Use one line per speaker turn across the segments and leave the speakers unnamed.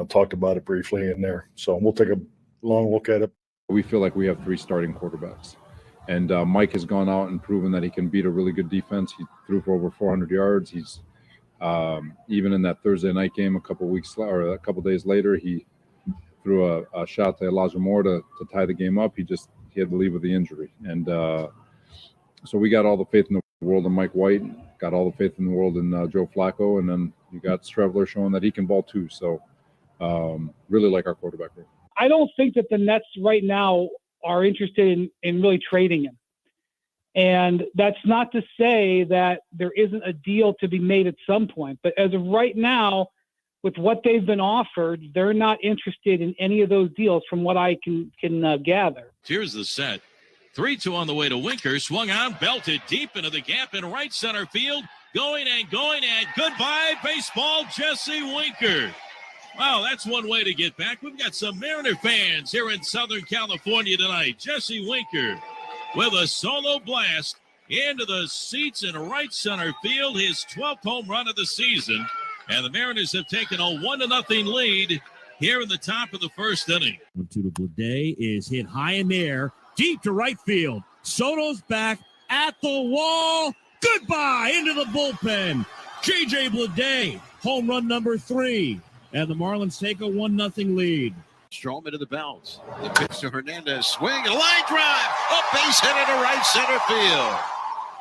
talked about it briefly in there. So we'll take a long look at it.
We feel like we have 3 starting quarterbacks. And Mike has gone out and proven that he can beat a really good defense. He threw for over 400 yards. He's even in that Thursday night game a couple days later, he threw a shot to Elijah Moore to tie the game up. He had to leave with the injury. And so we got all the faith in the world in Mike White, got all the faith in the world in Joe Flacco, and then you got Strevler showing that he can ball too. So really like our quarterback room.
I don't think that the Nets right now are interested in really trading him. And that's not to say that there isn't a deal to be made at some point. But as of right now, with what they've been offered, they're not interested in any of those deals from what I can gather.
Here's the set. 3-2 on the way to Winker. Swung on, belted deep into the gap in right center field. Going, and goodbye, baseball, Jesse Winker. Wow, that's one way to get back. We've got some Mariner fans here in Southern California tonight. Jesse Winker with a solo blast into the seats in right center field. His 12th home run of the season. And the Mariners have taken a 1-0 lead here in the top of the first inning.
To the Blade is hit high in the air, deep to right field. Soto's back at the wall. Goodbye into the bullpen. J.J. Blade, home run number 3. And the Marlins take a 1-0 lead.
Stroman to the bounce. The pitch to Hernandez. Swing, a line drive. A base hit into right center field.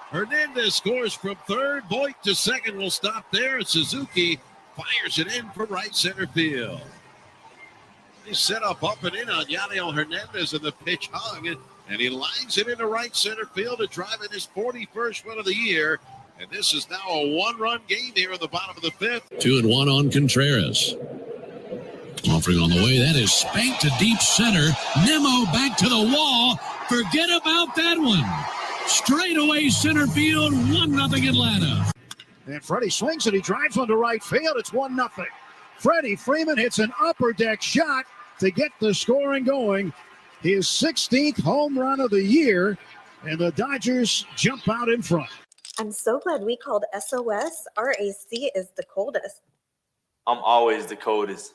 Hernandez scores from third. Boyd to second will stop there. Suzuki fires it in for right center field. He set up and in on Yadiel Hernandez, and the pitch hung, and he lines it into right center field to drive in his 41st run of the year. And this is now a 1-run game here in the bottom of the 5th.
2-1 on Contreras. Offering on the way, that is spanked to deep center. Nemo back to the wall. Forget about that one. Straight away center field, 1-0 Atlanta.
And Freddie swings it. He drives onto right field. It's 1-0. Freddie Freeman hits an upper deck shot to get the scoring going. His 16th home run of the year, and the Dodgers jump out in front.
I'm so glad we called SOS. Our AC is the coldest.
I'm always the coldest.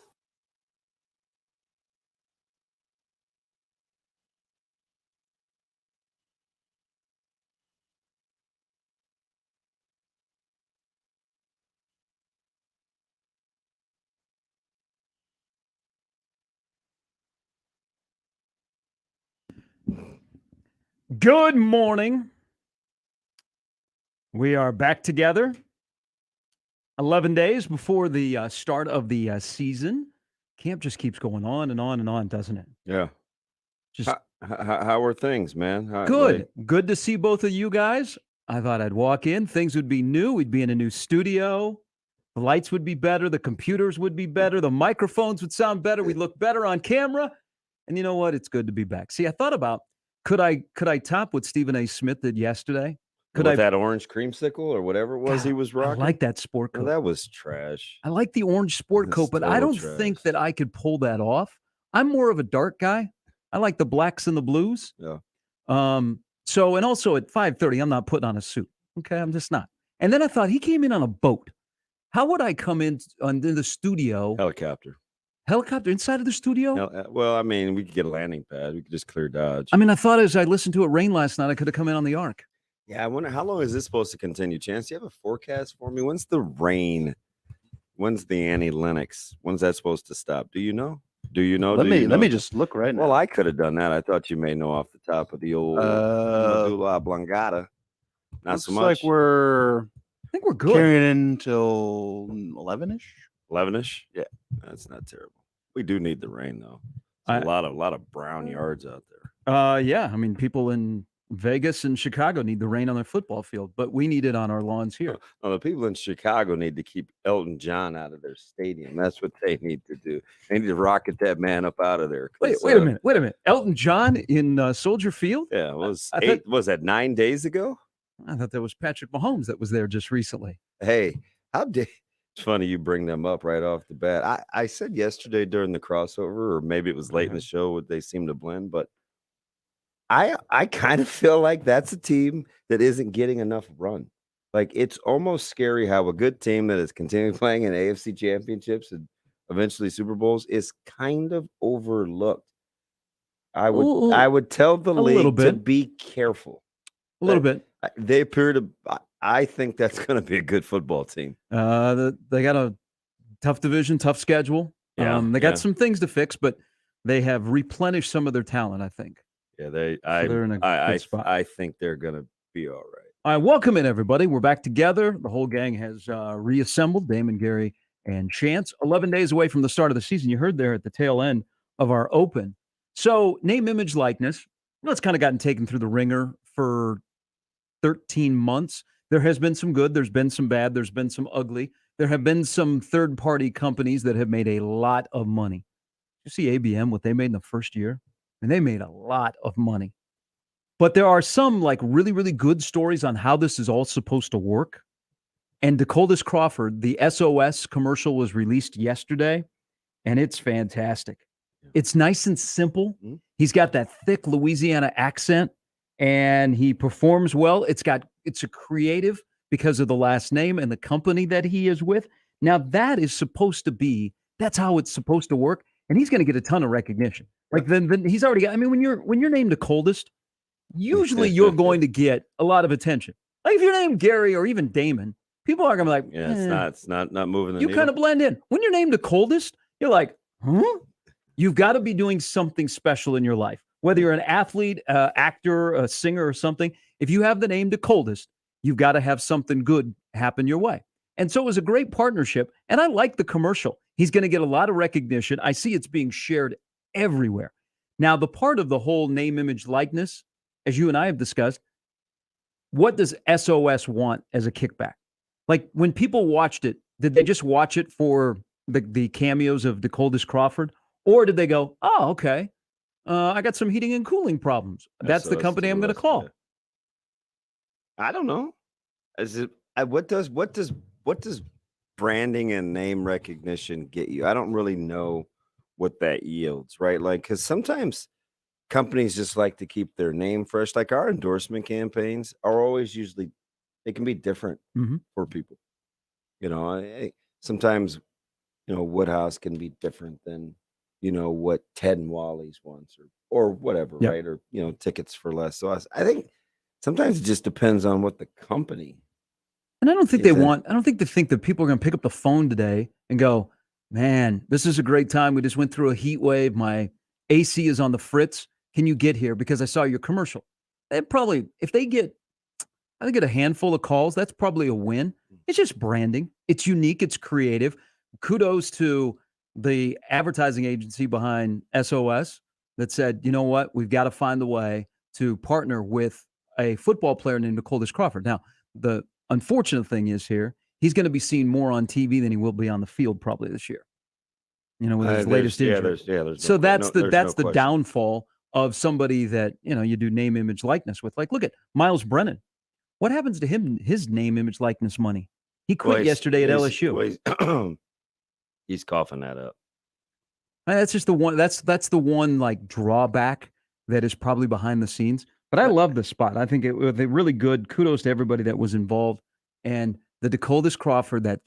Good morning. We are back together 11 days before the start of the season. Camp just keeps going on and on and on, doesn't it?
Yeah.
Just
how are things, man?
good. Good to see both of you guys. I thought I'd walk in. Things would be new. We'd be in a new studio. The lights would be better. The computers would be better. The microphones would sound better. We'd look better on camera. And you know what? It's good to be back. See, I thought about, could I top what Stephen A. Smith did yesterday?
With that orange creamsicle or whatever it was he was rocking?
I like that sport coat.
Well, that was trash.
I like the orange sport coat, but I don't think that I could pull that off. I'm more of a dark guy. I like the blacks and the blues.
Yeah.
So, and also at 5:30, I'm not putting on a suit. Okay, I'm just not. And then I thought, he came in on a boat. How would I come in the studio? Helicopter inside of the studio?
Well, I mean, we could get a landing pad. We could just clear Dodge.
I mean, I thought as I listened to it rain last night, I could have come in on the Ark.
Yeah, I wonder how long is this supposed to continue? Chance, do you have a forecast for me? When's the rain? When's the Annie Lennox? When's that supposed to stop? Do you know? Let
me just look right now.
Well, I could have done that. I thought you may know off the top of the old Medulla Oblongata. Not so much.
Like I
think we're good.
Carrying until 11-ish.
11-ish?
Yeah,
that's not terrible. We do need the rain though. There's a lot of brown yards out
there. Yeah, I mean, people in Vegas and Chicago need the rain on their football field, but we need it on our lawns here.
No, the people in Chicago need to keep Elton John out of their stadium. That's what they need to do. They need to rocket that man up out of there.
Wait a minute. Elton John in Soldier Field?
Yeah, was that 9 days ago?
I thought that was Patrick Mahomes that was there just recently.
Hey, it's funny you bring them up right off the bat. I said yesterday during the crossover, or maybe it was late in the show, what they seem to blend, but I kind of feel like that's a team that isn't getting enough run. Like, it's almost scary how a good team that is continuing playing in AFC championships and eventually Super Bowls is kind of overlooked. I would tell the league to be careful.
A little bit.
They appear to. I think that's going to be a good football team.
They got a tough division, tough schedule.
Yeah,
they got some things to fix, but they have replenished some of their talent, I think.
Yeah,
they're in a good spot.
I think they're going to be all right.
All right, welcome in, everybody. We're back together. The whole gang has reassembled, Damon, Gary, and Chance. 11 days away from the start of the season. You heard there at the tail end of our open. So name, image, likeness. It's kind of gotten taken through the ringer for 13 months. There has been some good. There's been some bad. There's been some ugly. There have been some third-party companies that have made a lot of money. You see ABM, what they made in the first year? And they made a lot of money. But there are some like really, really good stories on how this is all supposed to work. And DeColdis Crawford, the SOS commercial was released yesterday, and it's fantastic. It's nice and simple. He's got that thick Louisiana accent, and he performs well. It's a creative because of the last name and the company that he is with. Now that is supposed to be, that's how it's supposed to work. And he's going to get a ton of recognition. Like then he's already got, I mean, when you're named the coldest, usually you're going to get a lot of attention. Like if you're named Gary or even Damon, people are going to be like,
it's not moving the
you
needle.
kind of blend in. When you're named the coldest, you're like, You've got to be doing something special in your life. Whether you're an athlete, actor, a singer, or something, if you have the name the coldest, you've got to have something good happen your way. And so it was a great partnership, and I like the commercial. He's going to get a lot of recognition. I see it's being shared everywhere. Now, the part of the whole name, image, likeness, as you and I have discussed, what does SOS want as a kickback? Like when people watched it, did they just watch it for the cameos of DeColdis Crawford? Or did they go, oh, okay, I got some heating and cooling problems. That's the company I'm going to call.
I don't know. What does branding and name recognition get you? I don't really know what that yields, right? Like, because sometimes companies just like to keep their name fresh. Like our endorsement campaigns are always usually, they can be different for people. You know, sometimes, you know, Woodhouse can be different than, you know, what Ted and Wally's wants or whatever, right? Or, you know, tickets for less. So I think sometimes it just depends on what the company.
And I don't think they think that people are going to pick up the phone today and go, man, this is a great time. We just went through a heat wave. My AC is on the fritz. Can you get here? Because I saw your commercial. They probably, if they get, I think, a handful of calls, that's probably a win. It's just branding. It's unique. It's creative. Kudos to the advertising agency behind SOS that said, you know what, we've got to find a way to partner with a football player named DeColdis Crawford. Now, the unfortunate thing is here, he's going to be seen more on TV than he will be on the field probably this year. You know, with his latest injury. So that's the downfall of somebody that, you know, you do name, image, likeness with. Like, look at Miles Brennan. What happens to him, his name, image, likeness money? He quit yesterday at LSU.
He's coughing that up.
That's just the one. That's the one like drawback that is probably behind the scenes. But I love the spot. I think it was really good. Kudos to everybody that was involved. And the DeColdis Crawford, that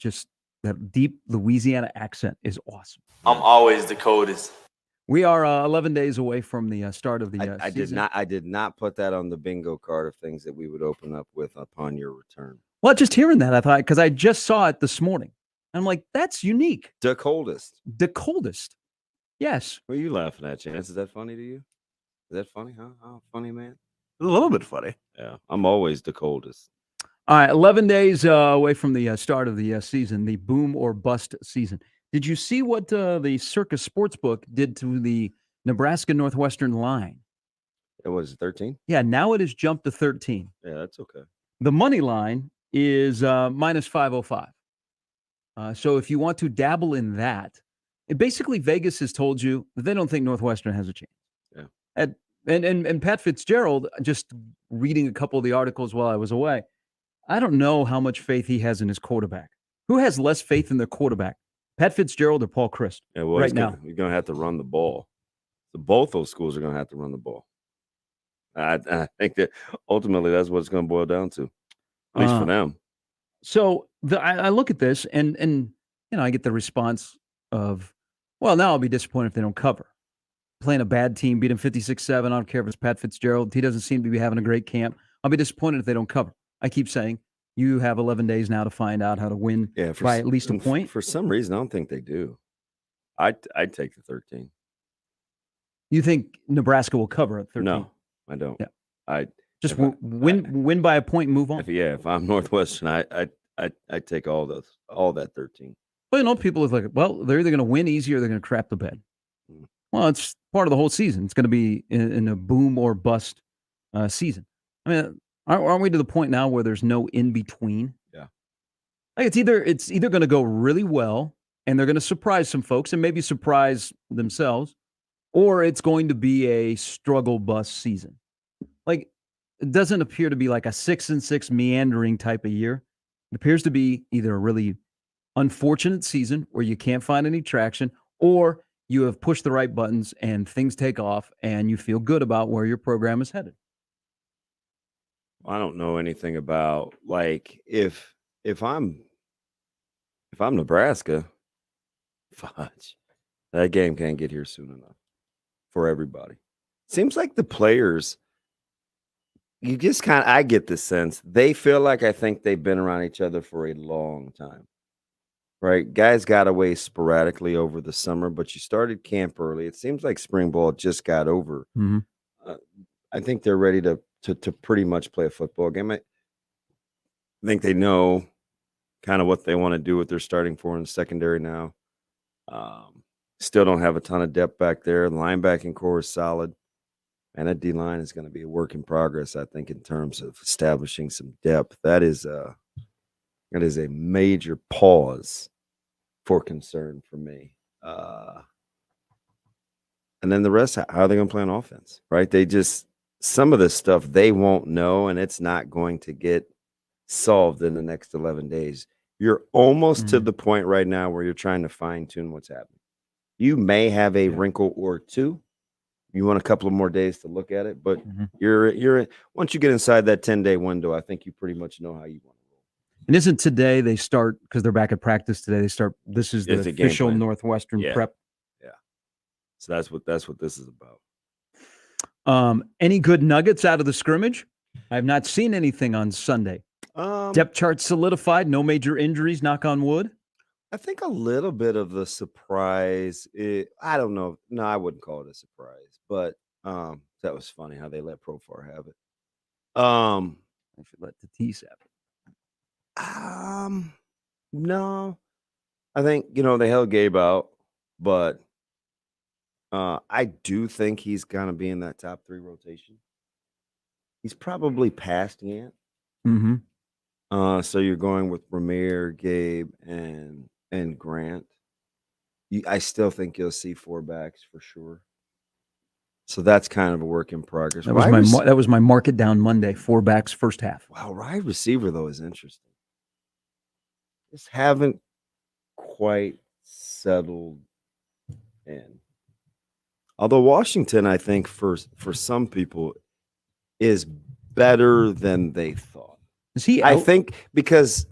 deep Louisiana accent is awesome.
I'm always the coldest.
We are 11 days away from the start of the season.
I did not put that on the bingo card of things that we would open up with upon your return.
Well, just hearing that, I thought, because I just saw it this morning. I'm like, that's unique.
The coldest.
Yes.
What are you laughing at, Chance? Is that funny to you? Is that funny, huh? Oh, funny, man.
A little bit funny.
Yeah. I'm always the coldest.
All right. 11 days away from the start of the season, the boom or bust season. Did you see what the Circus Sportsbook did to the Nebraska Northwestern line?
It was 13?
Yeah. Now it has jumped to 13.
Yeah, that's okay.
The money line is minus 505. So if you want to dabble in that, basically Vegas has told you that they don't think Northwestern has a chance.
Yeah.
And Pat Fitzgerald, just reading a couple of the articles while I was away, I don't know how much faith he has in his quarterback. Who has less faith in their quarterback, Pat Fitzgerald or Paul Christ?
Yeah, well,
right now,
you're going to have to run the ball. So both those schools are going to have to run the ball. I think that ultimately that's what it's going to boil down to, at least for them.
So I look at this and you know, I get the response of Well, now I'll be disappointed if they don't cover. Playing a bad team, beat them 56-7. I don't care if it's Pat Fitzgerald. He doesn't seem to be having a great camp. I'll be disappointed if they don't cover. I keep saying you have 11 days now to find out how to win by at least a point.
For some reason, I don't think they do. I'd take the 13.
You think Nebraska will cover at 13?
No, I don't.
Yeah.
I
just win by a point and move on.
If I'm Northwestern, I take all that 13.
Well, you know, people are like, well, they're either going to win easy or they're going to crap the bed. Well, it's part of the whole season. It's going to be in a boom or bust season. I mean, aren't we to the point now where there's no in between?
Yeah.
Like it's either going to go really well and they're going to surprise some folks and maybe surprise themselves, or it's going to be a struggle bust season. Like it doesn't appear to be like a 6-6 meandering type of year. It appears to be either a really unfortunate season where you can't find any traction, or you have pushed the right buttons and things take off and you feel good about where your program is headed.
I don't know anything about like if I'm Nebraska, fudge, that game can't get here soon enough for everybody. Seems like the players, you just I get the sense they feel like I think they've been around each other for a long time. Right. Guys got away sporadically over the summer, but you started camp early. It seems like spring ball just got over.
Mm-hmm.
I think they're ready to pretty much play a football game. I think they know kind of what they want to do with their starting four in the secondary now. Still don't have a ton of depth back there. The linebacking core is solid. And that D-line is going to be a work in progress, I think, in terms of establishing some depth. That is a major pause for concern for me. And then the rest, how are they going to play on offense, right? Some of this stuff they won't know, and it's not going to get solved in the next 11 days. You're almost to the point right now where you're trying to fine-tune what's happening. You may have a wrinkle or two. You want a couple of more days to look at it, but you're once you get inside that 10-day window, I think you pretty much know how you want.
And isn't today they start, because they're back at practice today, they start, this is the official Northwestern prep.
Yeah. So that's what this is about.
Any good nuggets out of the scrimmage? I have not seen anything on Sunday. Depth chart solidified, no major injuries, knock on wood.
I think a little bit of the surprise. I don't know. No, I wouldn't call it a surprise, but that was funny how they let Profar have it.
I should let Tatis have it.
No, I think, they held Gabe out, but I do think he's going to be in that top 3 rotation. He's probably past Yant.
Mm-hmm.
So you're going with Ramir, Gabe, and Grant. I still think you'll see 4 backs for sure. So that's kind of a work in progress.
That was my mark it down Monday, 4 backs first half.
Wow, wide receiver though is interesting. Just haven't quite settled in. Although Washington, I think for some people is better than they thought.
Is he?
I think because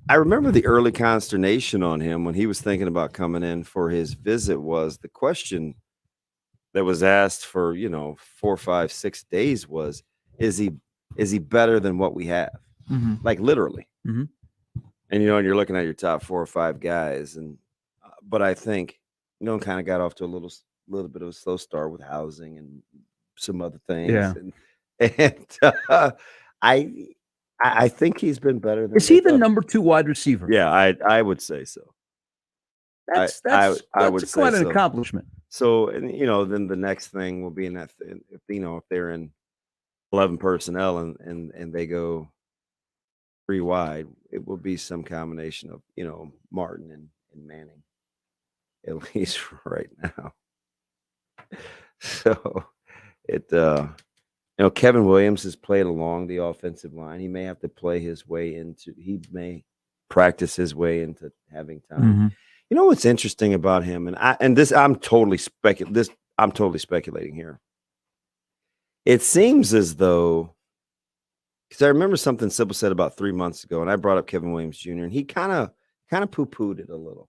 I remember the early consternation on him when he was thinking about coming in for his visit was the question that was asked for 4, 5, 6 days was, is he better than what we have?
Mm-hmm.
Like literally.
Mm-hmm.
And and you're looking at your top 4 or 5 guys, and but I think kind of got off to a little bit of a slow start with housing and some other things.
Yeah.
And I think he's been better than.
Is he the number 2 wide receiver?
Yeah, I would say so.
That's quite an accomplishment.
So, and then the next thing will be in that if they're in 11 personnel and they go 3 wide, it will be some combination of Martin and Manning, at least right now. So Kevin Williams has played along the offensive line. He may have to play his way he may practice his way into having time.
Mm-hmm.
You know what's interesting about him, I'm totally speculating here. It seems as though, because I remember something Sybil said about 3 months ago, and I brought up Kevin Williams Jr., and he kind of poo-pooed it a little.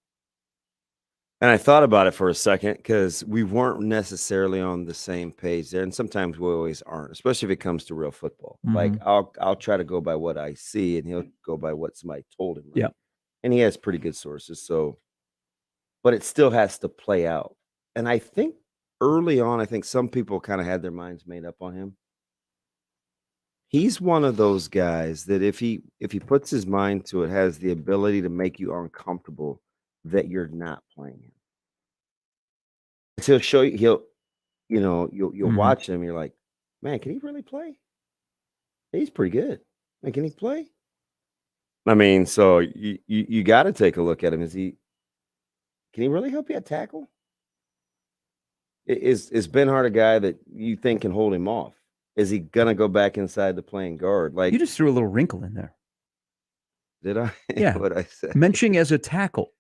And I thought about it for a second because we weren't necessarily on the same page there. And sometimes we always aren't, especially if it comes to real football. Like I'll try to go by what I see and he'll go by what somebody told him. Right?
Yeah.
And he has pretty good sources. So, but it still has to play out. And I think early on, I think some people kind of had their minds made up on him. He's one of those guys that if he puts his mind to it, has the ability to make you uncomfortable that you're not playing him. He'll show you, you'll watch him. You're like, man, can he really play? He's pretty good. Man, can he play? I mean, so you got to take a look at him. Can he really help you at tackle? Is Ben Hart a guy that you think can hold him off? Is he gonna go back inside the playing guard? Like
You just threw a little wrinkle in there.
did I?
Yeah.
What I said?
Mentioning as a tackle.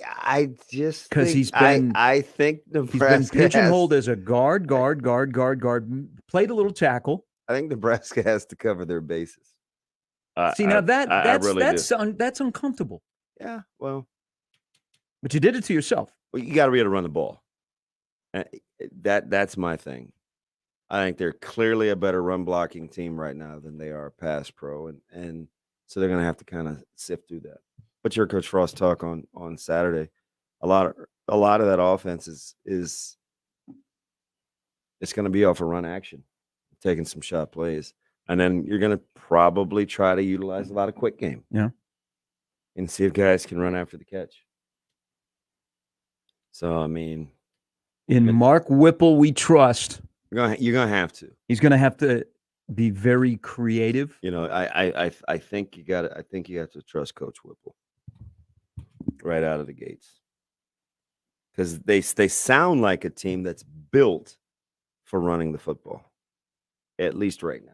I just
'Cause
think-
he's been-
I think
He's been
Nebraska
pigeonholed
has,
as a guard, played a little tackle.
I think Nebraska has to cover their bases.
See, now that's
really do.
that's uncomfortable.
Yeah, well,
But you did it to yourself.
you got to be able to run the ball. That's my thing. I think they're clearly a better run blocking team right now than they are pass pro, and so they're going to have to kind of sift through that. But your Coach Frost talk on Saturday, a lot of that offense is it's going to be off a run action, taking some shot plays, and then you're going to probably try to utilize a lot of quick game, and see if guys can run after the catch. So I mean,
In Mark Whipple, we trust.
you're gonna have to.
He's going to have to be very creative.
I think you got I think you have to trust Coach Whipple right out of the gates, because they sound like a team that's built for running the football, at least right now.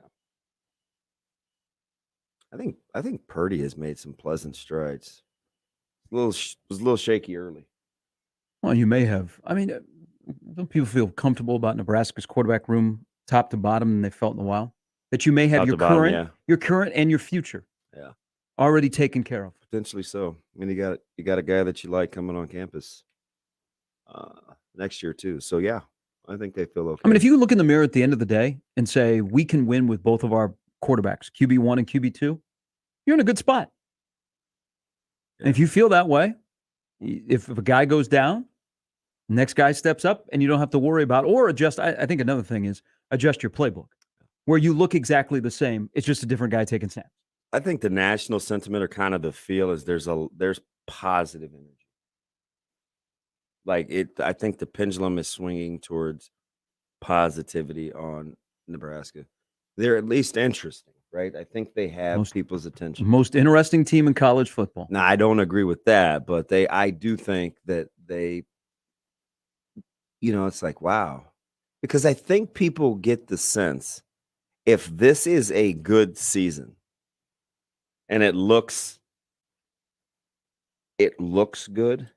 I think Purdy has made some pleasant strides. Was a little shaky early.
Well, you may have. I mean, some people feel comfortable about Nebraska's quarterback room, top to bottom, than they felt in a while. That you may have
Top
your
to bottom,
current,
yeah.
your current and your future, already taken care of.
Potentially so. I mean, you got a guy that you like coming on campus next year too. So yeah, I think they feel okay.
I mean, if you look in the mirror at the end of the day and say we can win with both of our quarterbacks, QB1 and QB2, you're in a good spot. And if you feel that way, if a guy goes down, next guy steps up, and you don't have to worry about or adjust. I think another thing is adjust your playbook, where you look exactly the same. It's just a different guy taking snaps.
I think the national sentiment or kind of the feel is there's positive energy. I think the pendulum is swinging towards positivity on Nebraska. They're at least interesting, right? I think they have people's attention.
Most interesting team in college football.
Now, I don't agree with that, but I do think that they, it's like, wow. Because I think people get the sense if this is a good season and it looks good,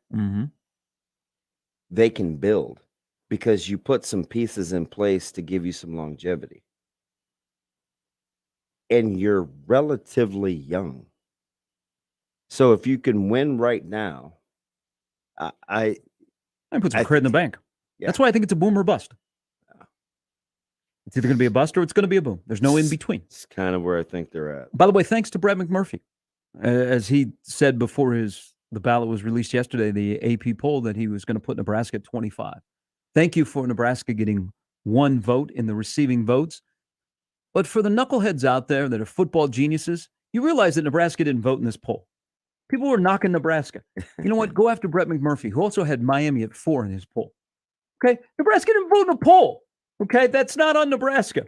they can build because you put some pieces in place to give you some longevity. And you're relatively young. So if you can win right now, I
put some credit in the bank.
Yeah.
That's why I think it's a boom or bust. It's either going to be a bust or it's going to be a boom. There's no in between.
It's kind of where I think they're at.
By the way, thanks to Brett McMurphy. As he said before the ballot was released yesterday, the AP poll, that he was going to put Nebraska at 25. Thank you for Nebraska getting one vote in the receiving votes. But for the knuckleheads out there that are football geniuses, you realize that Nebraska didn't vote in this poll. People were knocking Nebraska. You know what? Go after Brett McMurphy, who also had Miami at 4 in his poll. Okay? Nebraska didn't vote in a poll. Okay? That's not on Nebraska.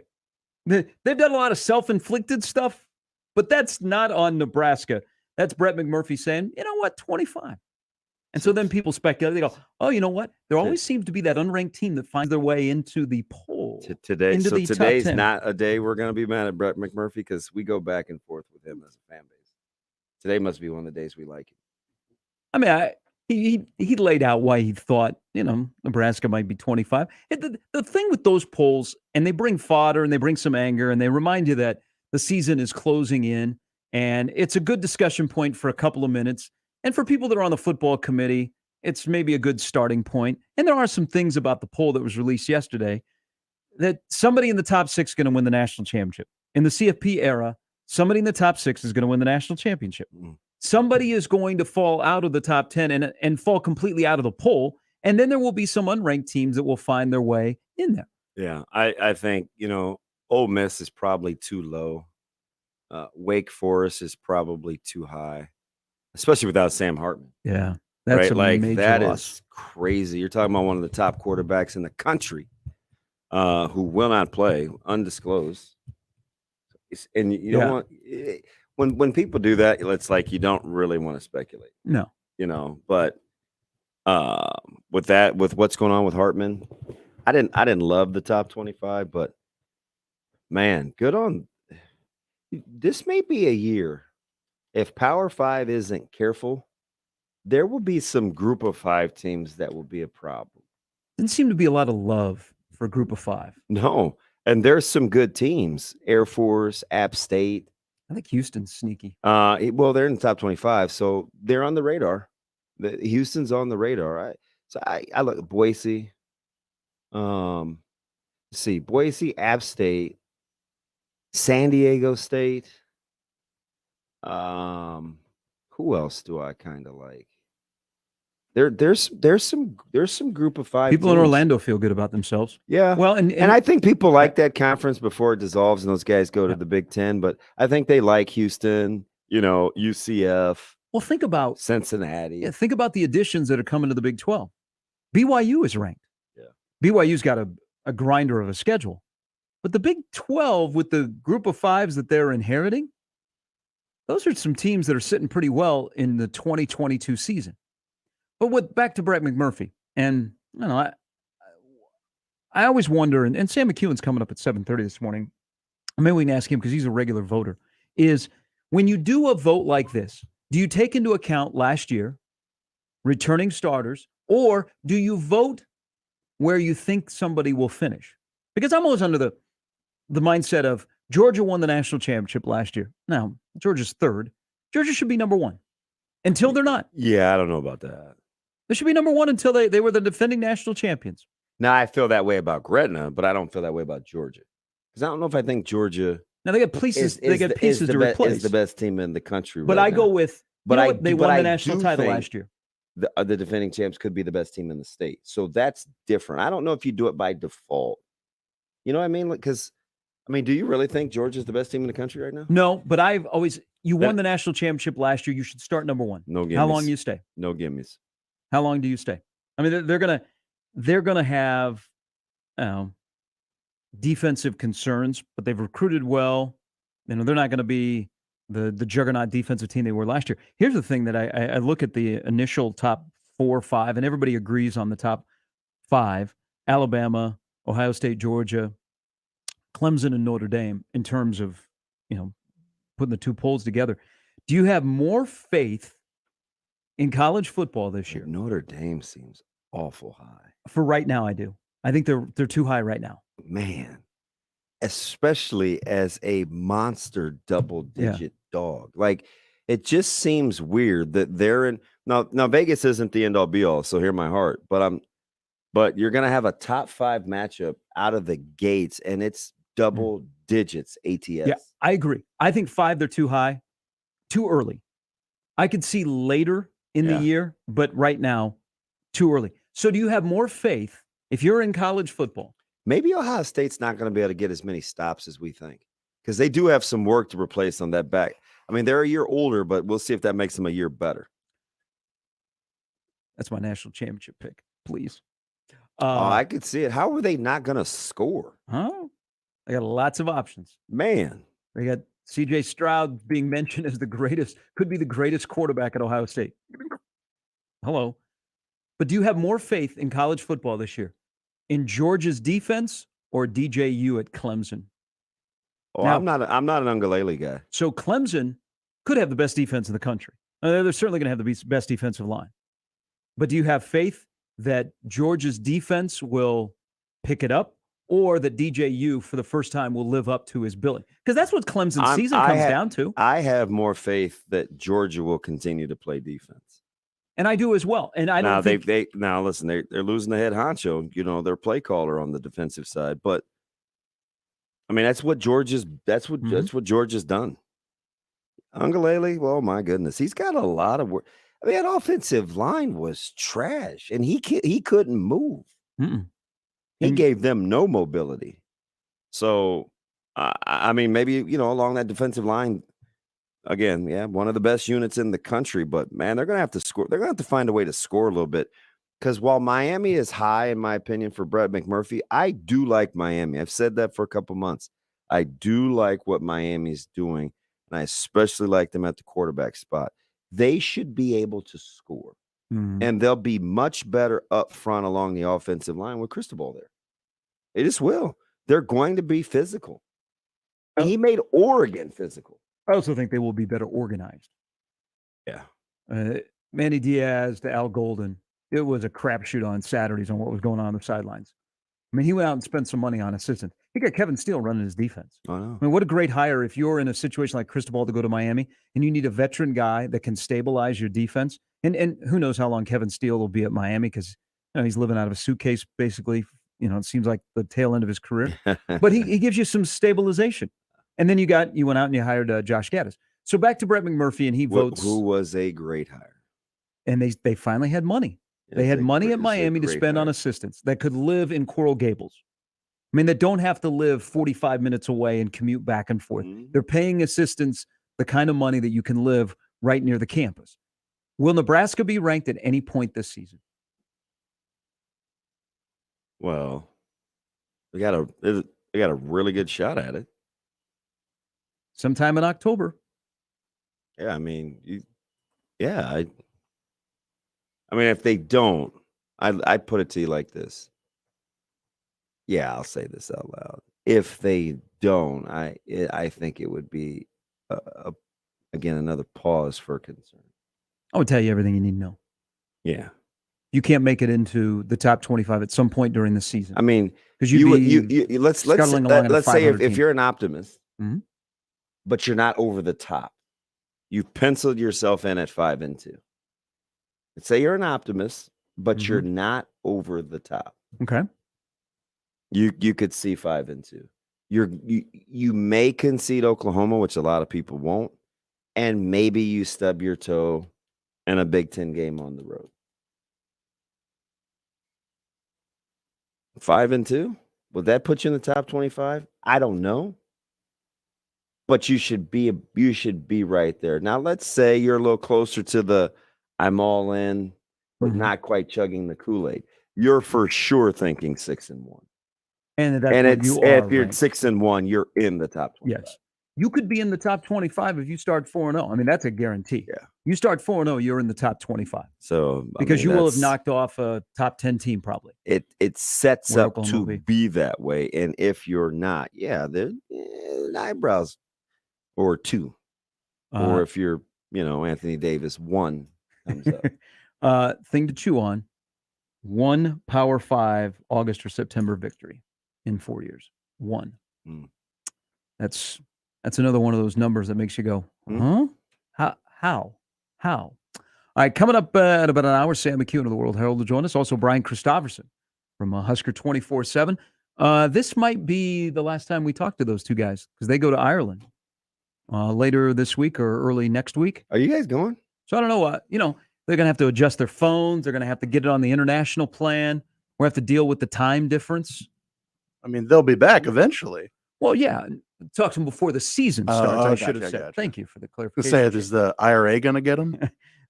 They've done a lot of self-inflicted stuff, but that's not on Nebraska. That's Brett McMurphy saying, you know what, 25. And so then people speculate. They go, oh, you know what? There always seems to be that unranked team that finds their way into the poll.
Today's
top 10.
not a day we're going to be mad at Brett McMurphy because we go back and forth with him as a fan base. Today must be one of the days we like him.
I mean, he laid out why he thought, Nebraska might be 25. The thing with those polls, and they bring fodder and they bring some anger and they remind you that the season is closing in and it's a good discussion point for a couple of minutes. And for people that are on the football committee, it's maybe a good starting point. And there are some things about the poll that was released yesterday that somebody in the top 6 is going to win the national championship. In the CFP era, somebody in the top 6 is going to win the national championship. Somebody is going to fall out of the top 10 and fall completely out of the poll. And then there will be some unranked teams that will find their way in there.
Yeah, I think, Ole Miss is probably too low. Wake Forest is probably too high, especially without Sam Hartman.
Yeah, that's
right.
A major
that
loss.
Is crazy. You're talking about one of the top quarterbacks in the country who will not play, undisclosed. And you don't want when people do that, it's like you don't really want to speculate.
No,
but with what's going on with Hartman, I didn't love the top 25, but man, good on. This may be a year. If Power 5 isn't careful, there will be some Group of 5 teams that will be a problem.
Didn't seem to be a lot of love for Group of 5.
No, and there's some good teams. Air Force, App State.
I think Houston's sneaky.
Well, they're in the top 25, so they're on the radar. Houston's on the radar. I look at Boise. Let's see, Boise, App State, San Diego State. Who else do I kind of like? There's some Group of 5
people in
teams.
Orlando feel good about themselves.
Yeah.
Well, and
I think people like that conference before it dissolves and those guys go to the Big Ten. But I think they like Houston, UCF.
Well, think about
Cincinnati.
Yeah, think about the additions that are coming to the Big 12. BYU is ranked.
Yeah.
BYU's got a grinder of a schedule. But the Big 12 with the Group of 5s that they're inheriting, those are some teams that are sitting pretty well in the 2022 season. But back to Brett McMurphy, and I always wonder, and Sam McEwen's coming up at 7:30 this morning. Maybe we can ask him because he's a regular voter. Is when you do a vote like this, do you take into account last year, returning starters, or do you vote where you think somebody will finish? Because I'm always under the mindset of Georgia won the national championship last year. Now Georgia's third. Georgia should be number 1 until they're not.
Yeah, I don't know about that.
They should be number 1 until they were the defending national champions.
Now, I feel that way about Gretna, but I don't feel that way about Georgia. Because I don't know if I think Georgia
Now they got pieces. They got pieces to replace.
Is the best team in the country.
But
right
I
now.
go with. They won the national title
think
last year.
The defending champs could be the best team in the state. So that's different. I don't know if you do it by default. You know what I mean? Because do you really think Georgia's the best team in the country right now?
No, but I've always. You won the national championship last year. You should start number 1.
No gimmies.
How long do you stay?
No gimmies.
How long do you stay? They're gonna have defensive concerns, but they've recruited well. They're not going to be the juggernaut defensive team they were last year. Here's the thing that I look at the initial top 4 or 5, and everybody agrees on the top 5: Alabama, Ohio State, Georgia, Clemson, and Notre Dame. In terms of putting the two polls together, do you have more faith in college football this year?
Notre Dame seems awful high.
For right now, I do. I think they're too high right now.
Man, especially as a monster double-digit dog. Like, it just seems weird that they're in. Now Vegas isn't the end-all be-all, so hear my heart. But you're going to have a top 5 matchup out of the gates, and it's double digits ATS.
Yeah, I agree. I think 5, they're too high, too early. I could see later in the year, but right now, too early. So do you have more faith if you're in college football?
Maybe Ohio State's not going to be able to get as many stops as we think, because they do have some work to replace on that back. They're a year older, but we'll see if that makes them a year better.
That's my national championship pick, please.
I could see it. How are they not going to score?
Huh? They got lots of options.
Man.
They got C.J. Stroud being mentioned as could be the greatest quarterback at Ohio State. Hello. But do you have more faith in college football this year? In Georgia's defense or DJU at Clemson?
Oh, now, I'm not an Ungalele guy.
So Clemson could have the best defense in the country. They're certainly going to have the best defensive line. But do you have faith that Georgia's defense will pick it up, or that DJU for the first time will live up to his billing? Because that's what Clemson's season comes down to.
I have more faith that Georgia will continue to play defense.
And I do as well. And I don't think
they now listen, they're losing the head honcho, their play caller on the defensive side. But I mean, that's what George has done. Ungalele, well, my goodness, he's got a lot of work. I mean, that offensive line was trash, and he couldn't move. He gave them no mobility. So, I mean, maybe along that defensive line. Again, yeah, one of the best units in the country, but man, they're going to have to score. They're going to have to find a way to score a little bit because while Miami is high, in my opinion, for Brett McMurphy, I do like Miami. I've said that for a couple months. I do like what Miami's doing, and I especially like them at the quarterback spot. They should be able to score, and they'll be much better up front along the offensive line with Cristobal there. They just will. They're going to be physical. He made Oregon physical.
I also think they will be better organized.
Yeah.
Manny Diaz to Al Golden. It was a crapshoot on Saturdays on what was going on the sidelines. I mean, he went out and spent some money on assistants. He got Kevin Steele running his defense.
I know.
I mean, what a great hire if you're in a situation like Cristobal to go to Miami and you need a veteran guy that can stabilize your defense. And who knows how long Kevin Steele will be at Miami because he's living out of a suitcase basically. It seems like the tail end of his career. But he gives you some stabilization. And then you went out and you hired Josh Gaddis. So back to Brett McMurphy, and he votes.
Who was a great hire.
And they finally had money. They had money at Miami to spend on assistants that could live in Coral Gables. I mean, that don't have to live 45 minutes away and commute back and forth. They're paying assistants the kind of money that you can live right near the campus. Will Nebraska be ranked at any point this season?
Well, they got a really good shot at it.
Sometime in October.
Yeah, I mean, I mean, if they don't, I put it to you like this. Yeah, I'll say this out loud. If they don't, I think it would be again another pause for concern.
I would tell you everything you need to know.
Yeah,
you can't make it into the top 25 at some point during the season.
I mean,
because
let's say if you're an optimist. But you're not over the top. You've penciled yourself in at 5-2. Let's say you're an optimist, but you're not over the top.
Okay.
You could see 5-2. You may concede Oklahoma, which a lot of people won't, and maybe you stub your toe in a Big Ten game on the road. 5-2? Would that put you in the top 25? I don't know. But you should be right there. Now, let's say you're a little closer to the I'm all in, but not quite chugging the Kool-Aid. You're for sure thinking 6-1.
And
if you're at 6-1, you're in the top 25.
Yes. You could be in the top 25 if you start 4-0. I mean, that's a guarantee.
Yeah.
You start 4-0, you're in the top 25.
So
because you will have knocked off a top 10 team probably.
It sets up to be that way. And if you're not, there's eyebrows or two. Or if you're, Anthony Davis, 1 comes up.
Thing to chew on. 1 Power 5 August or September victory in 4 years. 1. That's another one of those numbers that makes you go, huh? How? All right, coming up at about an hour, Sam McEwen of the World Herald will join us. Also, Brian Christopherson from Husker 24/7. This might be the last time we talk to those two guys because they go to Ireland later this week or early next week.
Are you guys going?
So I don't know. They're going to have to adjust their phones. They're going to have to get it on the international plan. We'll have to deal with the time difference.
I mean, they'll be back eventually.
Well, yeah. Talk to them before the season starts. I should have said.
Gotcha.
Thank you for the clarification.
Say, is the IRA going to get them?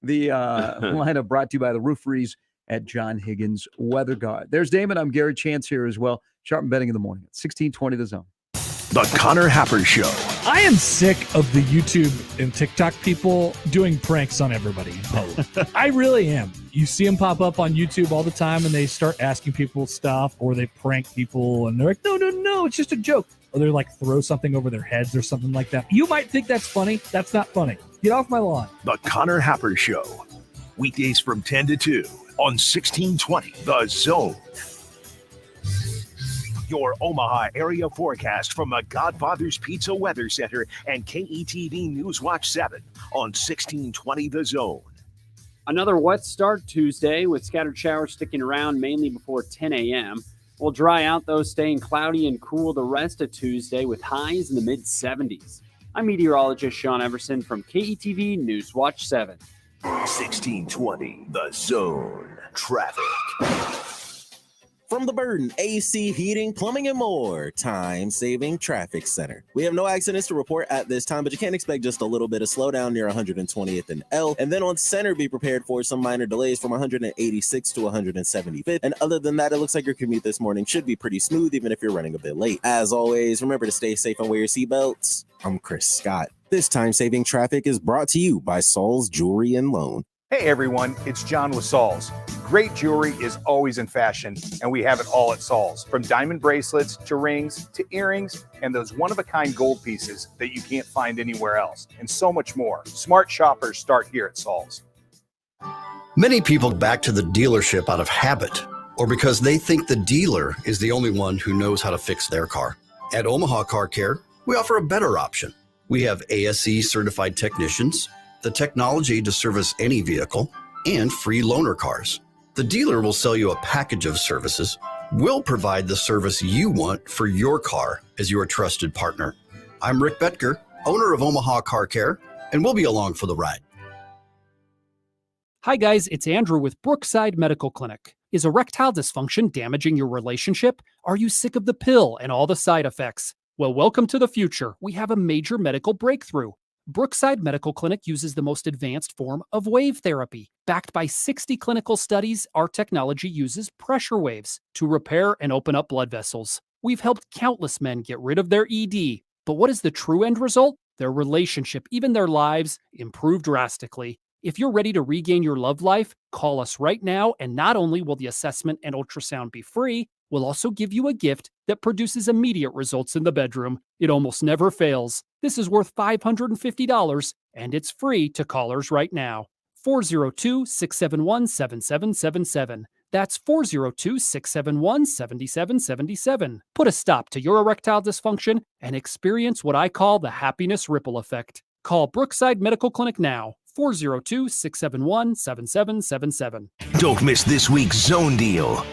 The lineup brought to you by the Rooferys at John Higgins Weather Guard. There's Damon. I'm Gary Chance here as well. Sharp betting in the morning at 1620 The Zone.
The Connor Happer Show.
I am sick of the YouTube and TikTok people doing pranks on everybody. I really am. You see them pop up on YouTube all the time and they start asking people stuff or they prank people and they're like, no, it's just a joke. Or they're like throw something over their heads or something like that. You might think that's funny. That's not funny. Get off my lawn.
The Connor Happer Show. Weekdays from 10 to 2 on 1620 The Zone. Your Omaha area forecast from the Godfather's Pizza Weather Center and KETV News Watch 7 on 1620 The Zone.
Another wet start Tuesday with scattered showers sticking around mainly before 10 a.m. We'll dry out, though, staying cloudy and cool the rest of Tuesday with highs in the mid-70s. I'm meteorologist Sean Everson from KETV News Watch 7.
1620, The Zone. Traffic.
From the Burden AC Heating, Plumbing, and More Time-Saving Traffic Center. We have no accidents to report at this time, but you can expect just a little bit of slowdown near 120th and L. And then on Center, be prepared for some minor delays from 186 to 175th. And other than that, it looks like your commute this morning should be pretty smooth, even if you're running a bit late. As always, remember to stay safe and wear your seatbelts. I'm Chris Scott. This time-saving traffic is brought to you by Saul's Jewelry and Loan.
Hey everyone, it's John with Saul's. Great jewelry is always in fashion, and we have it all at Saul's. From diamond bracelets to rings to earrings and those one-of-a-kind gold pieces that you can't find anywhere else, and so much more. Smart shoppers start here at Saul's.
Many people go back to the dealership out of habit or because they think the dealer is the only one who knows how to fix their car. At Omaha Car Care, we offer a better option. We have ASE certified technicians, the technology to service any vehicle, and free loaner cars. The dealer will sell you a package of services. We'll provide the service you want for your car as your trusted partner. I'm Rick Betker, owner of Omaha Car Care, and we'll be along for the ride.
Hi guys, it's Andrew with Brookside Medical Clinic. Is erectile dysfunction damaging your relationship? Are you sick of the pill and all the side effects? Well, welcome to the future. We have a major medical breakthrough. Brookside Medical Clinic uses the most advanced form of wave therapy. Backed by 60 clinical studies, our technology uses pressure waves to repair and open up blood vessels. We've helped countless men get rid of their ED. But what is the true end result? Their relationship, even their lives, improve drastically. If you're ready to regain your love life, call us right now, and not only will the assessment and ultrasound be free, we'll also give you a gift that produces immediate results in the bedroom. It almost never fails. This is worth $550, and it's free to callers right now. 402-671-7777. That's 402-671-7777. Put a stop to your erectile dysfunction and experience what I call the happiness ripple effect. Call Brookside Medical Clinic now. 402-671-7777.
Don't miss this week's Zone Deal.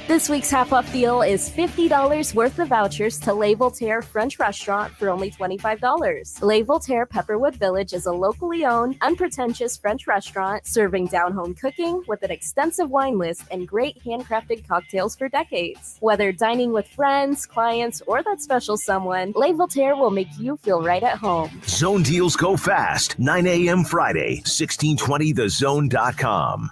This week's half-off deal is $50 worth of vouchers to Le Voltaire French Restaurant for only $25. Le Voltaire Pepperwood Village is a locally owned, unpretentious French restaurant serving down-home cooking with an extensive wine list and great handcrafted cocktails for decades. Whether dining with friends, clients, or that special someone, Le Voltaire will make you feel right at home.
Zone deals go fast. 9 a.m. Friday, 1620thezone.com.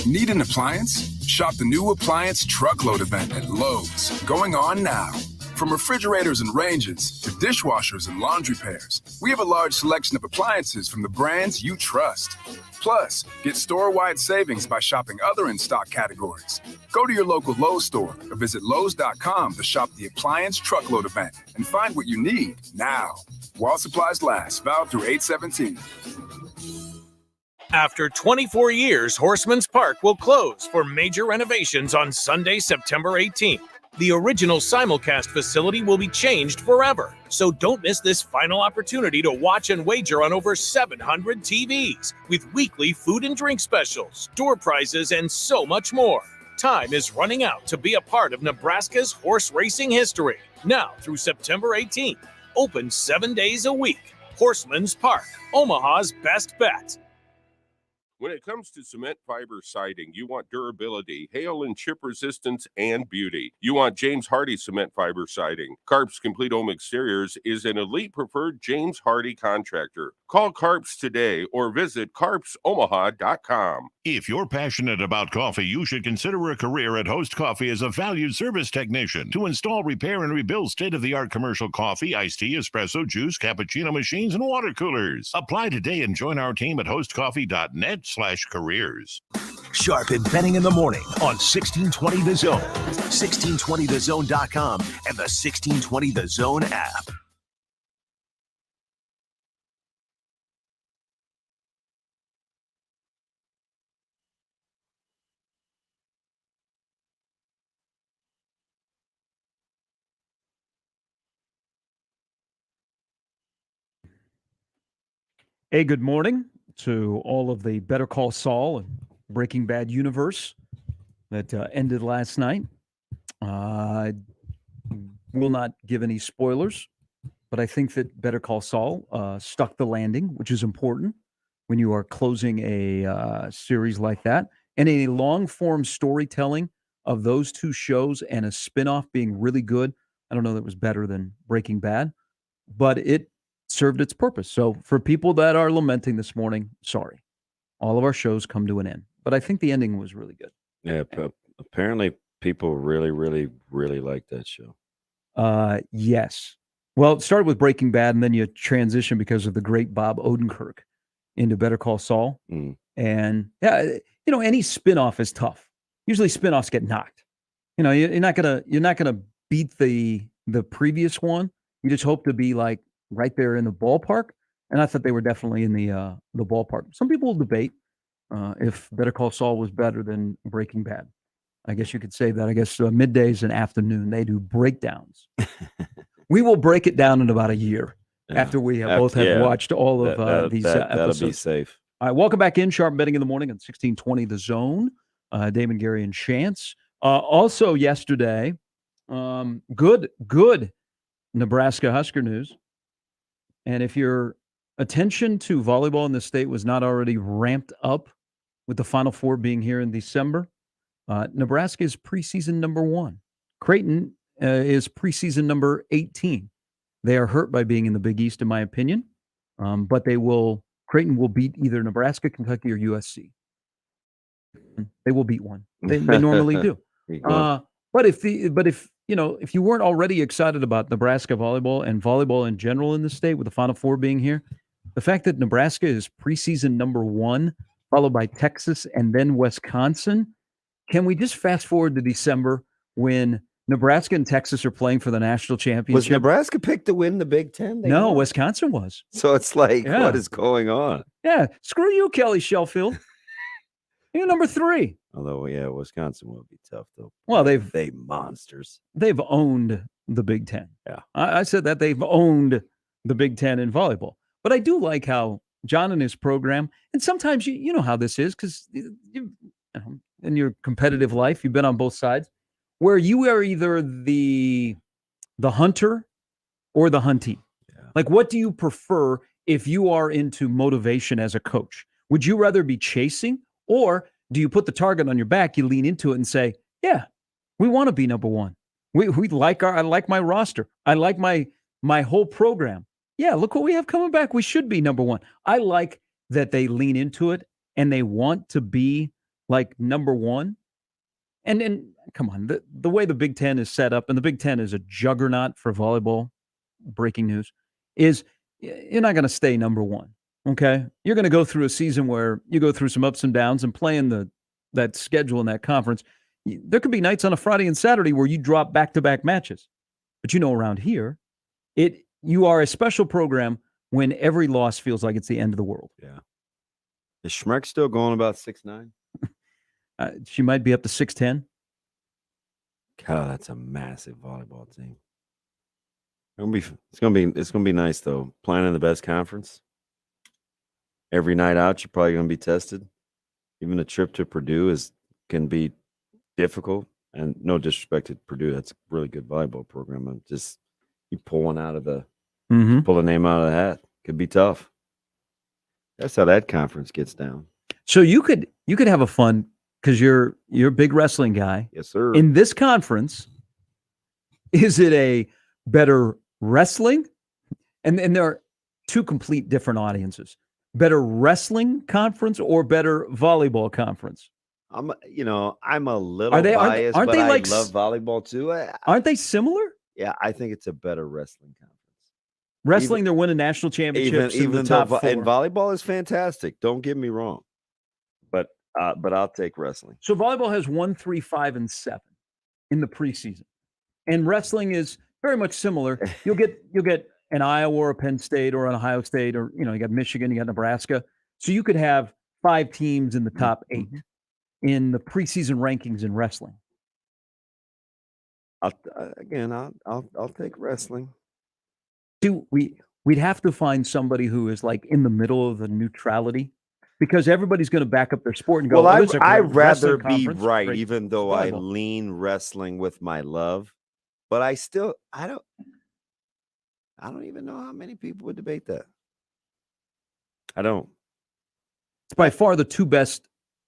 Need an appliance? Shop the new appliance truckload event at Lowe's, going on now. From refrigerators and ranges to dishwashers and laundry pairs, we have a large selection of appliances from the brands you trust. Plus, get store-wide savings by shopping other in-stock categories. Go to your local Lowe's store or visit Lowes.com to shop the appliance truckload event and find what you need now. While supplies last, valid through 8/17.
After 24 years, Horseman's Park will close for major renovations on Sunday, September 18th. The original simulcast facility will be changed forever, so don't miss this final opportunity to watch and wager on over 700 TVs with weekly food and drink specials, door prizes, and so much more. Time is running out to be a part of Nebraska's horse racing history. Now through September 18th, open 7 days a week. Horseman's Park, Omaha's best bet.
When it comes to cement fiber siding, you want durability, hail and chip resistance, and beauty. You want James Hardy cement fiber siding. Carp's Complete Home Exteriors is an elite preferred James Hardy contractor. Call Carp's today or visit carpsomaha.com.
If you're passionate about coffee, you should consider a career at Host Coffee as a valued service technician to install, repair, and rebuild state-of-the-art commercial coffee, iced tea, espresso, juice, cappuccino machines, and water coolers. Apply today and join our team at hostcoffee.net/careers.
Sharp and Benning in the morning on 1620 The Zone, 1620thezone.com, and the 1620 The Zone app.
A good morning to all of the Better Call Saul and Breaking Bad universe that ended last night. I will not give any spoilers, but I think that Better Call Saul stuck the landing, which is important when you are closing a series like that. And a long-form storytelling of those two shows and a spinoff being really good. I don't know that it was better than Breaking Bad, but it served its purpose. So for people that are lamenting this morning, sorry. All of our shows come to an end. But I think the ending was really good.
Yeah, apparently people really, really, really like that show.
Yes. Well, it started with Breaking Bad, and then you transition because of the great Bob Odenkirk into Better Call Saul.
Mm.
And yeah, any spinoff is tough. Usually spinoffs get knocked. You're not gonna beat the previous one. You just hope to be like right there in the ballpark. And I thought they were definitely in the ballpark. Some people will debate if Better Call Saul was better than Breaking Bad. I guess you could say that. I guess middays and afternoon, they do breakdowns. We will break it down in about a year after we both have watched all of these episodes.
That'll be safe.
All right, welcome back in Sharp Betting in the Morning on 1620 The Zone. Damon, Gary, and Chance. Also yesterday, good Nebraska Husker news. And if your attention to volleyball in the state was not already ramped up with the Final Four being here in December, Nebraska is preseason number 1. Creighton is preseason number 18. They are hurt by being in the Big East, in my opinion, but Creighton will beat either Nebraska, Kentucky, or USC. They will beat one. They normally do. But if you weren't already excited about Nebraska volleyball and volleyball in general in the state with the Final Four being here, the fact that Nebraska is preseason number 1, followed by Texas and then Wisconsin, can we just fast forward to December when Nebraska and Texas are playing for the national championship?
Was Nebraska picked to win the Big Ten?
No, Wisconsin was.
So it's like, what is going on?
Yeah, screw you, Kelly Sheffield. You're number 3.
Although, yeah, Wisconsin will be tough, though.
Well,
they monsters.
They've owned the Big Ten.
Yeah.
I said that they've owned the Big Ten in volleyball. But I do like how John and his program, and sometimes you know how this is because in your competitive life, you've been on both sides, where you are either the hunter or the huntee. Yeah. Like, what do you prefer if you are into motivation as a coach? Would you rather be chasing, or do you put the target on your back, you lean into it and say, yeah, we want to be number 1. I like my roster. I like my whole program. Yeah, look what we have coming back. We should be number 1. I like that they lean into it and they want to be like number 1. And come on, the way the Big Ten is set up, and the Big Ten is a juggernaut for volleyball, breaking news, is you're not going to stay number 1. Okay, you're going to go through a season where you go through some ups and downs, and playing that schedule in that conference. There could be nights on a Friday and Saturday where you drop back-to-back matches, but around here, you are a special program when every loss feels like it's the end of the world.
Yeah, is Schmeck still going about 6'9"?
She might be up to 6'10".
God, that's a massive volleyball team. It's gonna be nice though. Playing in the best conference. Every night out, you're probably gonna be tested. Even a trip to Purdue can be difficult. And no disrespect to Purdue, that's a really good volleyball program. I'm just you pull one out of the pull a name out of the hat. Could be tough. That's how that conference gets down.
So you could have a fun. Because you're a big wrestling guy.
Yes, sir.
In this conference, is it a better wrestling? And there are two complete different audiences. Better wrestling conference or better volleyball conference?
I'm a little biased, but I love volleyball too.
Aren't they similar?
Yeah, I think it's a better wrestling conference.
Wrestling, they're winning national championships in the top 4.
And volleyball is fantastic. Don't get me wrong. But I'll take wrestling.
So volleyball has 1, 3, 5, and 7 in the preseason, and wrestling is very much similar. You'll get an Iowa or a Penn State or an Ohio State, or you got Michigan, you got Nebraska. So you could have 5 teams in the top 8 in the preseason rankings in wrestling.
I'll take wrestling.
We We'd have to find somebody who is like in the middle of the neutrality, because everybody's going to back up their sport and go,
Well,
oh, this is a
I'd
great
rather
wrestling
be
conference,
right,
great
even though I
volleyball."
lean wrestling with my love. But I don't even know how many people would debate that. I don't.
It's by far the two best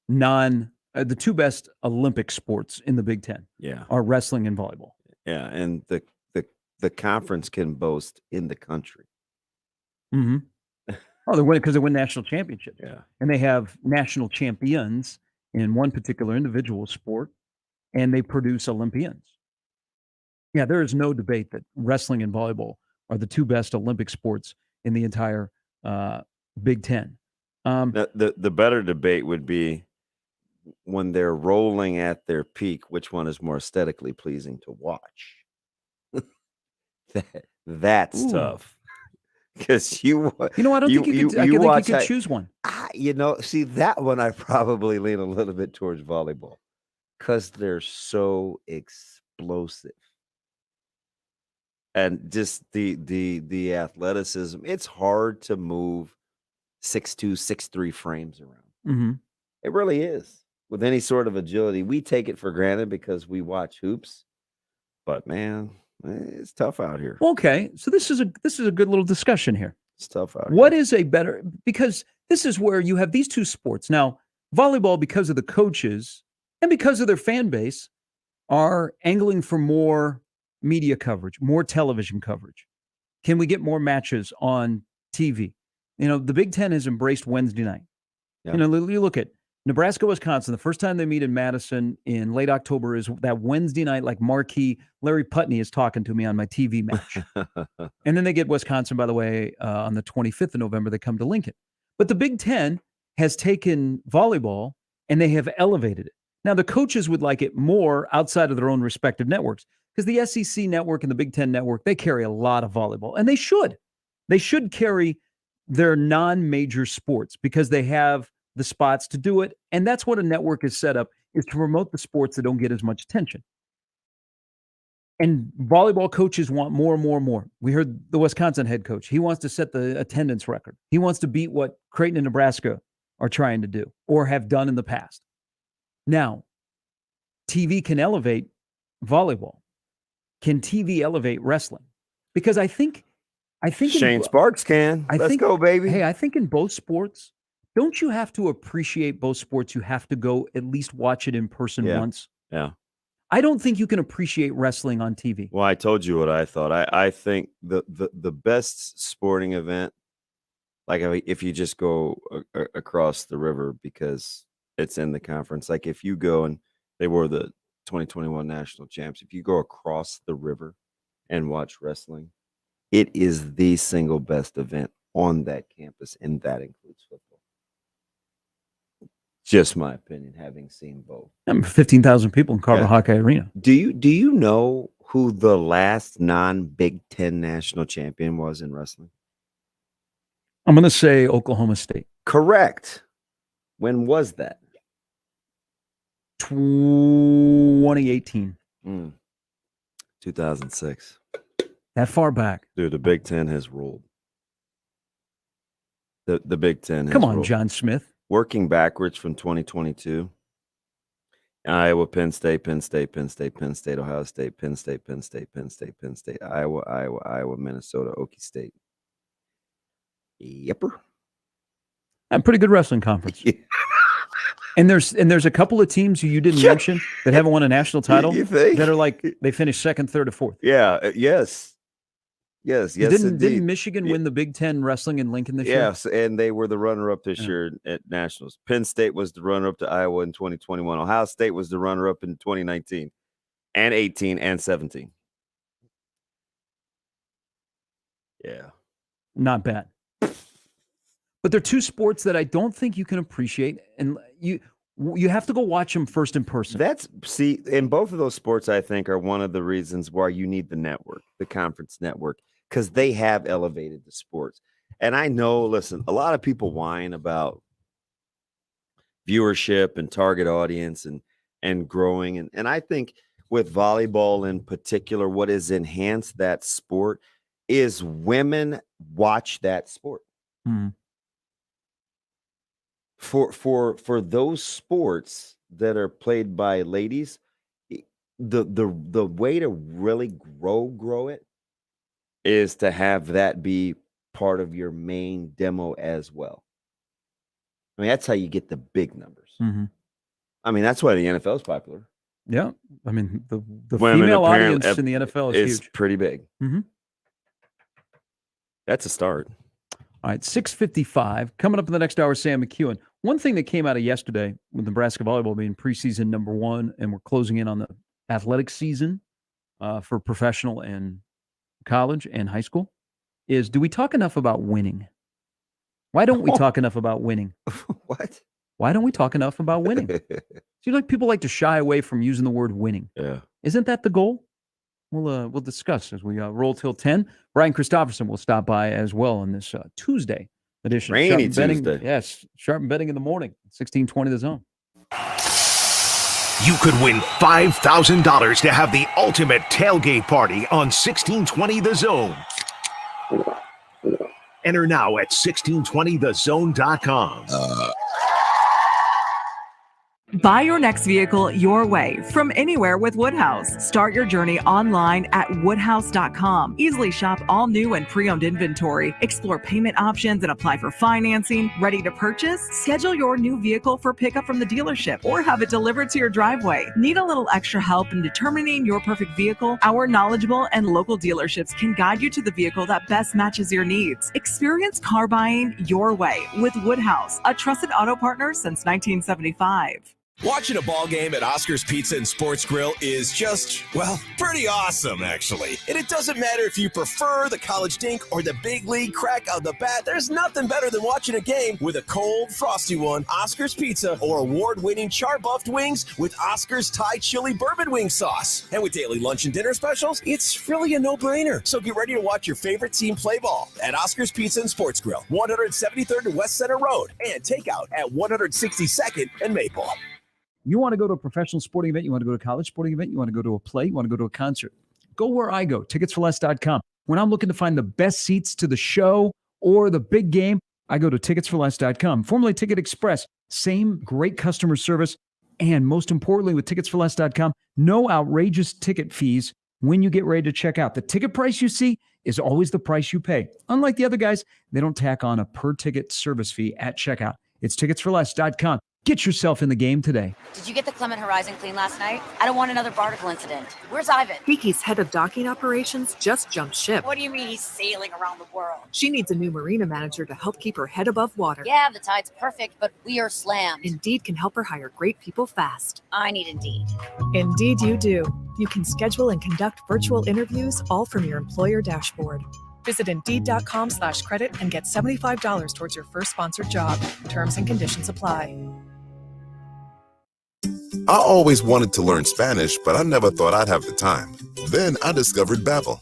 the two best Olympic sports in the Big Ten.
Yeah.
Are wrestling and volleyball.
Yeah, and the conference can boast in the country.
Mm-hmm. Oh, they win because they win national championships.
Yeah.
And they have national champions in one particular individual sport, and they produce Olympians. Yeah, there is no debate that wrestling and volleyball are the two best Olympic sports in the entire Big Ten.
The better debate would be when they're rolling at their peak, which one is more aesthetically pleasing to watch? That's tough. Because
I don't think you could. I think you could choose one.
See, that one I probably lean a little bit towards volleyball because they're so explosive, and just the athleticism. It's hard to move 6'2", 6'3" frames around.
Mm-hmm.
It really is. With any sort of agility, we take it for granted because we watch hoops. But man, it's tough out here.
Okay, so this is a good little discussion here.
It's tough out
What is a better, because this is where you have these two sports. Now, volleyball, because of the coaches and because of their fan base, are angling for more media coverage, more television coverage. Can we get more matches on TV? The Big Ten has embraced Wednesday night.
Yeah.
You look at Nebraska, Wisconsin, the first time they meet in Madison in late October is that Wednesday night, like marquee. Larry Putney is talking to me on my TV match. And then they get Wisconsin, by the way, on the 25th of November, they come to Lincoln. But the Big Ten has taken volleyball and they have elevated it. Now, the coaches would like it more outside of their own respective networks because the SEC network and the Big Ten network, they carry a lot of volleyball, and they should. They should carry their non-major sports because they have the spots to do it. And that's what a network is set up, is to promote the sports that don't get as much attention. And volleyball coaches want more and more and more. We heard the Wisconsin head coach. He wants to set the attendance record. He wants to beat what Creighton and Nebraska are trying to do or have done in the past. Now, TV can elevate volleyball. Can TV elevate wrestling? Because I think
Shane Sparks can. Let's go, baby.
Hey, I think in both sports, don't you have to appreciate both sports? You have to go at least watch it in person once.
Yeah.
I don't think you can appreciate wrestling on TV.
Well, I told you what I thought. I think the best sporting event, like if you just go across the river because it's in the conference, like if you go and they were the 2021 national champs, if you go across the river and watch wrestling, it is the single best event on that campus, and that includes football. Just my opinion, having seen both.
15,000 people in Carver Hawkeye Arena.
Do you know who the last non-Big Ten national champion was in wrestling?
I'm going to say Oklahoma State.
Correct. When was that?
2018.
2006.
That far back.
Dude, the Big Ten has ruled. The Big Ten has
Come on,
ruled.
John Smith.
Working backwards from 2022. Iowa, Penn State, Penn State, Penn State, Penn State, Ohio State, Penn State, Penn State, Penn State, Penn State, Iowa, Minnesota, Okie State. Yepper.
A pretty good wrestling conference. And there's a couple of teams you didn't mention that haven't won a national title that are like they finished second, third, or fourth.
Yeah. Yes.
Didn't Michigan win the Big Ten wrestling in Lincoln this year?
Yes, and they were the runner-up this year at Nationals. Penn State was the runner-up to Iowa in 2021. Ohio State was the runner-up in 2019 and 18 and 17. Yeah.
Not bad. But they're two sports that I don't think you can appreciate, and you have to go watch them first in person.
In both of those sports, I think, are one of the reasons why you need the network, the conference network, because they have elevated the sports. And I know, listen, a lot of people whine about viewership and target audience and growing. And I think with volleyball in particular, what has enhanced that sport is women watch that sport. For those sports that are played by ladies, the way to really grow it is to have that be part of your main demo as well. I mean, that's how you get the big numbers. I mean, that's why the NFL is popular.
Yeah. I mean, the
Women
female
apparently-
audience in the NFL is huge.
pretty big. That's a start.
All right, 6:55. Coming up in the next hour, Sam McEwen. One thing that came out of yesterday with Nebraska volleyball being preseason number 1, and we're closing in on the athletic season for professional and college and high school, is do we talk enough about winning? Why don't we talk enough about winning?
What?
Why don't we talk enough about winning? Seems like people like to shy away from using the word winning.
Yeah.
Isn't that the goal? We'll discuss as we roll till 10. Brian Christopherson will stop by as well on this Tuesday edition.
Rainy
Sharp and Betting.
Tuesday.
Yes, Sharp and Betting in the morning, 1620 The Zone.
You could win $5,000 to have the ultimate tailgate party on 1620 The Zone. Enter now at 1620thezone.com.
Buy your next vehicle your way from anywhere with Woodhouse. Start your journey online at woodhouse.com. Easily shop all new and pre-owned inventory, explore payment options, and apply for financing. Ready to purchase? Schedule your new vehicle for pickup from the dealership or have it delivered to your driveway. Need a little extra help in determining your perfect vehicle? Our knowledgeable and local dealerships can guide you to the vehicle that best matches your needs. Experience car buying your way with Woodhouse, a trusted auto partner since 1975.
Watching a ball game at Oscar's Pizza and Sports Grill is just, well, pretty awesome, actually. And it doesn't matter if you prefer the college dink or the big league crack of the bat, there's nothing better than watching a game with a cold, frosty one, Oscar's Pizza, or award-winning char-buffed wings with Oscar's Thai chili bourbon wing sauce. And with daily lunch and dinner specials, it's really a no-brainer. So get ready to watch your favorite team play ball at Oscar's Pizza and Sports Grill, 173rd and West Center Road, and takeout at 162nd and Maple.
You want to go to a professional sporting event, you want to go to a college sporting event, you want to go to a play, you want to go to a concert, go where I go, ticketsforless.com. When I'm looking to find the best seats to the show or the big game, I go to ticketsforless.com. Formerly Ticket Express, same great customer service, and most importantly with ticketsforless.com, no outrageous ticket fees when you get ready to check out. The ticket price you see is always the price you pay. Unlike the other guys, they don't tack on a per-ticket service fee at checkout. It's ticketsforless.com. Get yourself in the game today.
Did you get the Clement Horizon clean last night? I don't want another barnacle incident. Where's Ivan?
Kiki's head of docking operations just jumped ship.
What do you mean he's sailing around the world?
She needs a new marina manager to help keep her head above water.
Yeah, the tide's perfect, but we are slammed.
Indeed can help her hire great people fast.
I need Indeed.
Indeed you do. You can schedule and conduct virtual interviews all from your employer dashboard. Visit Indeed.com/credit and get $75 towards your first sponsored job. Terms and conditions apply.
I always wanted to learn Spanish, but I never thought I'd have the time. Then I discovered Babbel.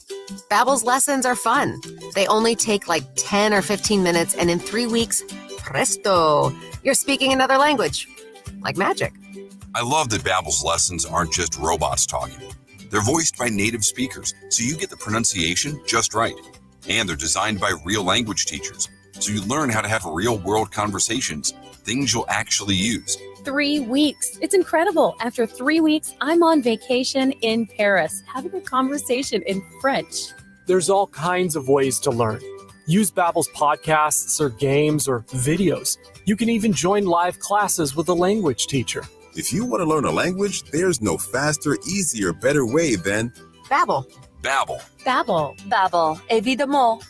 Babbel's lessons are fun. They only take like 10 or 15 minutes, and in 3 weeks, presto, you're speaking another language. Like magic.
I love that Babbel's lessons aren't just robots talking. They're voiced by native speakers, so you get the pronunciation just right. And they're designed by real language teachers, so you learn how to have real-world conversations, things you'll actually use.
3 weeks. It's incredible. After 3 weeks, I'm on vacation in Paris, having a conversation in French.
There's all kinds of ways to learn. Use Babbel's podcasts or games or videos. You can even join live classes with a language teacher.
If you want to learn a language, there's no faster, easier, better way than
Babbel.
Babbel.
Babbel.
Babbel. Évidemment.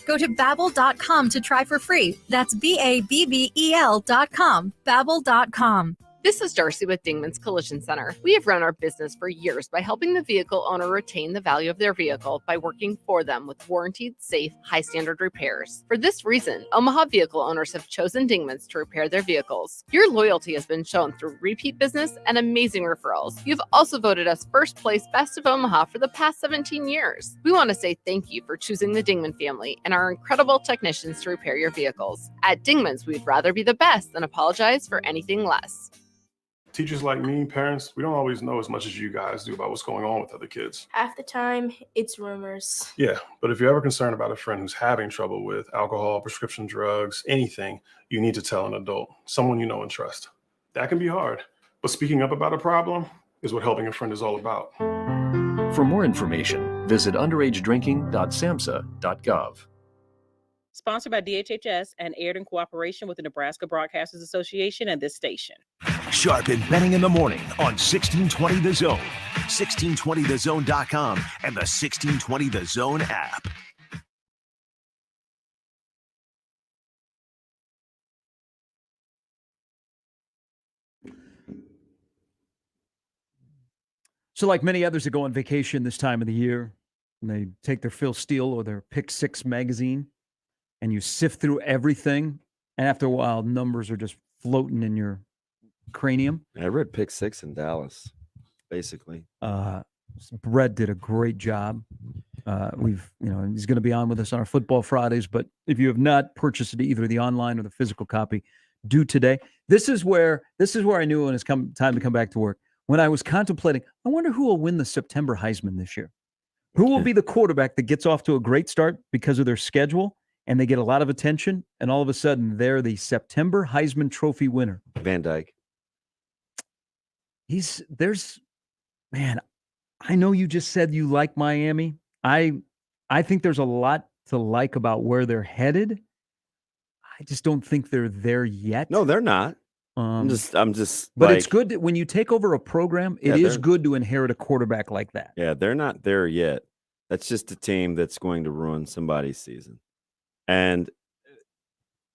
Go to Babbel.com to try for free. That's Babbel.com. Babbel.com.
This is Darcy with Dingman's Collision Center. We have run our business for years by helping the vehicle owner retain the value of their vehicle by working for them with warranted, safe, high-standard repairs. For this reason, Omaha vehicle owners have chosen Dingman's to repair their vehicles. Your loyalty has been shown through repeat business and amazing referrals. You've also voted us first place Best of Omaha for the past 17 years. We want to say thank you for choosing the Dingman family and our incredible technicians to repair your vehicles. At Dingman's, we'd rather be the best than apologize for anything less.
Teachers like me, parents, we don't always know as much as you guys do about what's going on with other kids.
Half the time, it's rumors.
Yeah, but if you're ever concerned about a friend who's having trouble with alcohol, prescription drugs, anything, you need to tell an adult, someone you know and trust. That can be hard, but speaking up about a problem is what helping a friend is all about.
For more information, visit underagedrinking.samhsa.gov.
Sponsored by DHHS and aired in cooperation with the Nebraska Broadcasters Association and this station.
Sharp and Betting in the morning on 1620 The Zone, 1620thezone.com, and the 1620 The Zone app.
So like many others that go on vacation this time of the year, and they take their Phil Steele or their Pick Six magazine, and you sift through everything, and after a while, numbers are just floating in your cranium.
I read Pick Six in Dallas, basically.
Brett did a great job. He's going to be on with us on our Football Fridays, but if you have not purchased it, either the online or the physical copy, do today. This is where I knew when it's time to come back to work. When I was contemplating, I wonder who will win the September Heisman this year. Who will be the quarterback that gets off to a great start because of their schedule and they get a lot of attention, and all of a sudden they're the September Heisman Trophy winner?
Van Dyke.
I know you just said you like Miami. I think there's a lot to like about where they're headed. I just don't think they're there yet.
No, they're not. I'm just.
But it's good that when you take over a program, it is good to inherit a quarterback like that.
Yeah, they're not there yet. That's just a team that's going to ruin somebody's season. And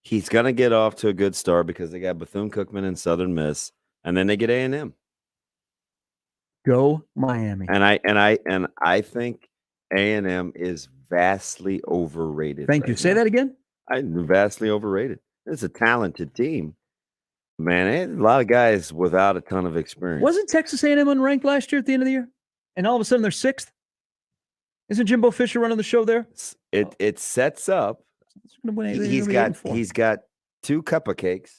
he's going to get off to a good start because they got Bethune-Cookman and Southern Miss, and then they get A&M.
Go Miami.
And I think A&M is vastly overrated.
Thank you. Say that again.
Vastly overrated. It's a talented team. Man, a lot of guys without a ton of experience.
Wasn't Texas A&M unranked last year at the end of the year? And all of a sudden they're sixth? Isn't Jimbo Fisher running the show there?
It sets up. He's got 2 cupcakes,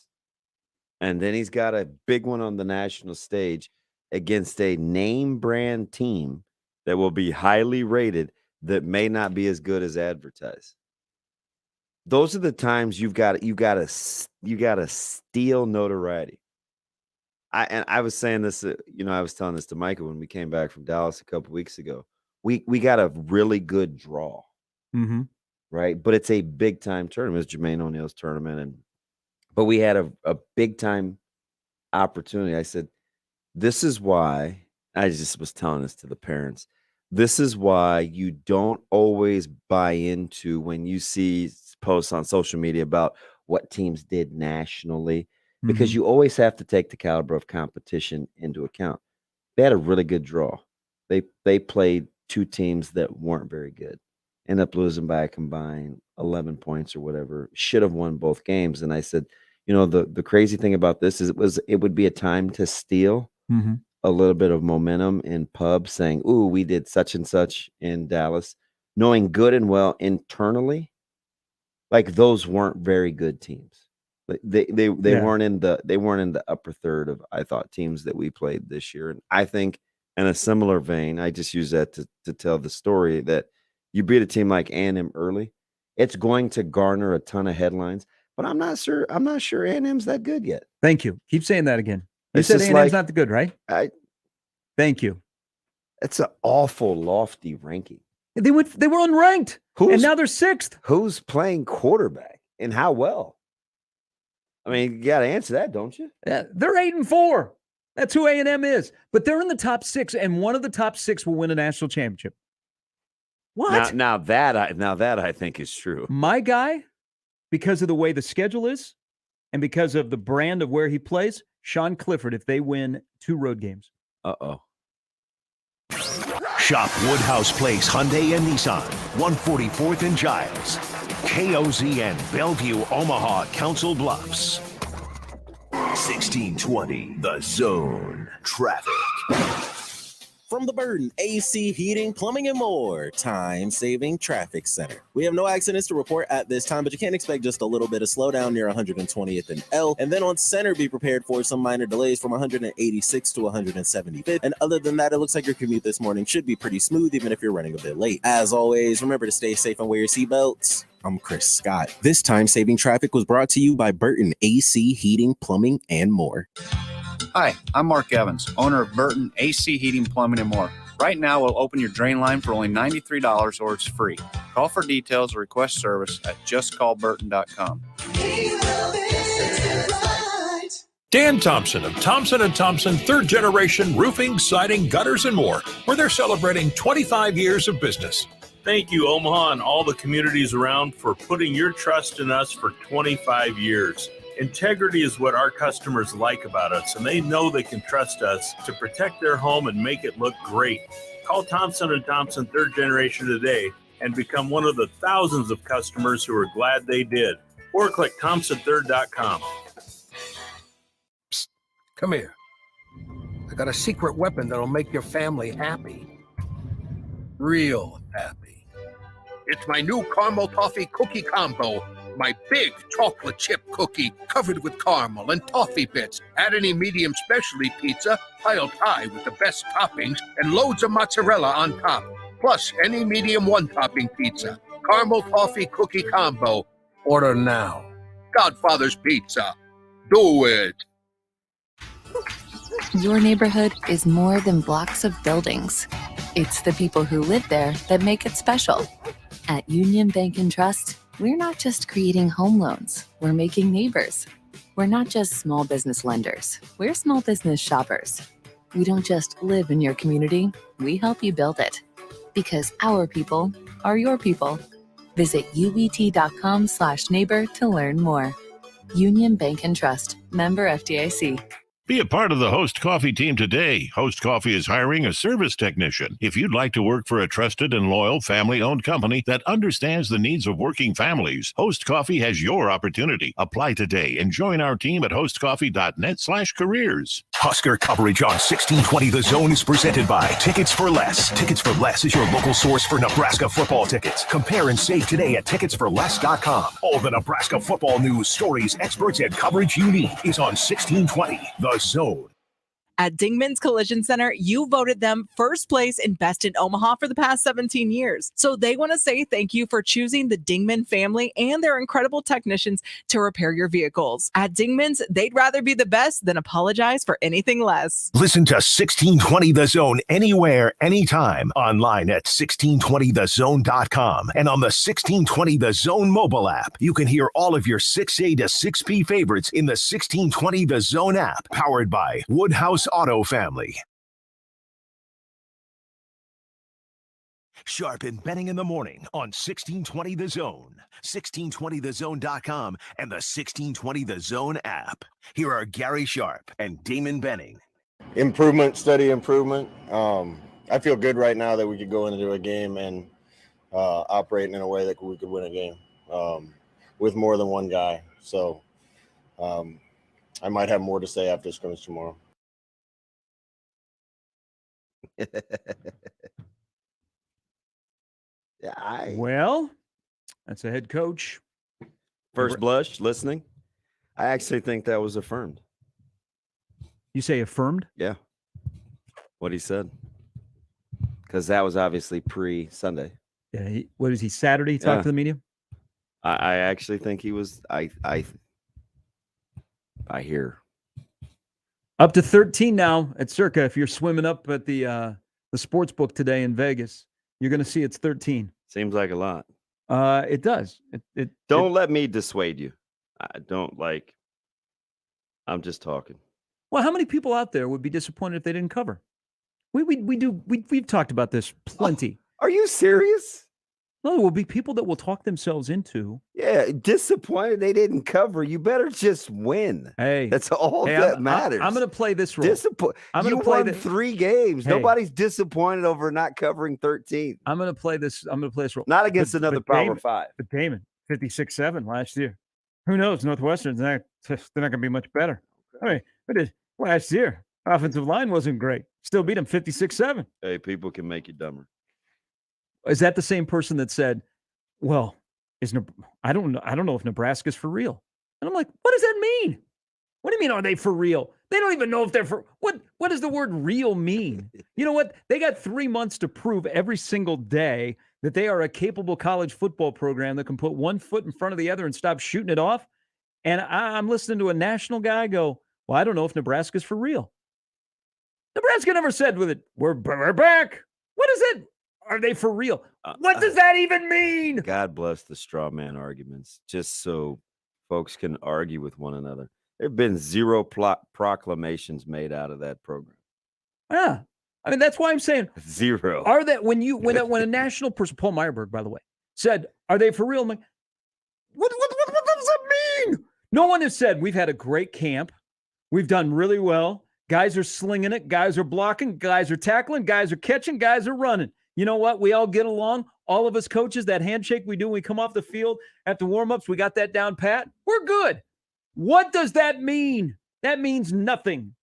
and then he's got a big one on the national stage against a name brand team that will be highly rated that may not be as good as advertised. Those are the times you got to steal notoriety. I was saying this, I was telling this to Micah when we came back from Dallas a couple weeks ago. We got a really good draw, right? But it's a big time tournament. It's Jermaine O'Neal's tournament, but we had a big time opportunity. I said, this is why I just was telling this to the parents. This is why you don't always buy into when you see posts on social media about what teams did nationally, because you always have to take the caliber of competition into account. They had a really good draw. They played 2 teams that weren't very good, ended up losing by a combined 11 points or whatever, should have won both games. And I said, the crazy thing about this is it would be a time to steal a little bit of momentum in pubs, saying, ooh, we did such and such in Dallas, knowing good and well internally, like those weren't very good teams. They weren't in the upper third of, I thought, teams that we played this year. And I think in a similar vein, I just use that to tell the story that you beat a team like A&M early, it's going to garner a ton of headlines. But I'm not sure A&M's that good yet.
Thank you. Keep saying that again. You said A&M's not the good, right? Thank you.
It's an awful lofty ranking.
They were unranked, and now they're 6th.
Who's playing quarterback and how well? I mean, you got to answer that, don't you?
Yeah, they're 8-4. That's who A&M is. But they're in the top 6, and one of the top 6 will win a national championship. What?
Now that I think is true.
My guy, because of the way the schedule is, and because of the brand of where he plays, Sean Clifford, if they win 2 road games.
Uh-oh.
Shop Woodhouse Place Hyundai and Nissan, 144th and Giles. KOZN, Bellevue, Omaha, Council Bluffs. 1620, The Zone. Traffic.
From the Burton AC Heating, Plumbing, and More Time-Saving Traffic Center. We have no accidents to report at this time, but you can expect just a little bit of slowdown near 120th and L. And then on Center, be prepared for some minor delays from 186 to 175th. And other than that, it looks like your commute this morning should be pretty smooth, even if you're running a bit late. As always, remember to stay safe and wear your seatbelts. I'm Chris Scott. This time-saving traffic was brought to you by Burton AC Heating, Plumbing, and More.
Hi, I'm Mark Evans, owner of Burton AC Heating, Plumbing, and More. Right now, we'll open your drain line for only $93 or it's free. Call for details or request service at justcallburton.com.
Dan Thompson of Thompson & Thompson, third generation roofing, siding, gutters, and more, where they're celebrating 25 years of business.
Thank you, Omaha, and all the communities around for putting your trust in us for 25 years. Integrity is what our customers like about us, and they know they can trust us to protect their home and make it look great. Call Thompson & Thompson third generation today and become one of the thousands of customers who are glad they did. Or click thompsonthird.com.
Psst, come here. I got a secret weapon that'll make your family happy. Real happy. It's my new caramel toffee cookie combo. My big chocolate chip cookie covered with caramel and toffee bits. Add any medium specialty pizza, piled high with the best toppings, and loads of mozzarella on top. Plus any medium one-topping pizza. Caramel toffee cookie combo. Order now. Godfather's Pizza. Do it.
Your neighborhood is more than blocks of buildings. It's the people who live there that make it special. At Union Bank and Trust, we're not just creating home loans, we're making neighbors. We're not just small business lenders, we're small business shoppers. We don't just live in your community, we help you build it. Because our people are your people. Visit ubt.com/neighbor to learn more. Union Bank and Trust, member FDIC.
Be a part of the Host Coffee team today. Host Coffee is hiring a service technician. If you'd like to work for a trusted and loyal family-owned company that understands the needs of working families, Host Coffee has your opportunity. Apply today and join our team at hostcoffee.net/careers.
Husker coverage on 1620 The Zone is presented by Tickets for Less. Tickets for Less is your local source for Nebraska football tickets. Compare and save today at ticketsforless.com. All the Nebraska football news, stories, experts, and coverage you need is on 1620 The Zone.
At Dingman's Collision Center, you voted them first place in Best in Omaha for the past 17 years. So they want to say thank you for choosing the Dingman family and their incredible technicians to repair your vehicles. At Dingman's, they'd rather be the best than apologize for anything less.
Listen to 1620 The Zone anywhere, anytime. Online at 1620thezone.com and on the 1620 The Zone mobile app. You can hear all of your 6A to 6P favorites in the 1620 The Zone app, powered by Woodhouse Auto Family. Sharp and Benning in the morning on 1620 The Zone, 1620thezone.com, and the 1620 The Zone app. Here are Gary Sharp and Damon Benning.
Improvement, steady improvement. I feel good right now that we could go into a game and operate in a way that we could win a game with more than one guy. So I might have more to say after scrimmage tomorrow.
Well, that's a head coach.
First blush, listening. I actually think that was affirmed.
You say affirmed?
Yeah. What he said. Because that was obviously pre-Sunday.
Yeah. What is he, Saturday? Talk to the media?
I actually think he was. I hear.
Up to 13 now at Circa. If you're swimming up at the sports book today in Vegas, you're going to see it's 13.
Seems like a lot.
It does.
Don't let me dissuade you. I don't like. I'm just talking.
Well, how many people out there would be disappointed if they didn't cover? We've talked about this plenty.
Are you serious?
No, there will be people that will talk themselves into.
Yeah, disappointed they didn't cover. You better just win.
Hey,
that's all that matters.
I'm going to play this role.
You won 3 games. Hey. Nobody's disappointed over not covering 13.
I'm going to play this. I'm going to play this role.
Not against another Power 5.
But Damon, 56-7 last year. Who knows? Northwestern's they're not going to be much better. I mean, last year. Offensive line wasn't great. Still beat them 56-7.
Hey, people can make you dumber.
Is that the same person that said, well, I don't know if Nebraska's for real? And I'm like, what does that mean? What do you mean, are they for real? They don't even know if they're for what does the word real mean? You know what? They got 3 months to prove every single day that they are a capable college football program that can put one foot in front of the other and stop shooting it off. And I'm listening to a national guy go, well, I don't know if Nebraska's for real. Nebraska never said with it, we're back. What is it? Are they for real? What does that even mean?
God bless the straw man arguments, just so folks can argue with one another. There have been zero proclamations made out of that program.
Yeah. I mean, that's why I'm saying
zero.
Are that when a national person, Paul Meyerberg, by the way, said, are they for real? I'm like, what does that mean? No one has said we've had a great camp. We've done really well. Guys are slinging it. Guys are blocking. Guys are tackling. Guys are catching. Guys are running. You know what? We all get along. All of us coaches, that handshake we do when we come off the field after warm-ups, we got that down pat. We're good. What does that mean? That means nothing.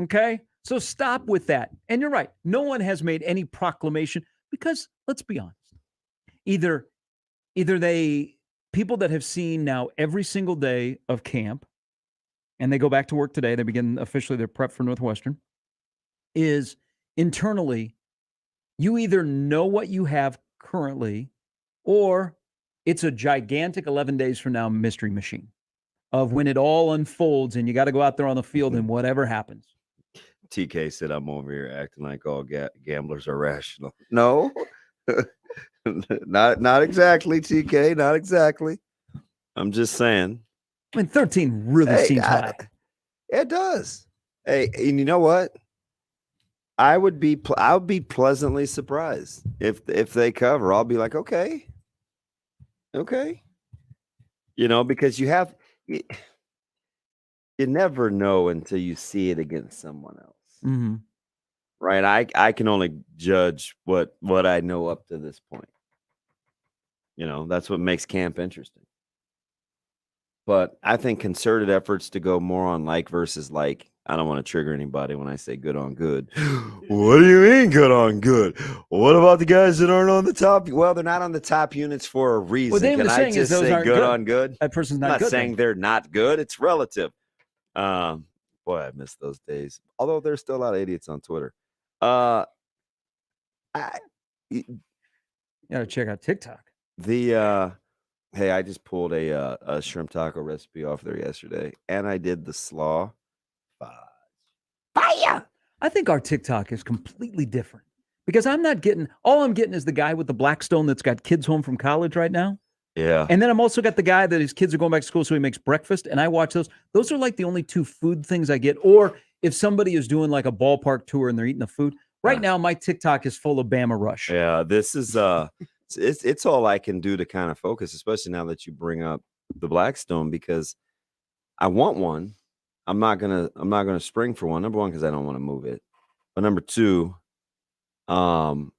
Okay? So stop with that. And you're right. No one has made any proclamation because, let's be honest, either they, people that have seen now every single day of camp, and they go back to work today, they begin officially their prep for Northwestern, is internally, you either know what you have currently, or it's a gigantic 11 days from now mystery machine of when it all unfolds and you got to go out there on the field and whatever happens.
TK said, I'm over here acting like all gamblers are rational. No, not exactly, TK, not exactly. I'm just saying.
I mean, 13 really seems high.
It does. Hey, and you know what? I would be pleasantly surprised if they cover. I'll be like, okay. You know, because you never know until you see it against someone else.
Mm-hmm.
Right? I can only judge what I know up to this point. You know, that's what makes camp interesting. But I think concerted efforts to go more on like versus like. I don't want to trigger anybody when I say good on good. What do you mean good on good? What about the guys that aren't on the top? Well, they're not on the top units for a reason.
Well,
Can I just say good on good?
That person's
I'm
not good.
not saying they're not good. It's relative. Boy, I miss those days. Although there's still a lot of idiots on Twitter.
You gotta check out TikTok.
Hey, I just pulled a shrimp taco recipe off there yesterday, and I did the slaw.
Fire! I think our TikTok is completely different because all I'm getting is the guy with the Blackstone that's got kids home from college right now.
Yeah.
And then I'm also got the guy that his kids are going back to school, so he makes breakfast, and I watch those. Those are like the only two food things I get. Or if somebody is doing like a ballpark tour and they're eating the food. Right now, my TikTok is full of Bama Rush.
Yeah, this is it's all I can do to kind of focus, especially now that you bring up the Blackstone, because I want one. I'm not gonna spring for one. Number one, because I don't want to move it. But number two, I'm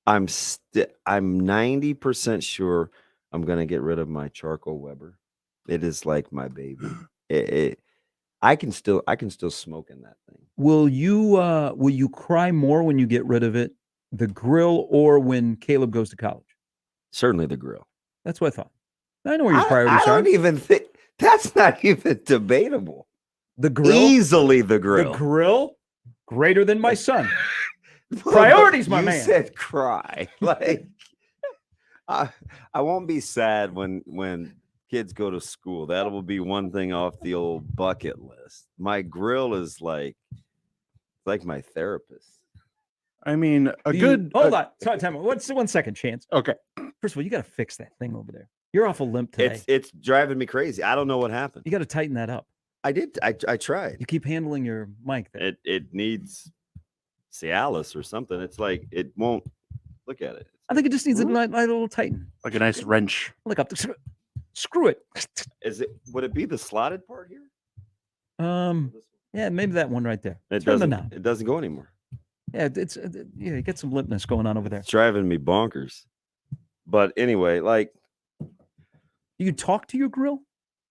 90% sure I'm gonna get rid of my charcoal Weber. It is like my baby. I can still smoke in that thing.
Will you cry more when you get rid of it, the grill, or when Caleb goes to college?
Certainly the grill.
That's what I thought. I know where your priorities are.
I don't even think that's not even debatable.
The grill?
Easily the grill.
The grill? Greater than my son. Priorities, my man.
You said cry. Like, I won't be sad when kids go to school. That will be one thing off the old bucket list. My grill is like my therapist.
I mean,
hold on. Sorry, time out. 1 second, Chance.
Okay.
First of all, you got to fix that thing over there. You're awful limp today.
It's driving me crazy. I don't know what happened.
You got to tighten that up.
I did. I tried.
You keep handling your mic there.
It needs Cialis or something. It's like it won't. Look at it.
I think it just needs a little tighten.
Like a nice wrench.
Look up. Screw it.
Would it be the slotted part here?
Yeah, maybe that one right there.
It doesn't go anymore.
Yeah, you get some limpness going on over there.
It's driving me bonkers. But anyway, like,
you talk to your grill?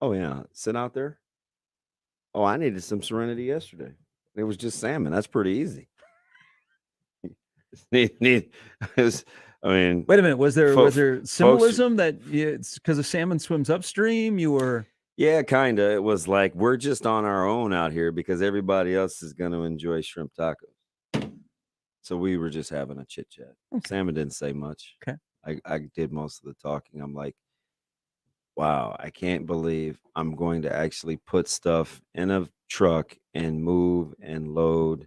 Oh yeah, sit out there. Oh, I needed some serenity yesterday. It was just salmon. That's pretty easy. It was, I mean,
Wait a minute. Was there
folks-
symbolism that it's because the salmon swims upstream? You were
yeah, kind of. It was like we're just on our own out here because everybody else is going to enjoy shrimp tacos. So we were just having a chit chat. Salmon didn't say much.
Okay.
I did most of the talking. I'm like, wow, I can't believe I'm going to actually put stuff in a truck and move and load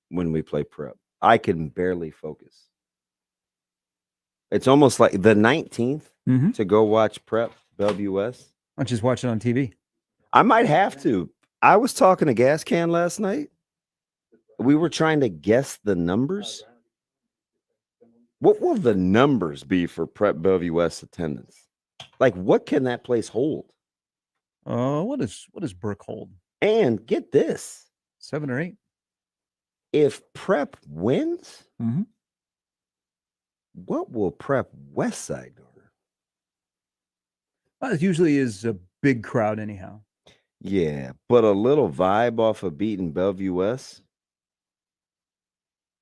when we play prep. I can barely focus. It's almost like the 19th to go watch prep Bellevue West.
Why don't you just watch it on TV?
I might have to. I was talking to Gas Can last night. We were trying to guess the numbers. What will the numbers be for prep Bellevue West attendance? Like, what can that place hold?
What does Burke hold?
And get this.
7 or 8.
If prep wins,
Mm-hmm.
what will prep West Side garner?
Well, it usually is a big crowd anyhow.
Yeah, but a little vibe off of beating Bellevue West.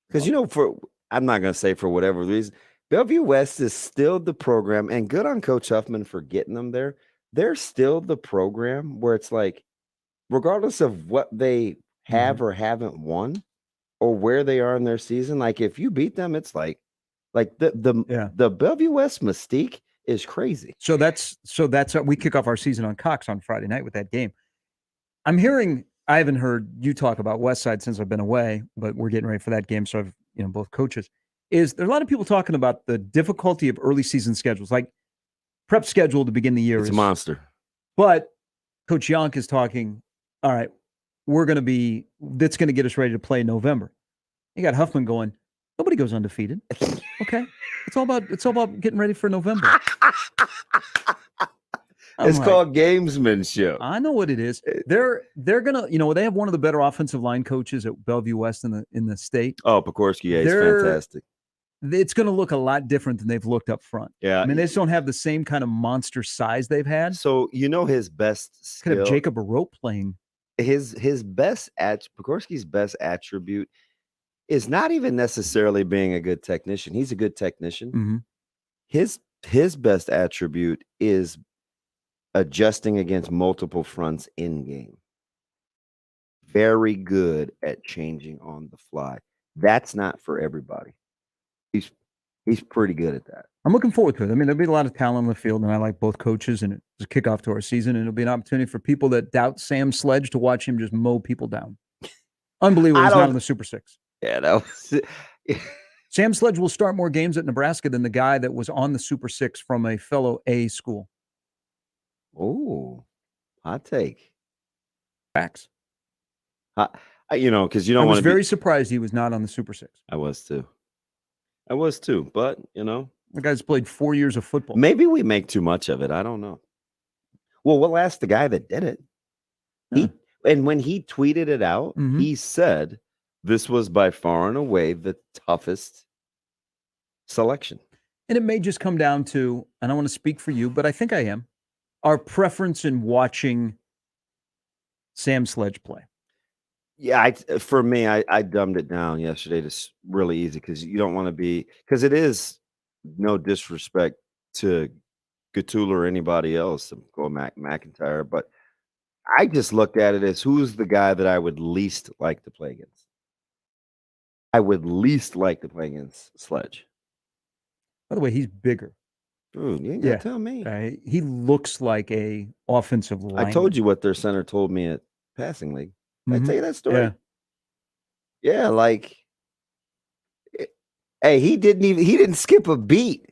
Because, I'm not going to say for whatever reason, Bellevue West is still the program, and good on Coach Huffman for getting them there. They're still the program where it's like, regardless of what they have or haven't won or where they are in their season, like if you beat them, it's like the Bellevue West mystique is crazy.
So that's we kick off our season on Cox on Friday night with that game. I haven't heard you talk about West Side since I've been away, but we're getting ready for that game. So I've, both coaches. There's a lot of people talking about the difficulty of early season schedules, like prep schedule to begin the year.
It's a monster.
But Coach Yonk is talking, all right, that's going to get us ready to play in November. You got Huffman going, nobody goes undefeated. Okay. It's all about getting ready for November.
It's called gamesmanship.
I know what it is. They're gonna, they have one of the better offensive line coaches at Bellevue West in the state.
Oh, Pekorski, yeah, he's fantastic.
It's going to look a lot different than they've looked up front.
Yeah,
I mean, they just don't have the same kind of monster size they've had.
So his best skill,
could have Jacob Baroque playing.
Pekorski's best attribute is not even necessarily being a good technician. He's a good technician.
Mm-hmm.
His best attribute is adjusting against multiple fronts in game. Very good at changing on the fly. That's not for everybody. He's pretty good at that.
I'm looking forward to it. I mean, there'll be a lot of talent in the field, and I like both coaches, and it's a kickoff to our season, and it'll be an opportunity for people that doubt Sam Sledge to watch him just mow people down. Unbelievable. He's not on the Super Six.
Yeah, that was it.
Sam Sledge will start more games at Nebraska than the guy that was on the Super Six from a fellow A school.
Oh, hot take.
Facts.
Because you don't want to.
I was very surprised he was not on the Super Six.
I was too. But
the guy's played 4 years of football.
Maybe we make too much of it. I don't know. Well, we'll ask the guy that did it. And when he tweeted it out, he said this was by far and away the toughest selection.
And it may just come down to, and I want to speak for you, but I think I am, our preference in watching Sam Sledge play.
Yeah, for me, I dumbed it down yesterday to really easy because you don't want to be – because it is no disrespect to Gatula or anybody else, go McIntyre, but I just looked at it as who's the guy that I would least like to play against. I would least like to play against Sledge.
By the way, he's bigger.
Dude, you ain't got to tell me.
He looks like a offensive lineman.
I told you what their center told me at Passing League. Did I tell you that story? Yeah, like, hey, he didn't skip a beat.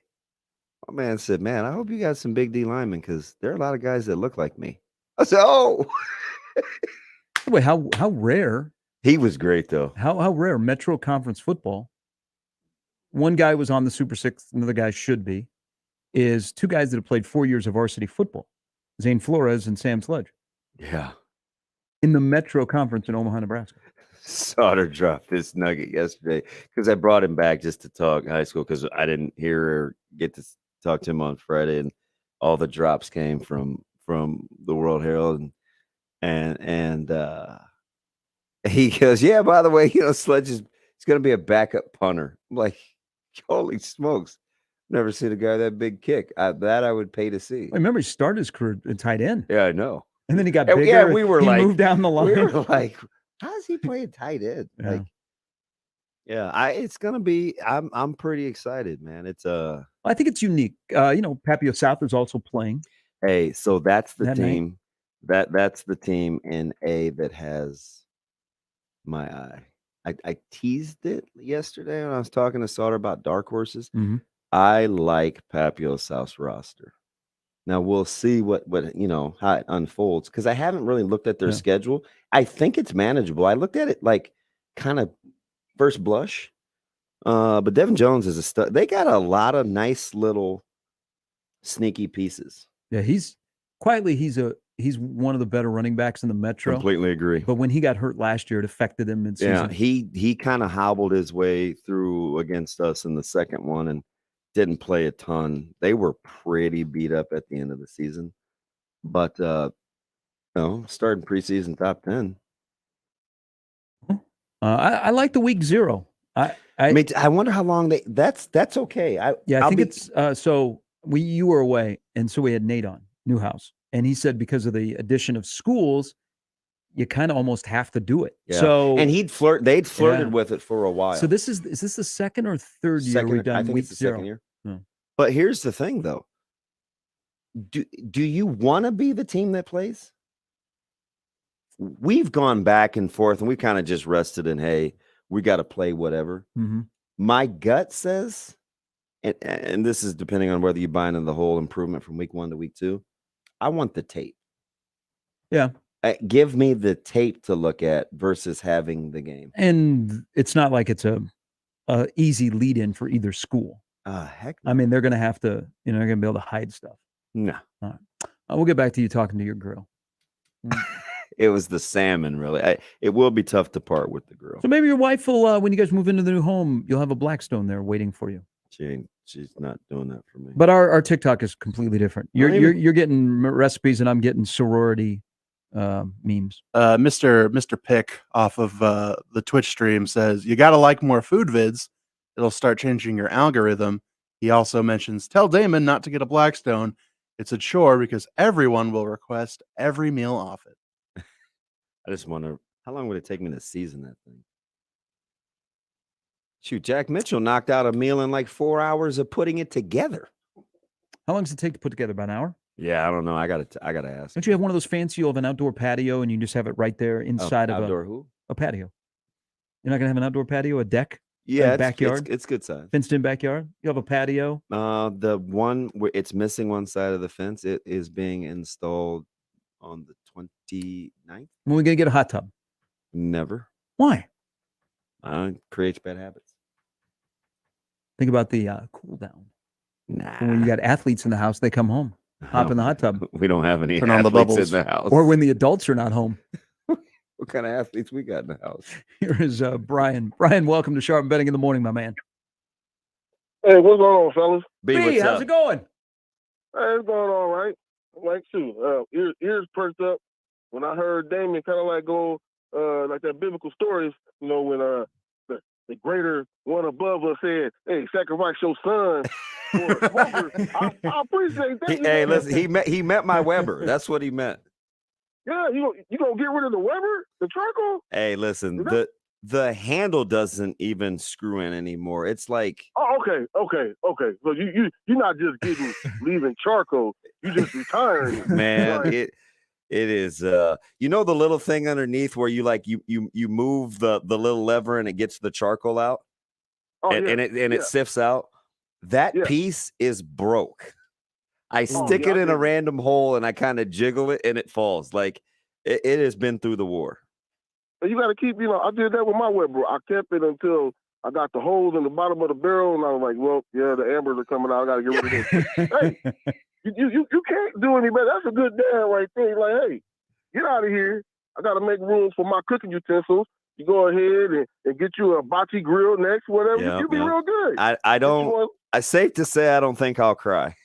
My man said, man, I hope you got some big D linemen because there are a lot of guys that look like me. I said, oh.
Wait, how rare?
He was great, though.
How rare? Metro Conference football. One guy was on the Super Six, another guy should be, is two guys that have played 4 years of varsity football, Zane Flores and Sam Sledge.
Yeah.
In the Metro Conference in Omaha, Nebraska.
Sauter dropped this nugget yesterday because I brought him back just to talk high school because I didn't hear or get to talk to him on Friday, and all the drops came from the World Herald, and He goes, yeah, by the way, Sledge is going to be a backup punter. I'm like, holy smokes. Never seen a guy that big kick. That I would pay to see.
I remember he started his career at tight end.
Yeah, I know.
And then he got
And,
bigger.
yeah, we were
he
like,
moved down the line.
We were like, how is he playing tight end?
Yeah.
Like, yeah, it's gonna be. I'm pretty excited, man. It's
I think it's unique. Papio South is also playing.
Hey, so that's the
That
team. That's the team in A that has my eye. I teased it yesterday when I was talking to Sauter about dark horses.
Mm-hmm.
I like Papio South's roster. Now we'll see what how it unfolds because I haven't really looked at their schedule. I think it's manageable. I looked at it like kind of first blush, but Devin Jones is a stud. They got a lot of nice little sneaky pieces.
Yeah, he's one of the better running backs in the Metro.
Completely agree.
But when he got hurt last year, it affected him mid-season.
Yeah, he kind of hobbled his way through against us in the second one and didn't play a ton. They were pretty beat up at the end of the season, but starting preseason top 10.
I like the week 0. I
wonder how long that's okay. I
think it's so you were away, and so we had Nate on Newhouse, and he said because of the addition of schools, you kind of almost have to do it.
Yeah.
So
and they'd flirted with it for a while.
So is this the second or third year we've done
I think
week
it's the
0?
second year.
Hmm.
But here's the thing, though. Do you want to be the team that plays? We've gone back and forth, and we kind of just rested in, hey, we got to play whatever.
Mm-hmm.
My gut says, and this is depending on whether you buy into the whole improvement from week 1 to week 2, I want the tape.
Yeah.
Give me the tape to look at versus having the game.
And it's not like it's a easy lead in for either school.
Heck
no. I mean, they're going to have to, they're going to be able to hide stuff.
No.
All right. We'll get back to you talking to your grill.
It was the salmon, really. It will be tough to part with the grill.
So maybe your wife will, when you guys move into the new home, you'll have a Blackstone there waiting for you.
She's not doing that for me.
But our TikTok is completely different. You're getting recipes, and I'm getting sorority memes.
Mr. Pick off of the Twitch stream says you got to like more food vids. It'll start changing your algorithm. He also mentions tell Damon not to get a Blackstone. It's a chore because everyone will request every meal off it.
I just wonder how long would it take me to season that thing? Shoot, Jack Mitchell knocked out a meal in like 4 hours of putting it together.
How long does it take to put together? About an hour?
Yeah, I don't know. I gotta ask.
Don't you have one of those fancy? You have an outdoor patio, and you just have it right there inside of
a
patio. You're not gonna have an outdoor patio, a deck?
Yeah,
backyard.
It's good size.
Fenced-in backyard. You have a patio.
The one where it's missing one side of the fence. It is being installed on the 29th.
When are we gonna get a hot tub?
Never.
Why?
Creates bad habits.
Think about the cool down.
Nah.
When you got athletes in the house, they come home, hop in the hot tub.
We don't have any
Turn on the
athletes
bubbles.
in the house.
Or when the adults are not home.
What kind of athletes we got in the house?
Here is Brian. Brian, welcome to Sharp Betting in the Morning, my man.
Hey, what's going on, fellas?
B, how's it going?
Hey, it's going all right. I'm like, shoot, ears perked up when I heard Damon kind of like go like that biblical stories, when the greater one above us said, hey, sacrifice your son for a smoker. I appreciate that.
Hey, listen, he met my Weber. That's what he meant.
Yeah, you gonna get rid of the Weber, the charcoal?
Hey, listen, the handle doesn't even screw in anymore. It's like,
oh, okay. So you're not just leaving charcoal. You just retiring.
Man,
Like,
it is the little thing underneath where you move the little lever and it gets the charcoal out, and it sifts out. That piece is broke. I stick it in a random hole and I kind of jiggle it and it falls. Like it has been through the war.
you got to keep, I did that with my Weber. I kept it until I got the holes in the bottom of the barrel, and I was like, well, yeah, the ambers are coming out. I got to get rid of this. Hey, you can't do any better. That's a good dad right there. You're like, hey, get out of here. I got to make room for my cooking utensils. You go ahead and get you a bocce grill next, whatever. You'll be real good.
I don't. It's safe to say I don't think I'll cry.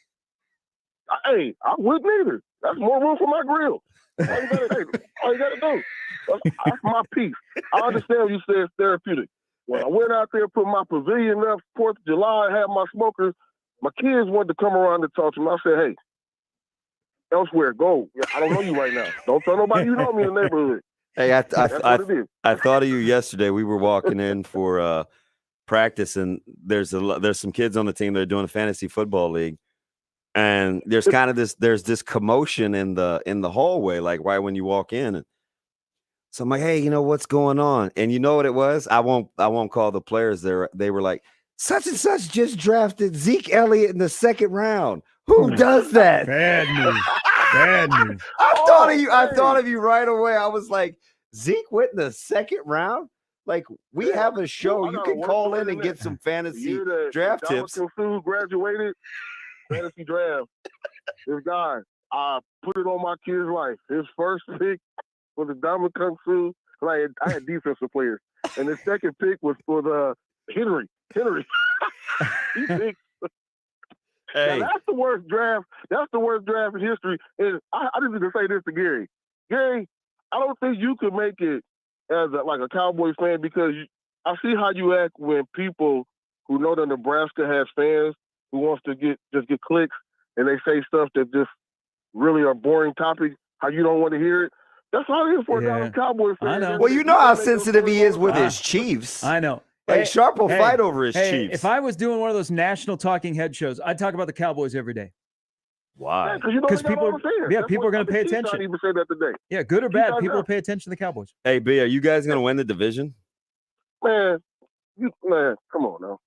Hey, I wouldn't either. That's more room for my grill. All you got to do. That's my piece. I understand you said it's therapeutic. When I went out there, put my pavilion up, 4th of July, had my smokers, my kids wanted to come around and talk to me. I said, hey, elsewhere, go. I don't know you right now. Don't tell nobody you know me in the neighborhood.
Hey,
That's what it is.
I thought of you yesterday. We were walking in for practice, and there's some kids on the team that are doing a fantasy football league, and there's kind of this commotion in the hallway, like right when you walk in. And so I'm like, hey, you know what's going on? And you know what it was? I won't call the players there. They were like, such and such just drafted Zeke Elliott in the 2nd round. Who does that?
Bad news. Bad news.
I thought of you. I thought of you right away. I was like, Zeke went in the 2nd round. Like, we have a show. You can call in and get some fantasy draft tips.
Food graduated fantasy draft. This guy, I put it on my kid's life. His first pick was the Diamond Kung Fu. Like, I had defensive players, and the 2nd pick was for the Henry. He picked.
Hey.
Now, that's the worst draft. That's the worst draft in history. And I just need to say this to Gary. Gary, I don't think you could make it as a Cowboys fan, because I see how you act when people who know that Nebraska has fans who wants to get clicks, and they say stuff that just really are boring topics. How you don't want to hear it. That's how it is for a Cowboys fan.
I know.
Well, you know how sensitive he is with his Chiefs.
I know.
Like, Sharp will fight over his Chiefs.
If I was doing one of those national talking head shows, I'd talk about the Cowboys every day.
Why?
Because
people are going to pay attention.
Even say that today.
Yeah, good or bad, people will pay attention to the Cowboys.
Hey, B, are you guys going to win the division?
Man, come on now.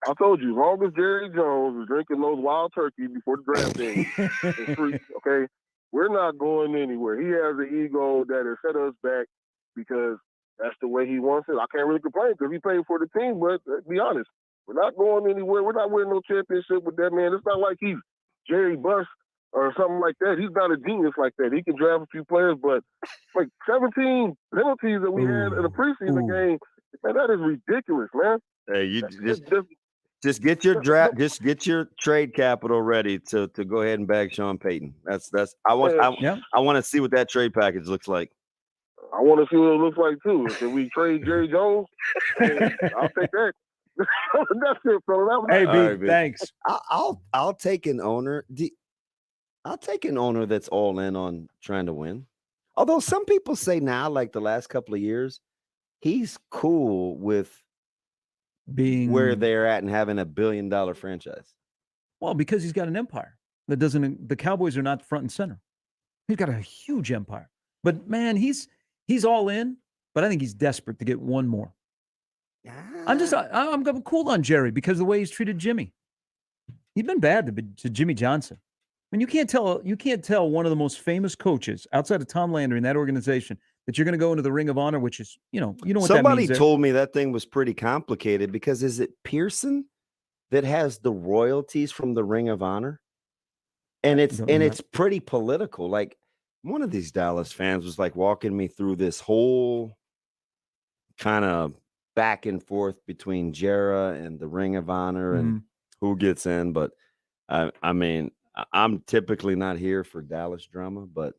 I told you, as long as Jerry Jones is drinking those wild turkey before the draft day, it's free, okay? We're not going anywhere. He has an ego that has set us back because that's the way he wants it. I can't really complain because he paid for the team, but let's be honest, we're not going anywhere. We're not winning no championship with that man. It's not like he's Jerry Buss or something like that. He's not a genius like that. He can draft a few players, but like 17 penalties that we had in a preseason game, man, that is ridiculous, man.
Hey, you just get your draft, just get your trade capital ready to go ahead and bag Sean Payton. I want to see what that trade package looks like.
I want to see what it looks like too. If we trade Jerry Jones, I'll take that. That's it, fella.
Hey, B, thanks.
I'll take an owner. I'll take an owner that's all in on trying to win. Although some people say now, like the last couple of years, he's cool with
being
where they're at and having $1 billion franchise.
Well, because he's got an empire that doesn't. The Cowboys are not front and center. He's got a huge empire, but man, he's all in. But I think he's desperate to get one more. I'm cool on Jerry because of the way he's treated Jimmy. He's been bad to Jimmy Johnson. I mean, you can't tell one of the most famous coaches outside of Tom Landry in that organization that you're going to go into the Ring of Honor, which is, you know what
Somebody
that means. Somebody
told me that thing was pretty complicated because is it Pearson that has the royalties from the Ring of Honor? And it's pretty political. Like one of these Dallas fans was like walking me through this whole kind of back and forth between Jera and the Ring of Honor and who gets in. But I mean, I'm typically not here for Dallas drama, but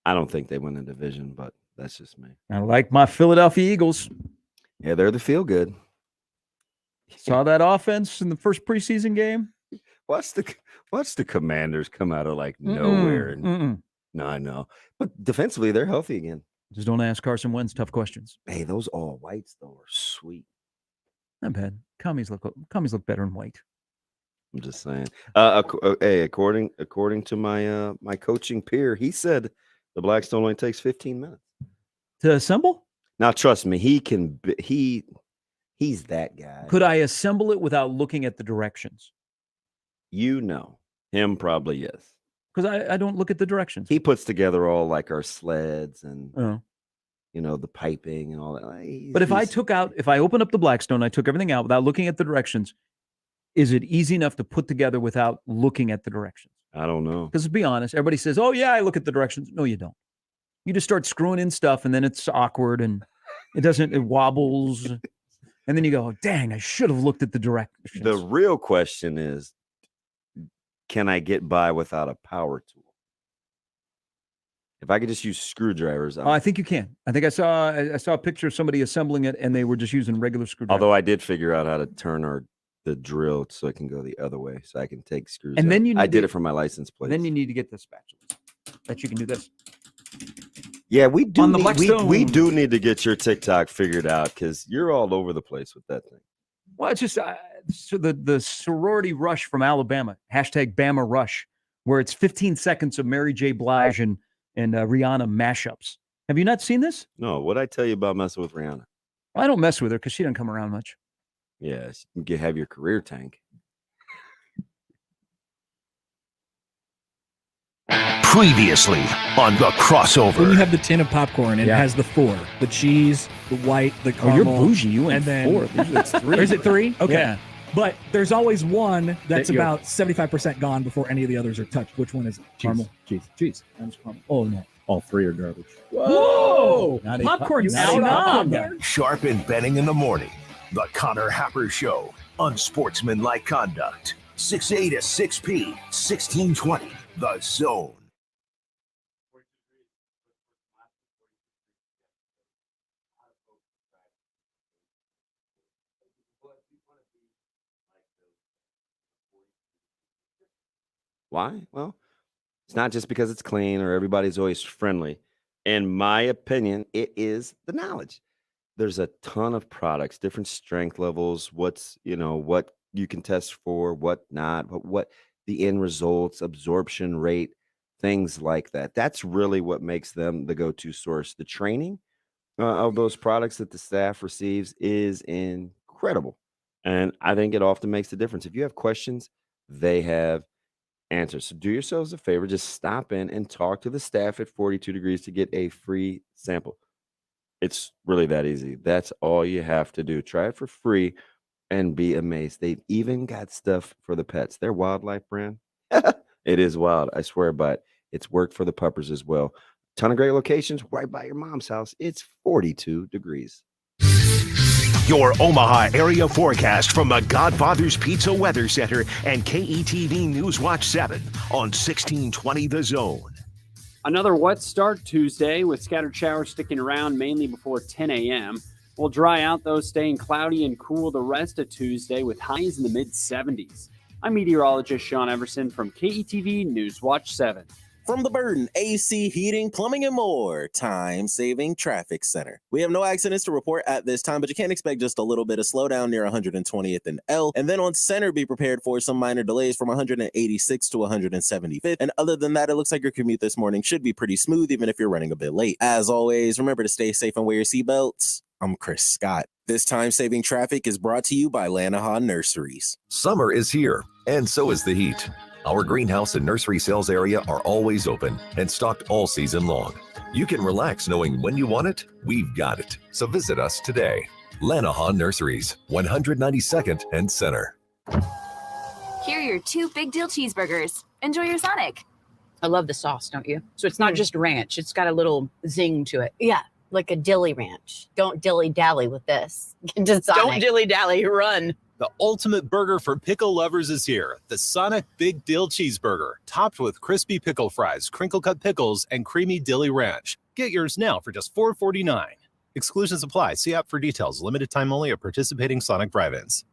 I don't think they win the division, but that's just me.
I like my Philadelphia Eagles.
Yeah, they're the feel good.
Saw that offense in the first preseason game.
Watch the Commanders come out of like nowhere. And, no, I know. But defensively, they're healthy again.
Just don't ask Carson Wentz tough questions.
Hey, those all whites though are sweet.
Not bad. Commies look better in white.
I'm just saying. Hey, according to my my coaching peer, he said the Blackstone only takes 15 minutes
to assemble.
Now, trust me, he can. He's that guy.
Could I assemble it without looking at the directions?
You know him, probably yes.
Because I don't look at the directions.
He puts together all like our sleds and the piping and all that.
But if I open up the Blackstone, I took everything out without looking at the directions. Is it easy enough to put together without looking at the directions?
I don't know.
Because to be honest, everybody says, "Oh yeah, I look at the directions." No, you don't. You just start screwing in stuff, and then it's awkward, and it wobbles, and then you go, "Dang, I should have looked at the directions."
The real question is, can I get by without a power tool? If I could just use screwdrivers.
I think you can. I think I saw a picture of somebody assembling it, and they were just using regular screwdrivers.
Although I did figure out how to turn the drill so it can go the other way, so I can take screws.
And then
I did it for my license plate.
Then you need to get the spatula. Bet you can do this.
Yeah, we do.
On the
we do need to get your TikTok figured out because you're all over the place with that thing.
Well, it's just so the sorority rush from Alabama, hashtag Bama Rush, where it's 15 seconds of Mary J. Blige and Rihanna mashups. Have you not seen this?
No, what'd I tell you about messing with Rihanna?
Well, I don't mess with her because she doesn't come around much.
Yes, you can have your career tank.
Previously on the crossover.
When you have the tin of popcorn and it has the 4, the cheese, the white, the caramel.
Oh, you're bougie. You went
and then
4. Usually it's 3.
Or is it 3? Okay.
Yeah.
But there's always one that's
That you're-
about 75% gone before any of the others are touched. Which one is it? Caramel?
Cheese.
That's caramel.
Oh, no. All 3 are garbage.
Whoa!
Not a-
Popcorn's
not a
snob.
popcorn.
Sharp and Benning in the morning. The Connor Happer Show. Unsportsmanlike conduct. 6A to 6P. 1620. The Zone.
Why? Well, it's not just because it's clean or everybody's always friendly. In my opinion, it is the knowledge. There's a ton of products, different strength levels, what you can test for, what not, what the end results, absorption rate, things like that. That's really what makes them the go-to source. The training of those products that the staff receives is incredible. And I think it often makes the difference. If you have questions, they have answers. So do yourselves a favor, just stop in and talk to the staff at 42 Degrees to get a free sample. It's really that easy. That's all you have to do. Try it for free and be amazed. They've even got stuff for the pets. Their wildlife brand, it is wild. I swear by it. It's worked for the puppers as well. Ton of great locations right by your mom's house. It's 42 Degrees.
Your Omaha area forecast from the Godfather's Pizza Weather Center and KETV News Watch 7 on 1620 The Zone.
Another wet start Tuesday with scattered showers sticking around mainly before 10 a.m. We'll dry out, though, staying cloudy and cool the rest of Tuesday with highs in the mid-70s. I'm meteorologist Sean Everson from KETV News Watch 7.
From the Burton AC Heating, Plumbing, and More Time-Saving Traffic Center. We have no accidents to report at this time, but you can expect just a little bit of slowdown near 120th and L. And then on Center, be prepared for some minor delays from 186 to 175th. And other than that, it looks like your commute this morning should be pretty smooth, even if you're running a bit late. As always, remember to stay safe and wear your seatbelts. I'm Chris Scott. This time-saving traffic is brought to you by Lanahaw Nurseries.
Summer is here, and so is the heat. Our greenhouse and nursery sales area are always open and stocked all season long. You can relax knowing when you want it, we've got it. So visit us today. Lanahaw Nurseries, 192nd and Center.
Here are your 2 big deal cheeseburgers. Enjoy your Sonic.
I love the sauce, don't you? So it's not just ranch. It's got a little zing to it.
Yeah, like a dilly ranch. Don't dilly-dally with this. Just
Don't dilly-dally, run.
The ultimate burger for pickle lovers is here. The Sonic Big Dill Cheeseburger, topped with crispy pickle fries, crinkle-cut pickles, and creamy dilly ranch. Get yours now for just $4.49. Exclusions apply. See app for details. Limited time only at participating Sonic drive-ins.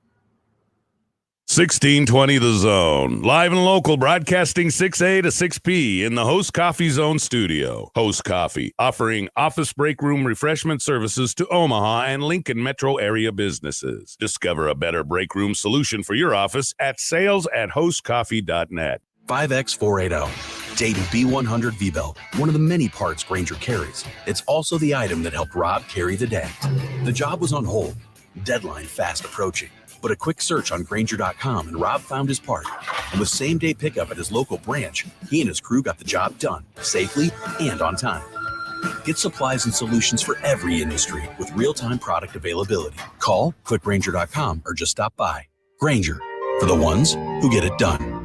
1620 The Zone. Live and local, broadcasting 6A to 6P in the Host Coffee Zone studio. Host Coffee, offering office break room refreshment services to Omaha and Lincoln metro area businesses. Discover a better break room solution for your office at sales@hostcoffee.net.
5X480. Dayton B100 V-Belt, one of the many parts Grainger carries. It's also the item that helped Rob carry the day. The job was on hold, deadline fast approaching. But a quick search on Grainger.com and Rob found his part. And with same-day pickup at his local branch, he and his crew got the job done, safely and on time. Get supplies and solutions for every industry with real-time product availability. Call, click Grainger.com, or just stop by. Grainger, for the ones who get it done.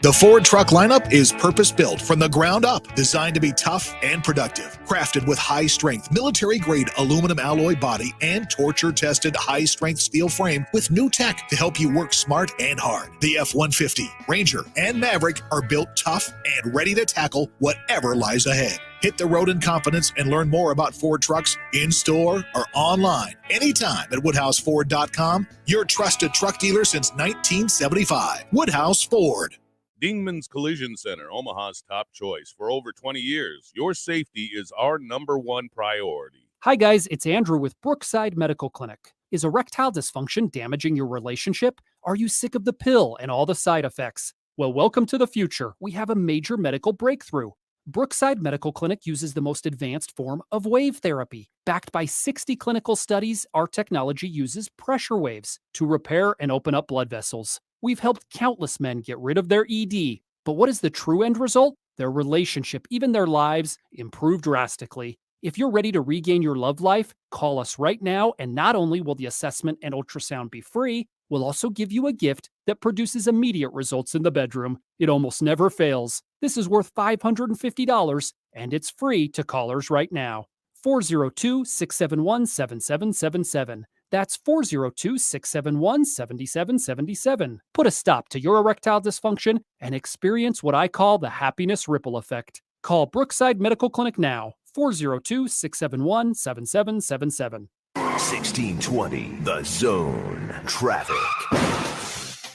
The Ford truck lineup is purpose-built from the ground up, designed to be tough and productive. Crafted with high-strength, military-grade aluminum alloy body and torture-tested high-strength steel frame with new tech to help you work smart and hard. The F-150, Ranger, and Maverick are built tough and ready to tackle whatever lies ahead. Hit the road in confidence and learn more about Ford trucks in-store or online anytime at WoodhouseFord.com, your trusted truck dealer since 1975. Woodhouse Ford.
Dingman's Collision Center, Omaha's top choice. For over 20 years, your safety is our #1 priority.
Hi, guys. It's Andrew with Brookside Medical Clinic. Is erectile dysfunction damaging your relationship? Are you sick of the pill and all the side effects? Well, welcome to the future. We have a major medical breakthrough. Brookside Medical Clinic uses the most advanced form of wave therapy. Backed by 60 clinical studies, our technology uses pressure waves to repair and open up blood vessels. We've helped countless men get rid of their ED. But what is the true end result? Their relationship, even their lives, improve drastically. If you're ready to regain your love life, call us right now, and not only will the assessment and ultrasound be free, we'll also give you a gift that produces immediate results in the bedroom. It almost never fails. This is worth $550, and it's free to callers right now. 402-671-7777. That's 402-671-7777. Put a stop to your erectile dysfunction and experience what I call the happiness ripple effect. Call Brookside Medical Clinic now. 402-671-7777.
1620, The Zone. Traffic.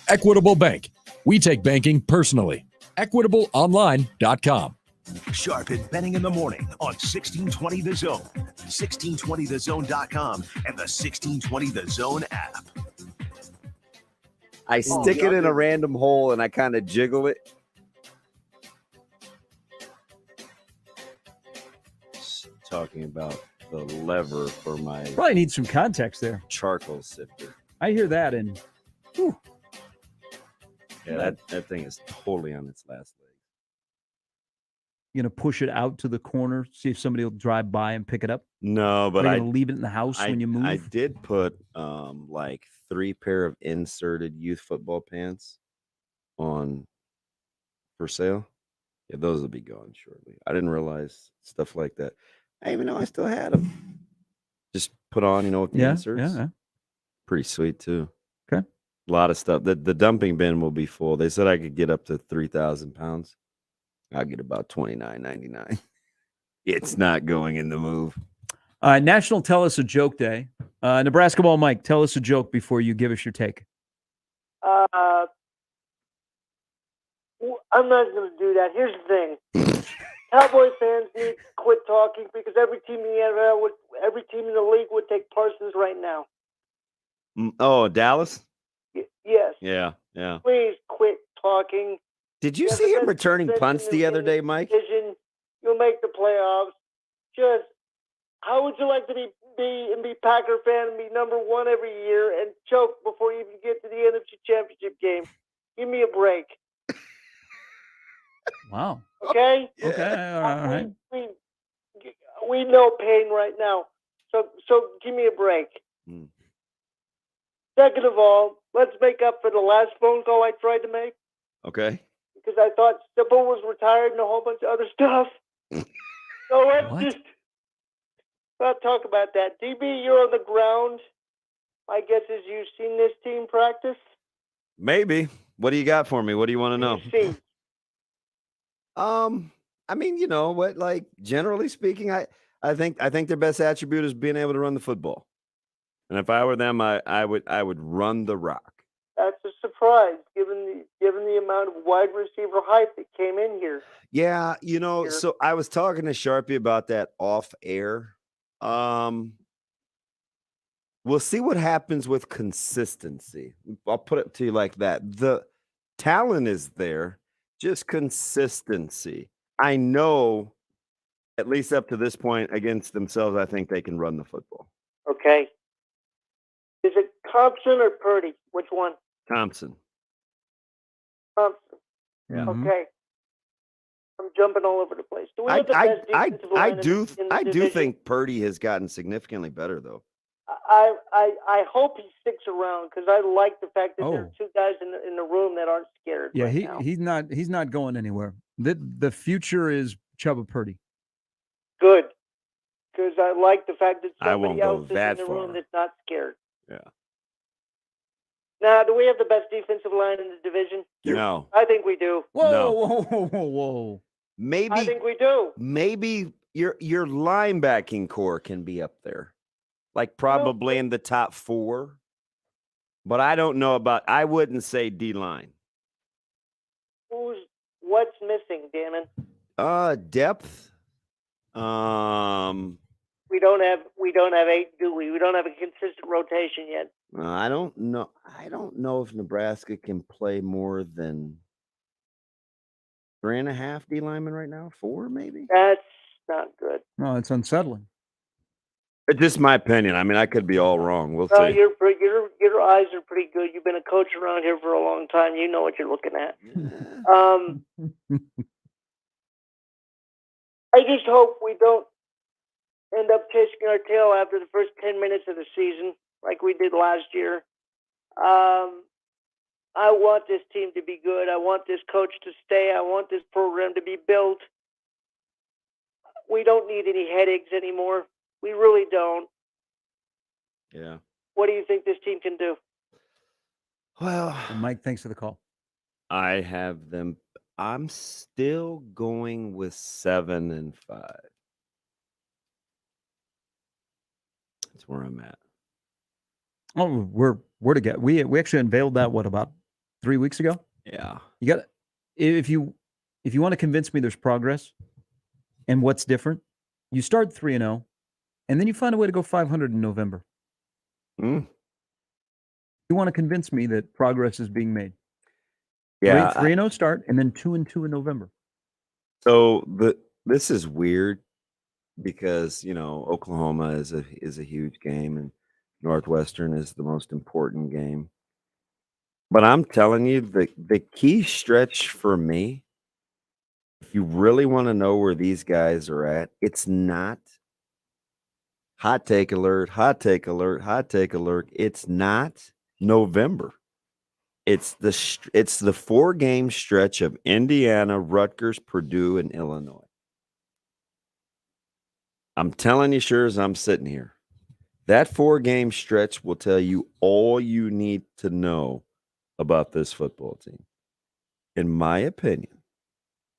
Equitable Bank. We take banking personally. EquitableOnline.com.
Sharp and Benning in the morning on 1620 The Zone, 1620thezone.com, and the 1620 The Zone app.
I stick it in a random hole and I kind of jiggle it. Talking about the lever for my
Probably need some context there.
charcoal sifter.
I hear that, and whew.
Yeah, that thing is totally on its last leg.
You gonna push it out to the corner, see if somebody will drive by and pick it up?
No, but
I gonna leave it in the house when you move.
I did put like 3 pair of inserted youth football pants on for sale. Yeah, those will be gone shortly. I didn't realize stuff like that. I didn't even know I still had them. Just put on, with the inserts.
Yeah.
Pretty sweet too.
Okay.
A lot of stuff. The dumping bin will be full. They said I could get up to 3,000 pounds. I'll get about $29.99. It's not going in the move.
National Tell Us a Joke Day. Nebraska Ball Mike, tell us a joke before you give us your take.
I'm not going to do that. Here's the thing. Cowboy fans need to quit talking because every team in the NFL every team in the league would take Parsons right now.
Oh, Dallas?
Yes.
Yeah.
Please quit talking.
Did you see him returning punts the other day, Mike?
You'll make the playoffs. Just how would you like to be Packer fan and be #1 every year and choke before you even get to the NFC Championship game? Give me a break.
Wow.
Okay.
Okay. All right.
We know pain right now, so give me a break. Second of all, let's make up for the last phone call I tried to make.
Okay.
Because I thought Stipple was retired and a whole bunch of other stuff. So let's just not talk about that. DB, you're on the ground. My guess is you've seen this team practice.
Maybe. What do you got for me? What do you want to know? I mean, what? Like generally speaking, I think their best attribute is being able to run the football. And if I were them, I would run the rock.
That's a surprise, given the amount of wide receiver hype that came in here.
Yeah, so I was talking to Sharpie about that off air. We'll see what happens with consistency. I'll put it to you like that. The talent is there, just consistency. I know, at least up to this point, against themselves, I think they can run the football.
Okay. Is it Thompson or Purdy? Which one?
Thompson.
Thompson.
Yeah.
Okay. I'm jumping all over the place. I
do think Purdy has gotten significantly better, though.
I hope he sticks around because I like the fact that there are two guys in the room that aren't scared.
Yeah,
right now.
he's not going anywhere. The future is Chubba Purdy.
Good, because I like the fact that
I won't
somebody
go
else is
that
in the room
far.
that's not scared.
Yeah.
Now, do we have the best defensive line in the division?
No.
I think we do.
Whoa.
Maybe
I think we do.
Maybe your linebacking core can be up there, like probably in the top 4. But I don't know about. I wouldn't say D line.
What's missing, Damon?
Depth.
We don't have 8, do we? We don't have a consistent rotation yet.
I don't know. I don't know if Nebraska can play more than 3.5 D linemen right now. 4, maybe.
That's not good.
No, it's unsettling.
It's just my opinion. I mean, I could be all wrong. We'll
No,
see.
your eyes are pretty good. You've been a coach around here for a long time. You know what you're looking at. I just hope we don't end up chasing our tail after the first 10 minutes of the season like we did last year. I want this team to be good. I want this coach to stay. I want this program to be built. We don't need any headaches anymore. We really don't.
Yeah.
What do you think this team can do?
Well,
Mike, thanks for the call.
I have them. I'm still going with 7-5. That's where I'm at.
Oh, we're together. We actually unveiled that about 3 weeks ago.
Yeah.
You got if you want to convince me there's progress and what's different, you start 3-0, and then you find a way to go 500 in November. You want to convince me that progress is being made.
Yeah.
3-0 start, and then 2-2 in November.
So this is weird because Oklahoma is a huge game and Northwestern is the most important game. But I'm telling you, the key stretch for me, if you really want to know where these guys are at, it's not hot take alert, hot take alert, hot take alert. It's not November. It's the 4-game stretch of Indiana, Rutgers, Purdue, and Illinois. I'm telling you, sure as I'm sitting here, that 4-game stretch will tell you all you need to know about this football team. In my opinion,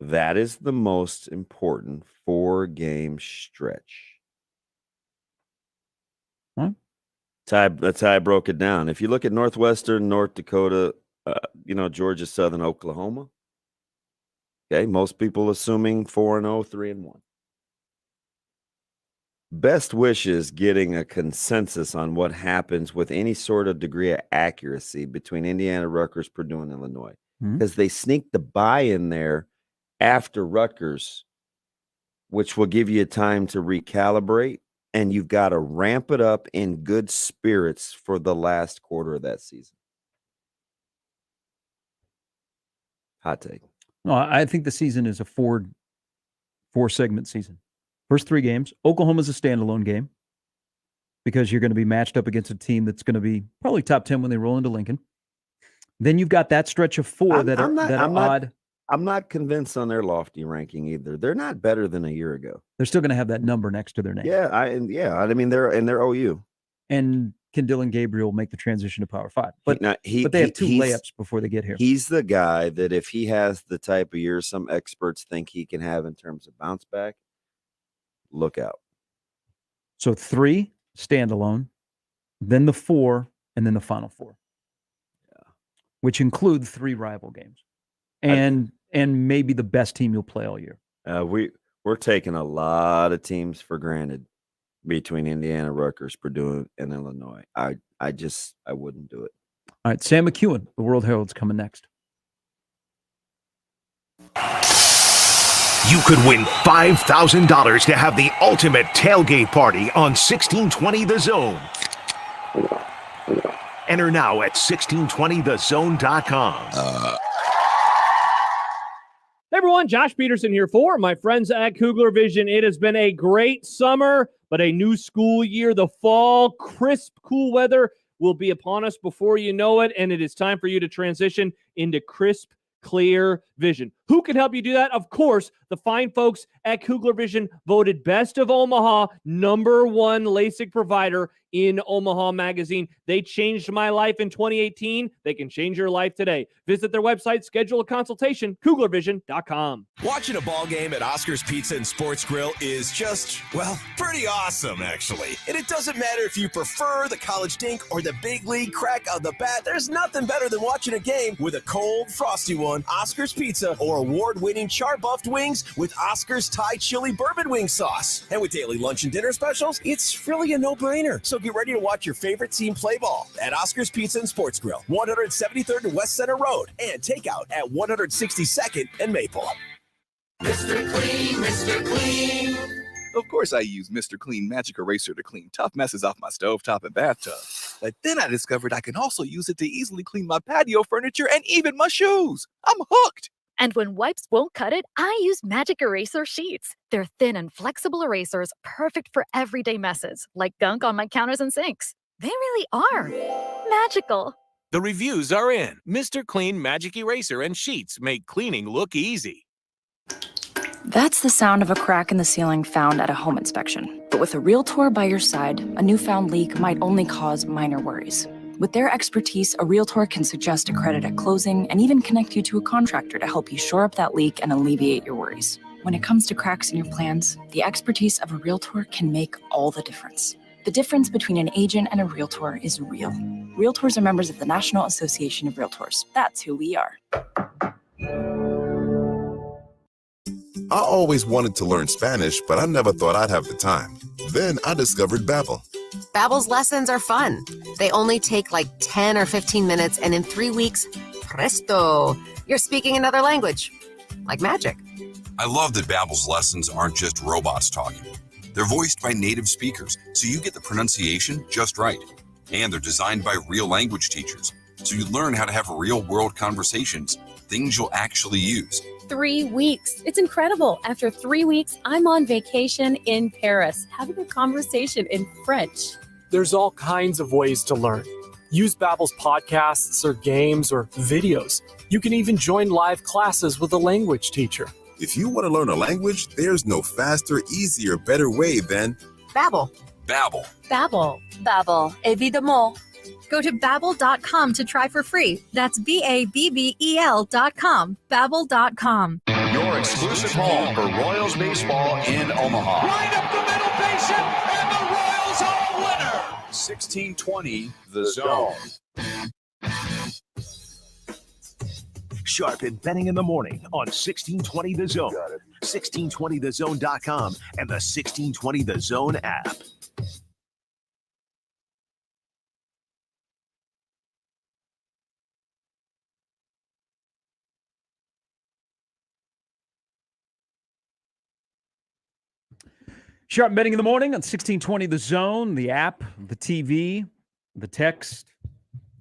that is the most important 4-game stretch. That's how I broke it down. If you look at Northwestern, North Dakota, Georgia, Southern, Oklahoma, okay, most people assuming 4-0, 3-1. Best wishes getting a consensus on what happens with any sort of degree of accuracy between Indiana, Rutgers, Purdue, and Illinois. Because they sneak the bye in there after Rutgers, which will give you time to recalibrate, and you've got to ramp it up in good spirits for the last quarter of that season. Hot take.
No, I think the season is a four-segment season. First 3 games, Oklahoma's a standalone game because you're going to be matched up against a team that's going to be probably top 10 when they roll into Lincoln. Then you've got that stretch of 4 that are odd.
I'm not convinced on their lofty ranking either. They're not better than a year ago.
They're still going to have that number next to their name.
I mean, they're OU.
And can Dylan Gabriel make the transition to Power 5? But they have 2 layups before they get here.
He's the guy that if he has the type of year some experts think he can have in terms of bounce back, look out.
So 3 standalone, then the 4, and then the final 4. Yeah. Which include 3 rival games. And maybe the best team you'll play all year.
We're taking a lot of teams for granted between Indiana, Rutgers, Purdue, and Illinois. I wouldn't do it.
All right, Sam McEwen, the World Herald's coming next.
You could win $5,000 to have the ultimate tailgate party on 1620 The Zone. Enter now at 1620thezone.com.
Hey everyone, Josh Peterson here for my friends at Kugler Vision. It has been a great summer. But a new school year, the fall, crisp, cool weather will be upon us before you know it, and it is time for you to transition into crisp, clear vision. Who can help you do that? Of course, the fine folks at Kugler Vision, voted Best of Omaha, #1 LASIK provider in Omaha Magazine. They changed my life in 2018. They can change your life today. Visit their website, schedule a consultation, KuglerVision.com.
Watching a ball game at Oscar's Pizza and Sports Grill is just, well, pretty awesome, actually. And it doesn't matter if you prefer the college dink or the big league crack of the bat. There's nothing better than watching a game with a cold, frosty one, Oscar's Pizza, or award-winning char-buffed wings with Oscar's Thai chili bourbon wing sauce. And with daily lunch and dinner specials, it's really a no-brainer. So get ready to watch your favorite team play ball at Oscar's Pizza and Sports Grill, 173rd and West Center Road, and takeout at 162nd and Maple.
Mr. Clean, Mr. Clean. Of course I use Mr. Clean Magic Eraser to clean tough messes off my stovetop and bathtub. But then I discovered I can also use it to easily clean my patio furniture and even my shoes. I'm hooked.
And when wipes won't cut it, I use Magic Eraser Sheets. They're thin and flexible erasers, perfect for everyday messes, like gunk on my counters and sinks. They really are magical.
The reviews are in. Mr. Clean Magic Eraser and Sheets make cleaning look easy.
That's the sound of a crack in the ceiling found at a home inspection. But with a Realtor by your side, a newfound leak might only cause minor worries. With their expertise, a Realtor can suggest a credit at closing and even connect you to a contractor to help you shore up that leak and alleviate your worries. When it comes to cracks in your plans, the expertise of a Realtor can make all the difference. The difference between an agent and a Realtor is real. Realtors are members of the National Association of Realtors. That's who we are.
I always wanted to learn Spanish, but I never thought I'd have the time. Then I discovered Babbel.
Babbel's lessons are fun. They only take like 10 or 15 minutes, and in 3 weeks, presto, you're speaking another language. Like magic.
I love that Babbel's lessons aren't just robots talking. They're voiced by native speakers, so you get the pronunciation just right. And they're designed by real language teachers, so you learn how to have real-world conversations, things you'll actually use.
3 weeks. It's incredible. After 3 weeks, I'm on vacation in Paris, having a conversation in French.
There's all kinds of ways to learn. Use Babbel's podcasts or games or videos. You can even join live classes with a language teacher.
If you want to learn a language, there's no faster, easier, better way than
Babbel.
Babbel.
Babbel.
Babbel, évidemment. Go to babbel.com to try for free. That's BABBEL.com. Babbel.com.
Your exclusive home for Royals baseball in Omaha.
Right up the middle, patient, and the Royals are winner.
1620 The Zone.
Sharp and Betting in the morning on 1620 The Zone, 1620thezone.com, and the 1620 The Zone app.
Sharp Betting in the morning on 1620 The Zone, the app, the TV, the text,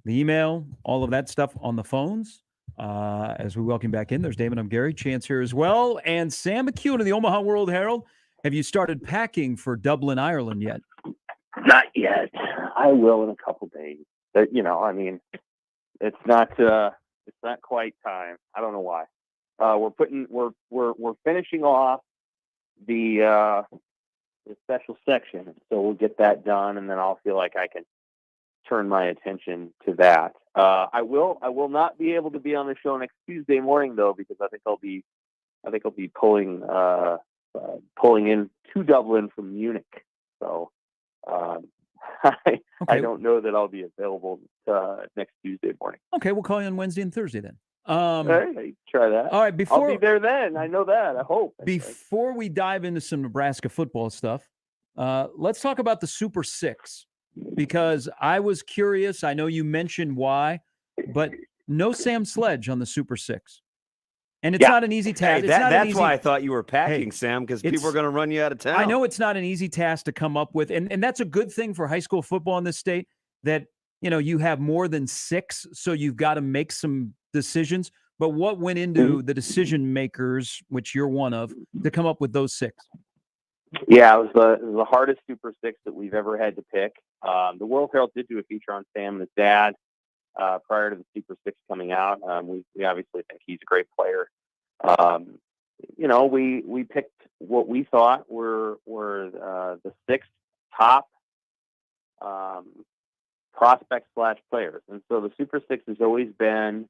the email, all of that stuff on the phones. As we welcome back in, there's Damon. I'm Gary. Chance here as well. And Sam McEwen of the Omaha World Herald. Have you started packing for Dublin, Ireland yet?
Not yet. I will in a couple days. But, it's not quite time. I don't know why. We're finishing off the special section, so we'll get that done, and then I'll feel like I can turn my attention to that. I will not be able to be on the show next Tuesday morning though, because I think I'll be pulling in to Dublin from Munich. So I don't know that I'll be available next Tuesday morning.
Okay, we'll call you on Wednesday and Thursday then.
Hey, try that.
All right,
I'll be there then. I know that. I hope.
Before we dive into some Nebraska football stuff, let's talk about the Super Six, because I was curious. I know you mentioned why, but no Sam Sledge on the Super Six. And it's not an easy task.
Hey, that's why I thought you were packing, Sam, because people are going to run you out of town.
I know it's not an easy task to come up with, and that's a good thing for high school football in this state, that you have more than six, so you've got to make some decisions. But what went into the decision makers, which you're one of, to come up with those six?
Yeah, it was the hardest Super Six that we've ever had to pick. The World Herald did do a feature on Sam and his dad prior to the Super Six coming out. We obviously think he's a great player. We picked what we thought were the 6 top prospects / players, and so the Super Six has always been,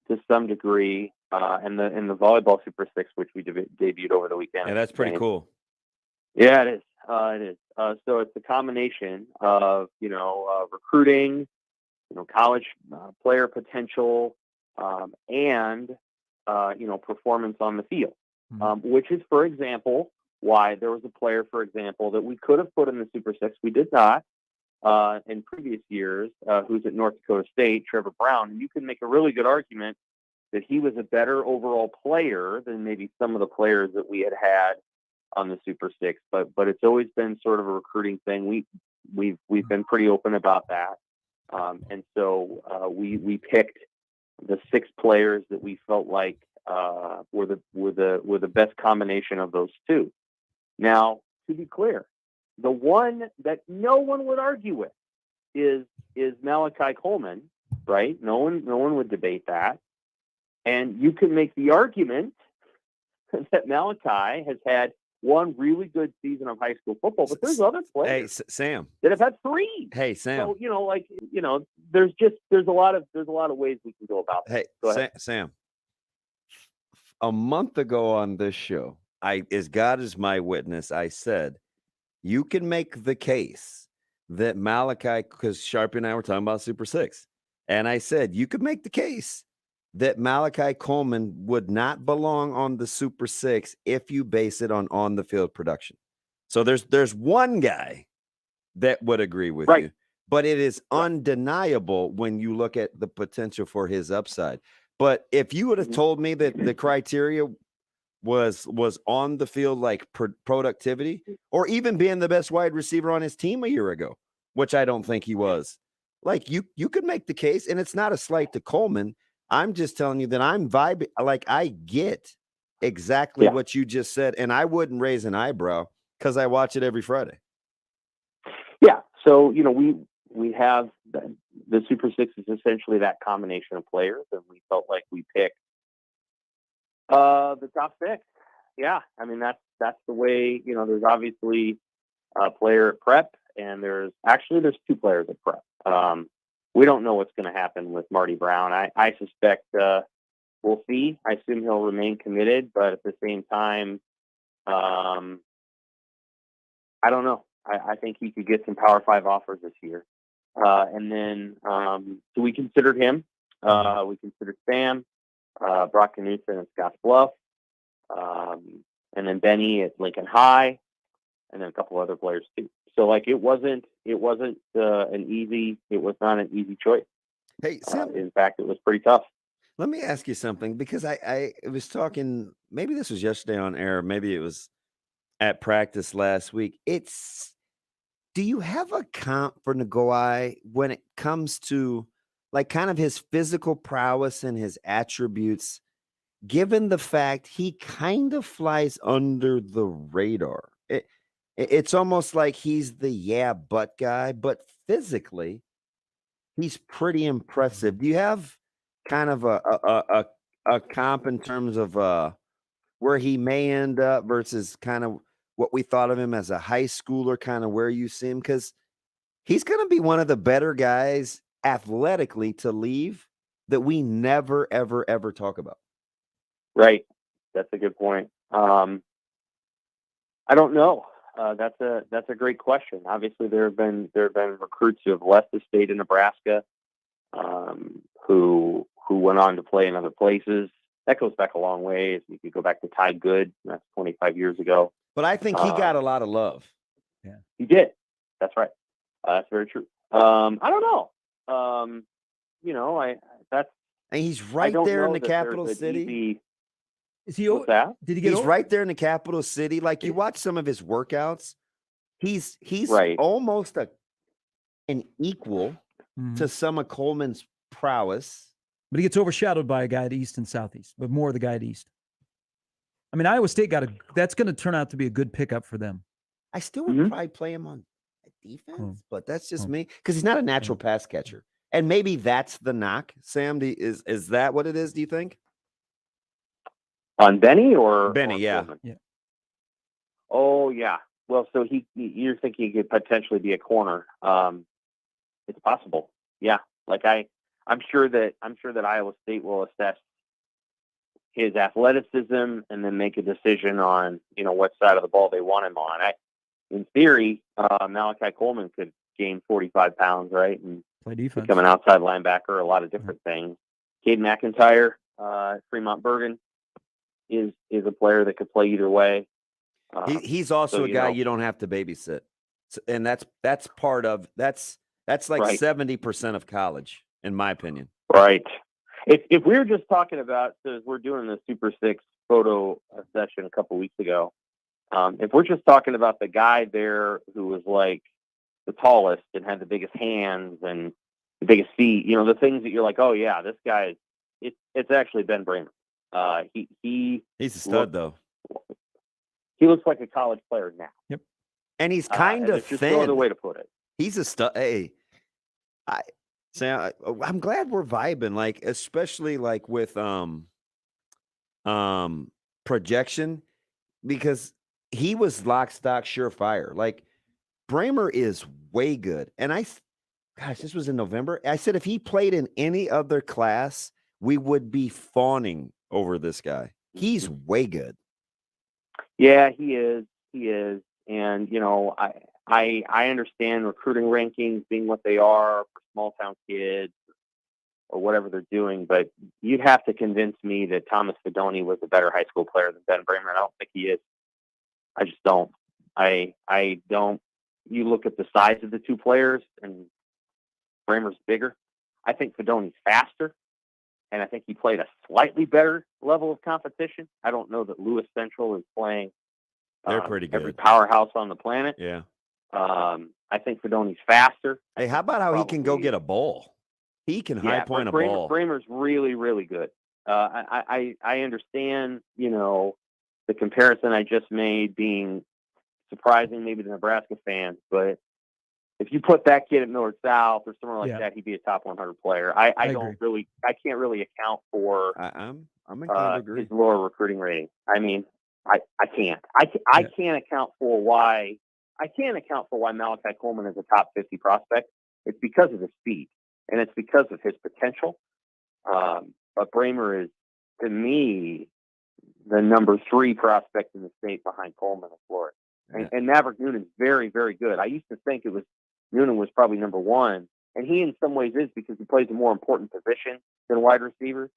to some degree, and the volleyball Super Six, which we debuted over the weekend.
Yeah, that's pretty cool.
Yeah, it is. It is. So it's a combination of recruiting, college player potential, and performance on the field, which is, for example, why there was a player, for example, that we could have put in the Super Six. We did not in previous years, who's at North Dakota State, Trevor Brown. And you can make a really good argument that he was a better overall player than maybe some of the players that we had on the Super Six. But it's always been sort of a recruiting thing. We've been pretty open about that. And so we picked the 6 players that we felt like were the best combination of those 2. Now, to be clear, the one that no one would argue with is Malachi Coleman, right? No one would debate that. And you can make the argument that Malachi has had one really good season of high school football, but there's other players
Sam,
that have had 3.
Hey, Sam.
So, there's a lot of ways we can go about that.
Hey, Sam. A month ago on this show, as God is my witness, I said, you can make the case that Malachi, because Sharpie and I were talking about Super Six, and I said, you could make the case that Malachi Coleman would not belong on the Super Six if you base it on the field production. So there's one guy that would agree with you, but it is undeniable when you look at the potential for his upside. But if you would have told me that the criteria was on the field, like productivity, or even being the best wide receiver on his team a year ago, which I don't think he was, like you could make the case, and it's not a slight to Coleman. I'm just telling you that I'm vibing. Like, I get exactly what you just said, and I wouldn't raise an eyebrow because I watch it every Friday.
Yeah. So, we have the Super Six is essentially that combination of players, and we felt like we picked the top 6. Yeah. I mean, that's the way, there's obviously a player at prep, and there's 2 players at prep. We don't know what's going to happen with Marty Brown. I suspect we'll see. I assume he'll remain committed, but at the same time, I don't know. I think he could get some Power 5 offers this year. And then, so we considered him. We considered Sam, Brock Knudsen at Scotts Bluff, and then Benny at Lincoln High, and then a couple other players too. So it wasn't it was not an easy choice.
Hey, Sam,
in fact, it was pretty tough.
Let me ask you something, because I was talking, maybe this was yesterday on air, maybe it was at practice last week. Do you have a comp for Ngoai when it comes to kind of his physical prowess and his attributes, given the fact he kind of flies under the radar? It's almost like he's the but guy, but physically, he's pretty impressive. Do you have kind of a comp in terms of where he may end up versus kind of what we thought of him as a high schooler, kind of where you see him? Because he's going to be one of the better guys athletically to leave that we never, ever, ever talk about.
Right. That's a good point. I don't know. That's a great question. Obviously, there have been recruits who have left the state of Nebraska, who went on to play in other places. That goes back a long ways. You could go back to Ty Good. That's 25 years ago.
But I think he got a lot of love.
Yeah, he did. That's right. That's very true. I don't know.
And he's right there in the capital city.
Is he? What's that?
Did he get? He's right there in the capital city. Like, you watch some of his workouts, he's
right.
Almost an equal to some of Coleman's prowess.
But he gets overshadowed by a guy at East and Southeast, but more the guy at East. I mean, Iowa State that's going to turn out to be a good pickup for them.
I still would probably play him on defense, but that's just me because he's not a natural pass catcher. And maybe that's the knock, Sam. Is that what it is, do you think?
On Benny or
Benny, yeah.
Yeah.
Oh, yeah. Well, so you're thinking he could potentially be a corner. It's possible. Yeah. Like I'm sure that Iowa State will assess his athleticism and then make a decision on, what side of the ball they want him on. In theory, Malachi Coleman could gain 45 pounds, right? And
play defense,
become an outside linebacker, a lot of different things. Cade McIntyre, Fremont Bergen is a player that could play either way.
He's also a guy you don't have to babysit. And that's part of that's like 70% of college, in my opinion.
Right. If we were just talking about, so we're doing the Super 6 photo session a couple weeks ago, if we're just talking about the guy there who was like the tallest and had the biggest hands and the biggest feet, the things that you're like, oh yeah, this guy, it's actually Ben Bramer. He's
a stud though.
He looks like a college player now.
Yep.
And he's kind of thin.
Just no other way to put it.
He's a stud. Hey, I'm glad we're vibing, like, especially like with projection, because he was lock, stock, surefire. Like, Bramer is way good. And this was in November. I said if he played in any other class, we would be fawning over this guy. He's way good.
Yeah, he is. He is. And, I understand recruiting rankings being what they are for small town kids or whatever they're doing, but you'd have to convince me that Thomas Fedoni was a better high school player than Ben Bramer. I don't think he is. I just don't. I don't. You look at the size of the two players, and Bramer's bigger. I think Fedoni's faster, and I think he played a slightly better level of competition. I don't know that Lewis Central is playing.
They're pretty good.
Every powerhouse on the planet.
Yeah.
I think Fedoni's faster.
Hey, how about how he can go get a ball? He can high point a ball.
Bramer's really, really good. I understand, the comparison I just made being surprising maybe to Nebraska fans, but if you put that kid at Millard South or somewhere like that, he'd be a top 100 player. I can't really account for
I'm agree.
His lower recruiting rating. I mean, I can't. I can't account for why. I can't account for why Malachi Coleman is a top 50 prospect. It's because of his speed, and it's because of his potential. But Bramer is, to me, the number 3 prospect in the state behind Coleman and Florida. And Maverick Noonan's very, very good. I used to think Noonan was probably number 1, and he in some ways is, because he plays a more important position than wide receiver.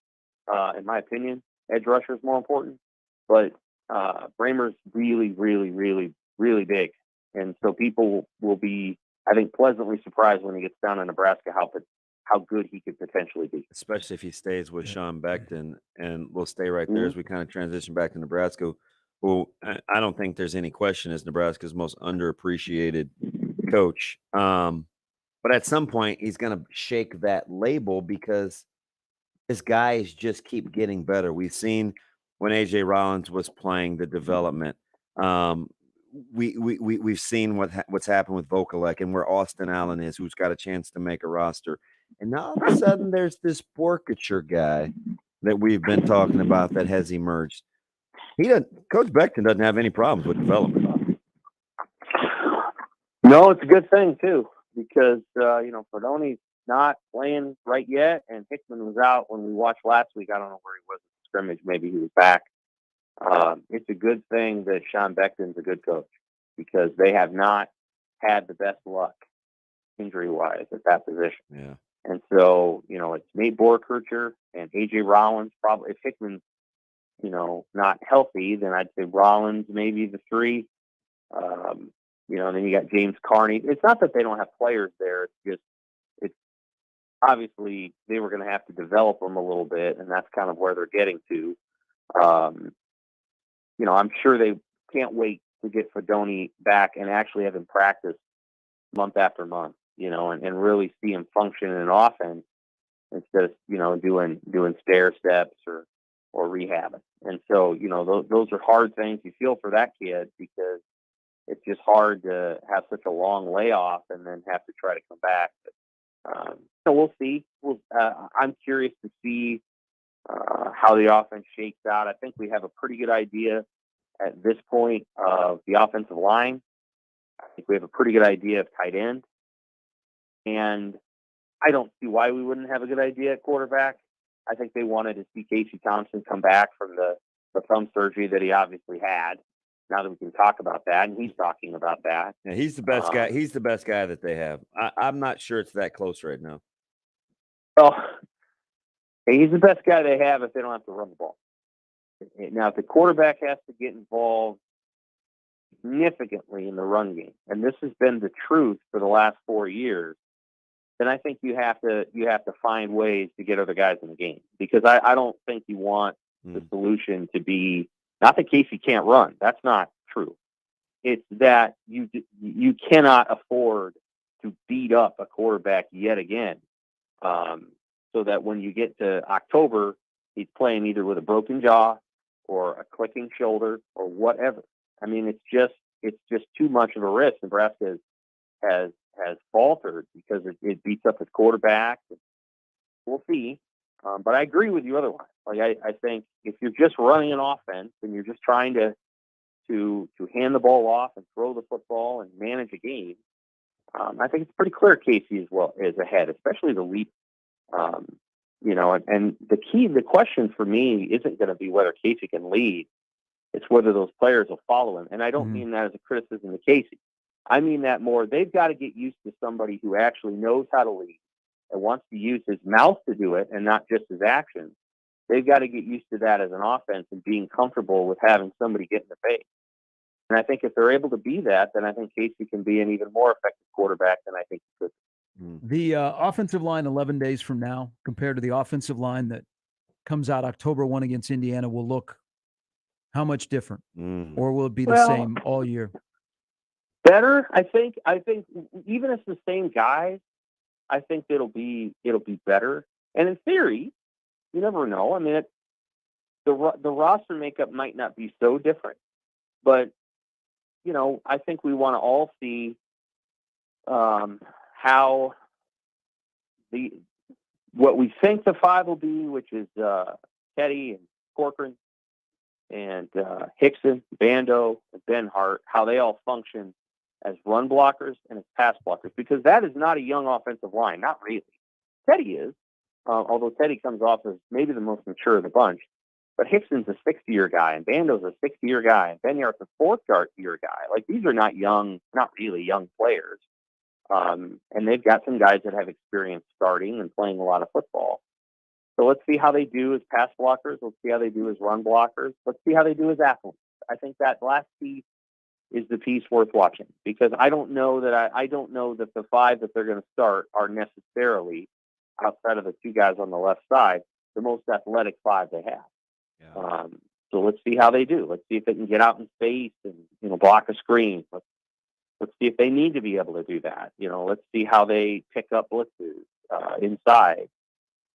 In my opinion, edge rusher is more important. But Bramer's really, really, really, really big. And so people will be, I think, pleasantly surprised when he gets down to Nebraska how good he could potentially be.
Especially if he stays with Sean Beckton, and we'll stay right there as we kind of transition back to Nebraska, who I don't think there's any question is Nebraska's most underappreciated coach. But at some point, he's going to shake that label because his guys just keep getting better. We've seen when A.J. Rollins was playing the development. We've seen what's happened with Vokalek and where Austin Allen is, who's got a chance to make a roster. And now all of a sudden there's this Borkature guy that we've been talking about that has emerged. Coach Beckton doesn't have any problems with development.
No, it's a good thing too, because Fedoni's not playing right yet, and Hickman was out when we watched last week. I don't know where he was at scrimmage. Maybe he was back. It's a good thing that Sean Beckton's a good coach, because they have not had the best luck injury-wise at that position.
Yeah.
And so, it's Nate Borkature and A.J. Rollins. Probably if Hickman's, not healthy, then I'd say Rollins maybe the 3. Then you got James Carney. It's not that they don't have players there. It's obviously they were going to have to develop them a little bit, and that's kind of where they're getting to. I'm sure they can't wait to get Fedoni back and actually have him practice month after month, and really see him function in an offense instead of, doing stair steps or rehabbing. And so, those are hard things. You feel for that kid because it's just hard to have such a long layoff and then have to try to come back. But, so we'll see. I'm curious to see how the offense shakes out. I think we have a pretty good idea at this point of the offensive line. I think we have a pretty good idea of tight end. And I don't see why we wouldn't have a good idea at quarterback. I think they wanted to see Casey Thompson come back from the thumb surgery that he obviously had. Now that we can talk about that, and he's talking about that.
Yeah, he's the best guy. He's the best guy that they have. I'm not sure it's that close right now.
Well, he's the best guy they have if they don't have to run the ball. Now, if the quarterback has to get involved significantly in the run game, and this has been the truth for the last 4 years, then I think you have to find ways to get other guys in the game, because I don't think you want the solution to be not that Casey can't run. That's not true. It's that you cannot afford to beat up a quarterback yet again, so that when you get to October, he's playing either with a broken jaw or a clicking shoulder or whatever. I mean, it's just too much of a risk. Nebraska has faltered because it beats up his quarterback. We'll see. But I agree with you otherwise. Like I think if you're just running an offense and you're just trying to hand the ball off and throw the football and manage a game, I think it's pretty clear Casey is ahead, especially the leap. And the question for me isn't going to be whether Casey can lead. It's whether those players will follow him. And I don't mean that as a criticism of Casey. I mean that more, they've got to get used to somebody who actually knows how to lead and wants to use his mouth to do it and not just his actions. They've got to get used to that as an offense and being comfortable with having somebody get in the face. And I think if they're able to be that, then I think Casey can be an even more effective quarterback than I think he could.
The offensive line 11 days from now compared to the offensive line that comes out October 1 against Indiana will look how much different? Or will it be the same all year?
Better, I think. Even if it's the same guys, I think it'll be better. And in theory, you never know. I mean, the roster makeup might not be so different, but I think we want to all see how what we think the five will be, which is Teddy and Corcoran and Hickson, Bando, and Ben Hart, how they all function as run blockers and as pass blockers, because that is not a young offensive line, not really. Teddy is, although Teddy comes off as maybe the most mature of the bunch. But Hickson's a 60-year guy, and Bando's a 60-year guy, and Ben Yart's a 4th-year guy. Like, these are not really young players. And they've got some guys that have experience starting and playing a lot of football. So let's see how they do as pass blockers. Let's see how they do as run blockers. Let's see how they do as athletes. I think that last piece is the piece worth watching, because I don't know that the five that they're going to start are necessarily, outside of the two guys on the left side, the most athletic five they have. Yeah. So let's see how they do. Let's see if they can get out in space and block a screen. Let's see if they need to be able to do that. Let's see how they pick up blitzes inside,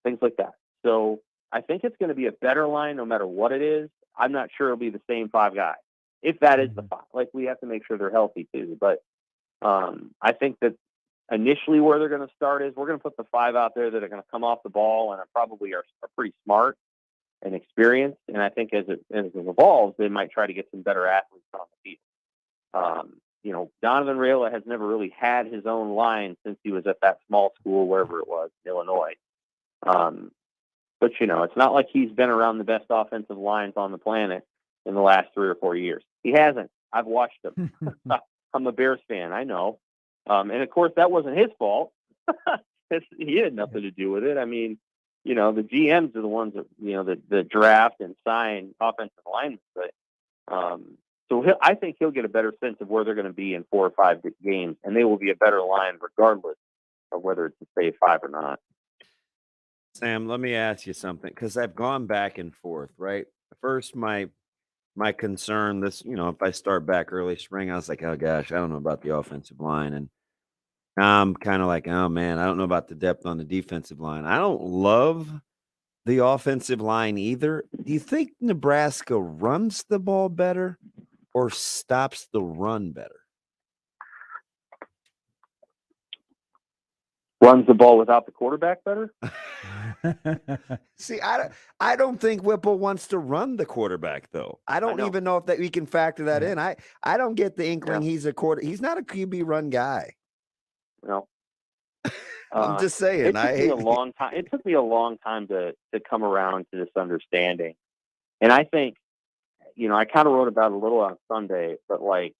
things like that. So I think it's going to be a better line no matter what it is. I'm not sure it'll be the same five guys, if that is the five. Like, we have to make sure they're healthy too. But I think that initially where they're going to start is we're going to put the five out there that are going to come off the ball and probably are pretty smart and experienced. And I think as it evolves, they might try to get some better athletes on the field. Donovan Rayla has never really had his own line since he was at that small school, wherever it was, in Illinois. But it's not like he's been around the best offensive lines on the planet in the last 3 or 4 years. He hasn't. I've watched him. I'm a Bears fan. I know. And of course, that wasn't his fault. He had nothing to do with it. I mean, the GMs are the ones that draft and sign offensive linemen. But so I think he'll get a better sense of where they're going to be in 4 or 5 games, and they will be a better line regardless of whether it's a save 5 or not.
Sam, let me ask you something, because I've gone back and forth, right? First, my concern, if I start back early spring, I was like, oh gosh, I don't know about the offensive line. And I'm kind of like, oh man, I don't know about the depth on the defensive line. I don't love the offensive line either. Do you think Nebraska runs the ball better or stops the run better?
runs the ball without the quarterback better?
See, I don't think Whipple wants to run the quarterback, though. I don't even know if that we can factor that in. I don't get the inkling he's not a QB run guy.
No.
I'm just saying.
It took me a long time. It took me a long time to come around to this understanding, and I think, I kind of wrote about it a little on Sunday, but like,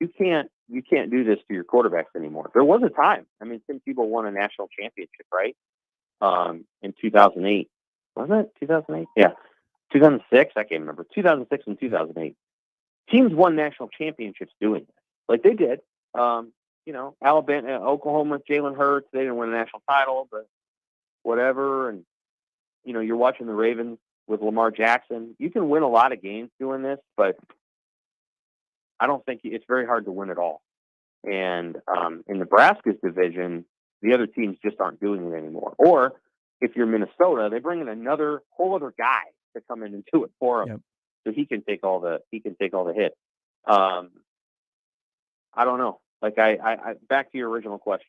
you can't do this to your quarterbacks anymore. There was a time. I mean, Tim Tebow won a national championship, right? In 2008. Wasn't it 2008? Yeah. 2006? I can't remember. 2006 and 2008. Teams won national championships doing this. Like they did. Alabama, Oklahoma, Jalen Hurts, they didn't win a national title, but whatever. And, you're watching the Ravens with Lamar Jackson. You can win a lot of games doing this, but I don't think it's very hard to win it all. And in Nebraska's division, the other teams just aren't doing it anymore. Or if you're Minnesota, they bring in whole other guy to come in and do it for him, so he can take all the hit. I don't know. Like I back to your original question.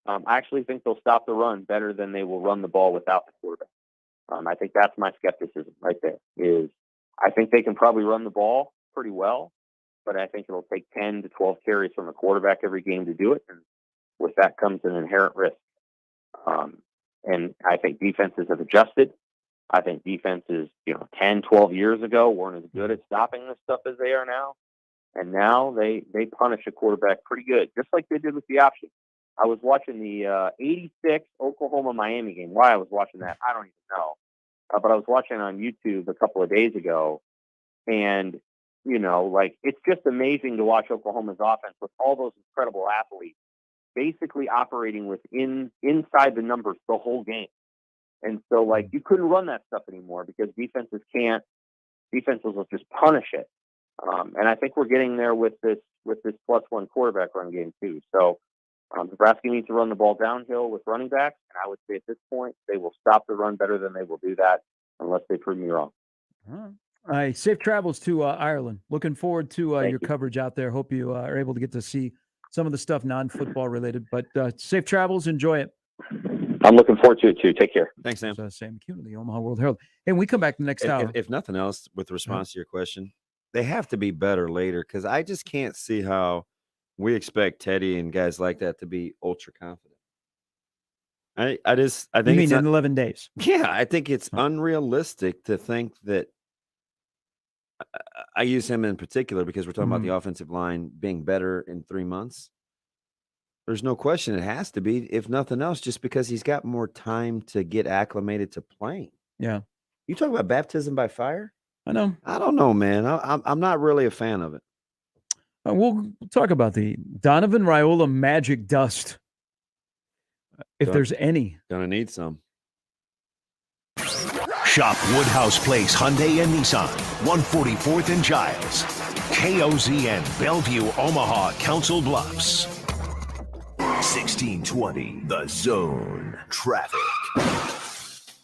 I actually think they'll stop the run better than they will run the ball without the quarterback. I think that's my skepticism right there. Is I think they can probably run the ball pretty well, but I think it'll take 10 to 12 carries from the quarterback every game to do it. And with that comes an inherent risk. And I think defenses have adjusted. I think defenses, 10, 12 years ago weren't as good at stopping this stuff as they are now. And now they punish a quarterback pretty good, just like they did with the option. I was watching the 86 Oklahoma-Miami game. Why I was watching that, I don't even know. But I was watching on YouTube a couple of days ago. And, it's just amazing to watch Oklahoma's offense with all those incredible athletes basically operating inside the numbers the whole game. And so, you couldn't run that stuff anymore because defenses will just punish it. And I think we're getting there with this +1 quarterback run game too. So Nebraska needs to run the ball downhill with running backs, and I would say at this point they will stop the run better than they will do that unless they prove me wrong.
All right, safe travels to Ireland. Looking forward to your coverage out there. Hope you are able to get to see some of the stuff non-football related. But safe travels. Enjoy it.
I'm looking forward to it too. Take care.
Thanks, Sam.
Sam McCune of the Omaha World Herald. And we come back the next hour.
If nothing else, with response to your question, they have to be better later because I just can't see how we expect Teddy and guys like that to be ultra confident. I think
you mean in 11 days?
Yeah, I think it's unrealistic to think that. I use him in particular because we're talking about the offensive line being better in 3 months. There's no question it has to be, if nothing else, just because he's got more time to get acclimated to playing.
Yeah.
You talk about baptism by fire?
I know.
I don't know, man. I'm not really a fan of it.
We'll talk about the Donovan Raiola magic dust, if there's any.
Gonna need some.
Shop Woodhouse Place Hyundai and Nissan, 144th and Giles. KOZN, Bellevue, Omaha, Council Bluffs. 1620, The Zone. Traffic.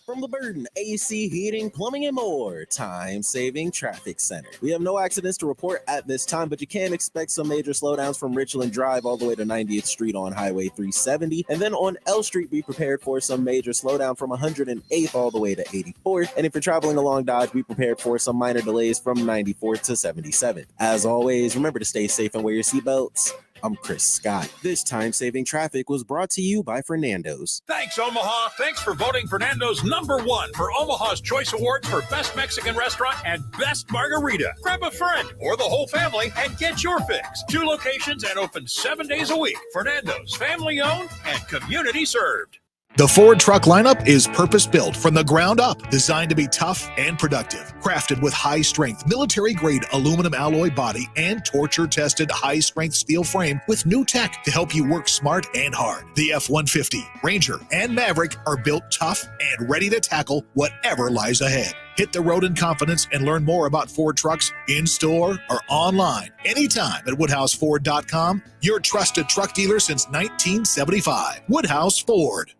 From the Burden AC Heating, Plumbing, and More Time-Saving Traffic Center. We have no accidents to report at this time, but you can expect some major slowdowns from Richland Drive all the way to 90th Street on Highway 370. And then on L Street, be prepared for some major slowdown from 108th all the way to 84th. And if you're traveling along Dodge, be prepared for some minor delays from 94th to 77th. As always, remember to stay safe and wear your seatbelts. I'm Chris Scott. This time-saving traffic was brought to you by Fernando's.
Thanks, Omaha. Thanks for voting Fernando's #1 for Omaha's Choice Awards for Best Mexican Restaurant and Best Margarita. Grab a friend or the whole family and get your fix. 2 locations and open 7 days a week. Fernando's, family-owned and community served.
The Ford truck lineup is purpose-built from the ground up, designed to be tough and productive. Crafted with high-strength, military-grade aluminum alloy body and torture-tested high-strength steel frame with new tech to help you work smart and hard. The F-150, Ranger, and Maverick are built tough and ready to tackle whatever lies ahead. Hit the road in confidence and learn more about Ford trucks in-store or online anytime at WoodhouseFord.com, your trusted truck dealer since 1975. Woodhouse Ford.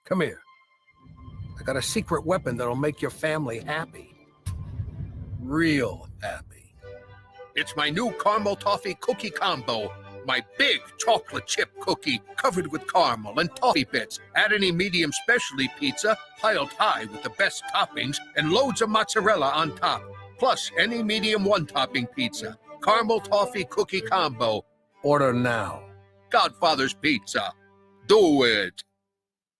Come here. I got a secret weapon that'll make your family happy. Real happy. It's my new caramel toffee cookie combo. My big chocolate chip cookie covered with caramel and toffee bits. Add any medium specialty pizza piled high with the best toppings and loads of mozzarella on top. Plus any medium one-topping pizza. Caramel toffee cookie combo. Order now. Godfather's Pizza. Do it.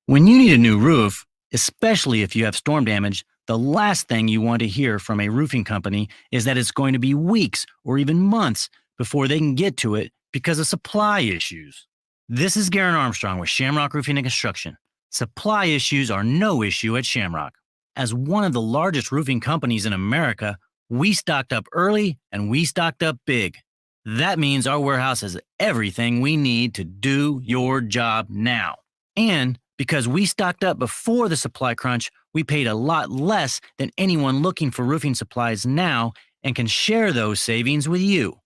When you need a new roof, especially if you have storm damage, the last thing you want to hear from a roofing company is that it's going to be weeks or even months before they can get to it because of supply issues. This is Garen Armstrong with Shamrock Roofing and Construction. Supply issues are no issue at Shamrock. As one of the largest roofing companies in America, we stocked up early and we stocked up big. That means our warehouse has everything we need to do your job now. And because we stocked up before the supply crunch, we paid a lot less than anyone looking for roofing supplies now and can share those savings with you.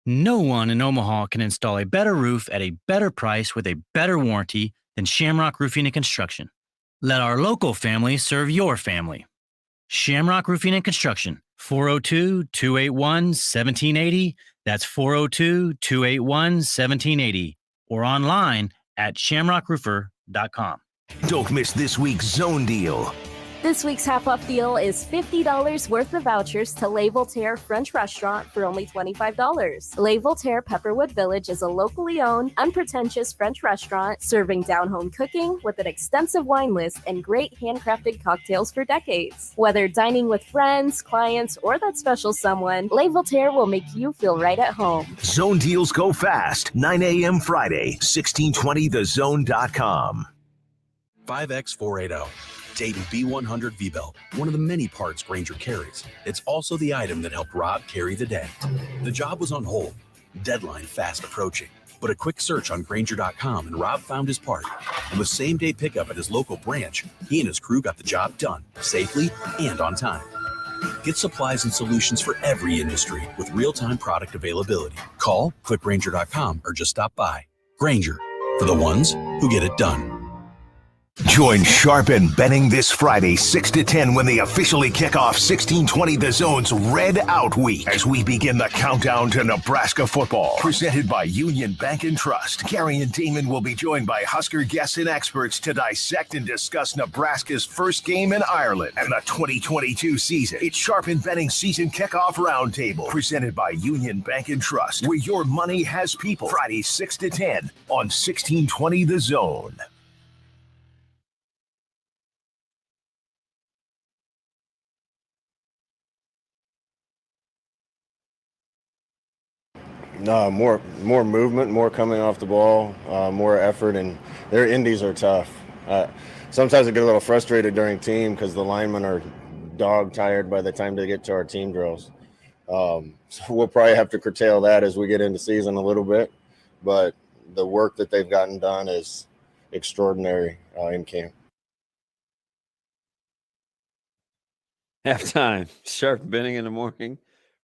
No one in Omaha can install a better roof at a better price with a better warranty than Shamrock Roofing and Construction. Let our local family serve your family. Shamrock Roofing and Construction, 402-281-1780. That's 402-281-1780. Or online at shamrockroofer.com.
Don't miss this week's Zone Deal.
This week's half-off deal is $50 worth of vouchers to Le Voltaire French Restaurant for only $25. Le Voltaire Pepperwood Village is a locally owned, unpretentious French restaurant serving down-home cooking with an extensive wine list and great handcrafted cocktails for decades. Whether dining with friends, clients, or that special someone, Le Voltaire will make you feel right at home.
Zone Deals go fast. 9 a.m. Friday, 1620thezone.com.
5X480. Dayton B100 V-Belt, one of the many parts Grainger carries. It's also the item that helped Rob carry the day. The job was on hold, deadline fast approaching, but a quick search on Grainger.com and Rob found his part. And with same-day pickup at his local branch, he and his crew got the job done, safely and on time. Get supplies and solutions for every industry with real-time product availability. Call, click Grainger.com, or just stop by. Grainger, for the ones who get it done.
Join Sharp and Benning this Friday, 6 to 10, when they officially kick off 1620 The Zone's Red Out Week as we begin the countdown to Nebraska football. Presented by Union Bank and Trust, Gary and Damon will be joined by Husker guests and experts to dissect and discuss Nebraska's first game in Ireland and the 2022 season. It's Sharp and Benning's season kickoff roundtable, presented by Union Bank and Trust, where your money has people. Friday, 6 to 10 on 1620 The Zone.
No, more movement, more coming off the ball, more effort, and their indies are tough. Sometimes I get a little frustrated during team because the linemen are dog tired by the time they get to our team drills. So we'll probably have to curtail that as we get into season a little bit, but the work that they've gotten done is extraordinary in camp.
Halftime, Sharp Benning in the morning.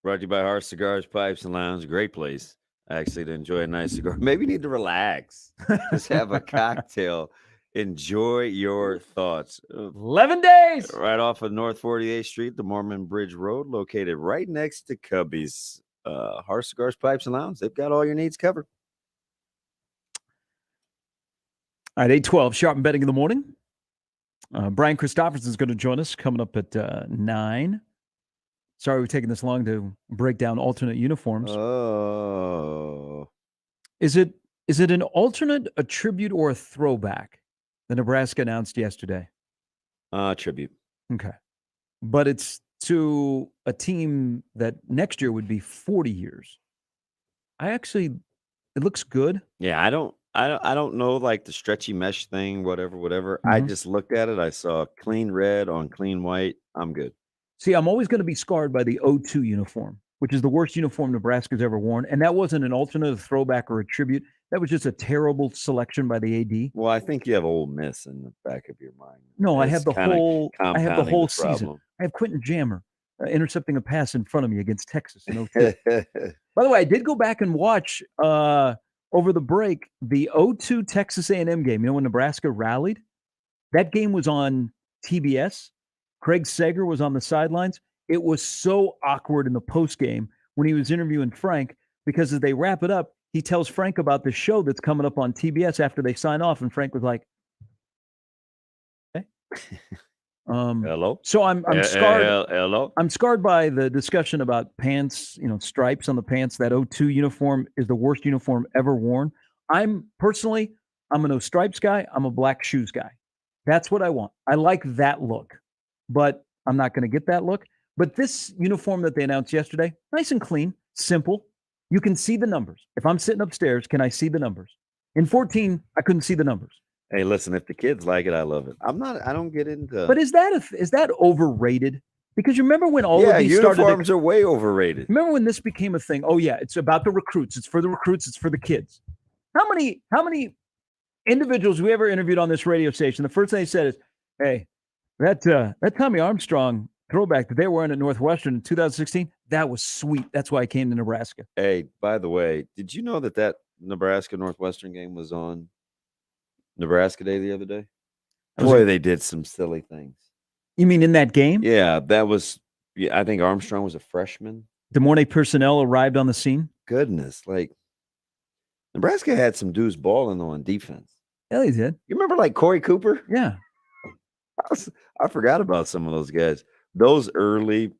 Brought to you by Heart Cigars, Pipes, and Lounge. Great place, actually, to enjoy a nice cigar. Maybe you need to relax. Just have a cocktail. Enjoy your thoughts.
11 days.
Right off of North 48th Street, the Mormon Bridge Road, located right next to Cubby's. Heart Cigars, Pipes, and Lounge. They've got all your needs covered.
All right, 8:12, Sharp and Betting in the morning. Brian Christopherson is going to join us coming up at 9. Sorry we're taking this long to break down alternate uniforms.
Oh.
Is it an alternate, a tribute, or a throwback that Nebraska announced yesterday?
Tribute.
Okay. But it's to a team that next year would be 40 years. It looks good.
Yeah, I don't know, like the stretchy mesh thing, whatever. I just looked at it. I saw clean red on clean white. I'm good.
See, I'm always going to be scarred by the 02 uniform, which is the worst uniform Nebraska's ever worn. And that wasn't an alternate, a throwback, or a tribute. That was just a terrible selection by the AD.
Well, I think you have Ole Miss in the back of your mind.
No, I have the whole
the
season.
problem.
I have Quentin Jammer intercepting a pass in front of me against Texas in 02. By the way, I did go back and watch over the break the 02 Texas A&M game. You know, when Nebraska rallied? That game was on TBS. Craig Sager was on the sidelines. It was so awkward in the postgame when he was interviewing Frank, because as they wrap it up, he tells Frank about the show that's coming up on TBS after they sign off, and Frank was like, "Okay."
Hello.
So I'm scarred.
Hello.
I'm scarred by the discussion about pants, stripes on the pants. That 02 uniform is the worst uniform ever worn. I'm a no stripes guy. I'm a black shoes guy. That's what I want. I like that look, but I'm not going to get that look. But this uniform that they announced yesterday, nice and clean, simple. You can see the numbers. If I'm sitting upstairs, can I see the numbers? In 14, I couldn't see the numbers.
Hey, listen, if the kids like it, I love it. I don't get into.
But is that overrated? Because you remember when all of these
uniforms are way overrated.
Remember when this became a thing? Oh yeah, it's about the recruits. It's for the recruits. It's for the kids. How many individuals we ever interviewed on this radio station? The first thing they said is, "Hey, that Tommy Armstrong throwback that they were wearing at Northwestern in 2016, that was sweet. That's why I came to Nebraska."
Hey, by the way, did you know that Nebraska Northwestern game was on Nebraska Day the other day? Boy, they did some silly things.
You mean in that game?
Yeah, that was. Yeah, I think Armstrong was a freshman.
Des Moines personnel arrived on the scene.
Goodness, Nebraska had some dudes balling on defense.
Yeah, they did.
You remember Corey Cooper?
Yeah.
I forgot about some of those guys. Those early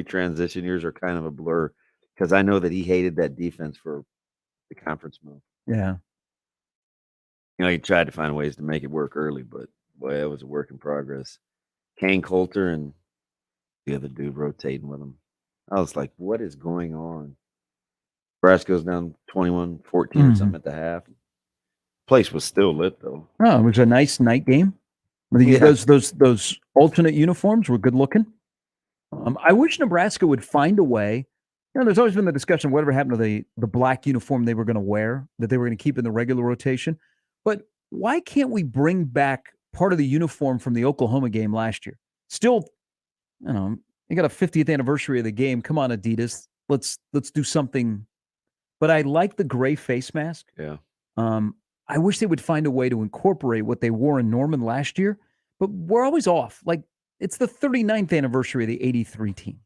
transition years are kind of a blur because I know that he hated that defense for the conference move.
Yeah.
He tried to find ways to make it work early, but boy, it was a work in progress. Kane Coulter and the other dude rotating with him. I was like, what is going on? Nebraska goes down 21-14 or something at the half. Place was still lit, though.
Oh, it was a nice night game. Those alternate uniforms were good looking. I wish Nebraska would find a way. There's always been the discussion of whatever happened to the black uniform they were going to wear, that they were going to keep in the regular rotation. But why can't we bring back part of the uniform from the Oklahoma game last year? Still, you got a 50th anniversary of the game. Come on, Adidas. Let's do something. But I like the gray face mask.
Yeah.
I wish they would find a way to incorporate what they wore in Norman last year, but we're always off. It's the 39th anniversary of the 83 team.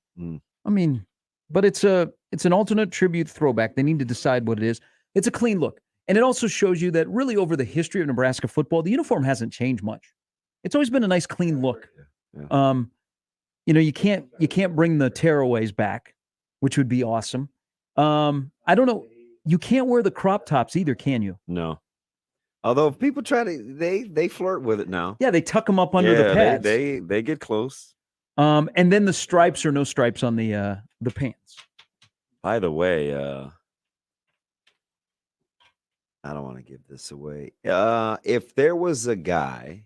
I mean, but it's an alternate tribute throwback. They need to decide what it is. It's a clean look. And it also shows you that really over the history of Nebraska football, the uniform hasn't changed much. It's always been a nice clean look. Yeah. You can't bring the tearaways back, which would be awesome. I don't know. You can't wear the crop tops either, can you?
No. Although if people try to, they flirt with it now.
Yeah, they tuck them up under the pads.
They get close.
And then the stripes or no stripes on the pants.
By the way, I don't want to give this away. If there was a guy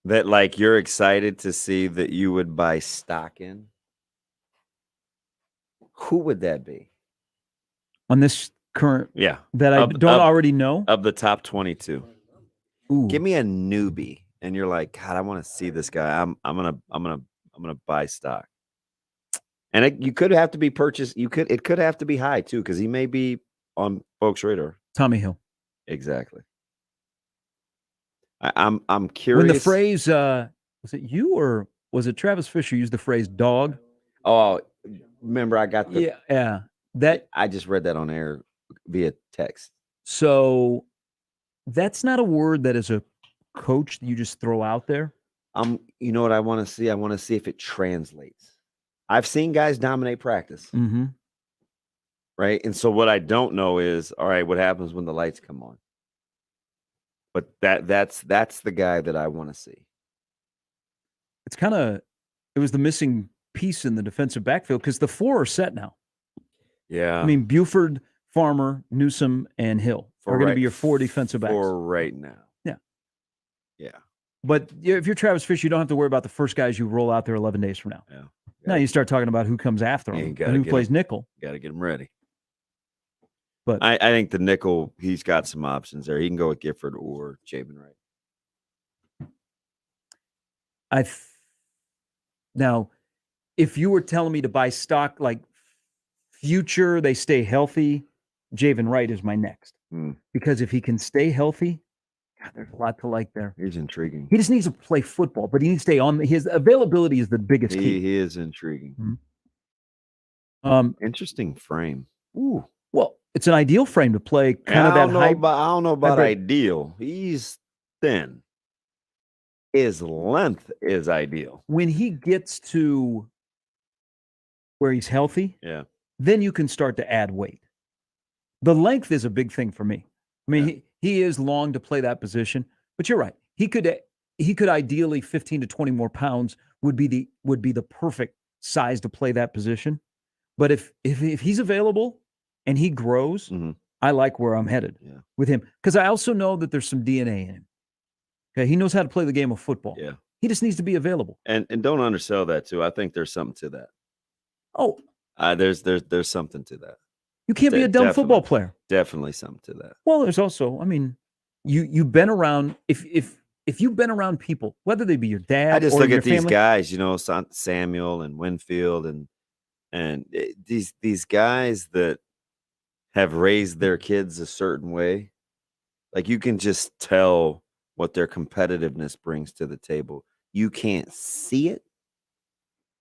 that you're excited to see that you would buy stock in, who would that be?
On this current, that I don't already know
of the top 22.
Ooh.
Give me a newbie, and you're like, God, I want to see this guy. I'm gonna buy stock, and you could have to be purchased. It could have to be high too, because he may be on folks' radar.
Tommy Hill,
exactly. I'm curious.
When the phrase was it you or was it Travis Fisher used the phrase dog?
Oh, remember I got the
yeah. That
I just read that on air via text.
So that's not a word that as a coach you just throw out there.
You know what I want to see? I want to see if it translates. I've seen guys dominate practice.
Mm-hmm.
Right. And so what I don't know is, all right, what happens when the lights come on? But that's the guy that I want to see.
It was the missing piece in the defensive backfield because the four are set now.
Yeah.
I mean, Buford, Farmer, Newsome, and Hill are going to be your four defensive backs.
For right now.
Yeah.
Yeah.
But if you're Travis Fisher, you don't have to worry about the first guys you roll out there 11 days from now.
Yeah.
Now you start talking about who comes after him and who plays nickel.
Got to get him ready.
But
I think the nickel, he's got some options there. He can go with Gifford or Jabin Wright.
Now, if you were telling me to buy stock future, they stay healthy, Javen Wright is my next. Because if he can stay healthy, God, there's a lot to like there.
He's intriguing.
He just needs to play football, but he needs to stay on. His availability is the biggest key.
He is intriguing.
Mm-hmm.
Interesting frame.
Ooh. Well, it's an ideal frame to play kind of
I
that
don't know
high.
about, I don't know about
hybrid.
ideal. He's thin. His length is ideal.
When he gets to where he's healthy,
Yeah.
then you can start to add weight. The length is a big thing for me. I mean, he is long to play that position, but you're right. He could ideally 15 to 20 more pounds would be the perfect size to play that position. But if he's available and he grows, I like where I'm headed with him, because I also know that there's some DNA in him. Okay, he knows how to play the game of football.
Yeah.
He just needs to be available.
And don't undersell that too. I think there's something to that.
Oh,
there's something to that.
You can't be a dumb football player.
Definitely something to that.
Well, there's also, I mean, you've been around. If you've been around people, whether they be your dad,
I just
or
look
your
at these
family,
guys, you know, Samuel and Winfield, and these guys that have raised their kids a certain way. Like, you can just tell what their competitiveness brings to the table. You can't see it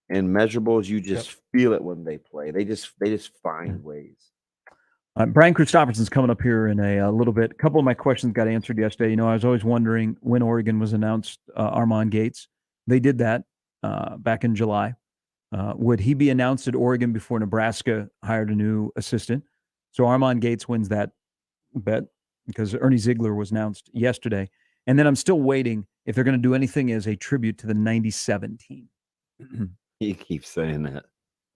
in measurables. You just feel it when they play. They just find ways.
Brian Christopherson's coming up here in a little bit. A couple of my questions got answered yesterday. You know, I was always wondering when Oregon was announced, Armand Gates. They did that back in July. Would he be announced at Oregon before Nebraska hired a new assistant? So Armand Gates wins that bet because Ernie Ziegler was announced yesterday. And then I'm still waiting if they're going to do anything as a tribute to the 97 team.
You keep saying that.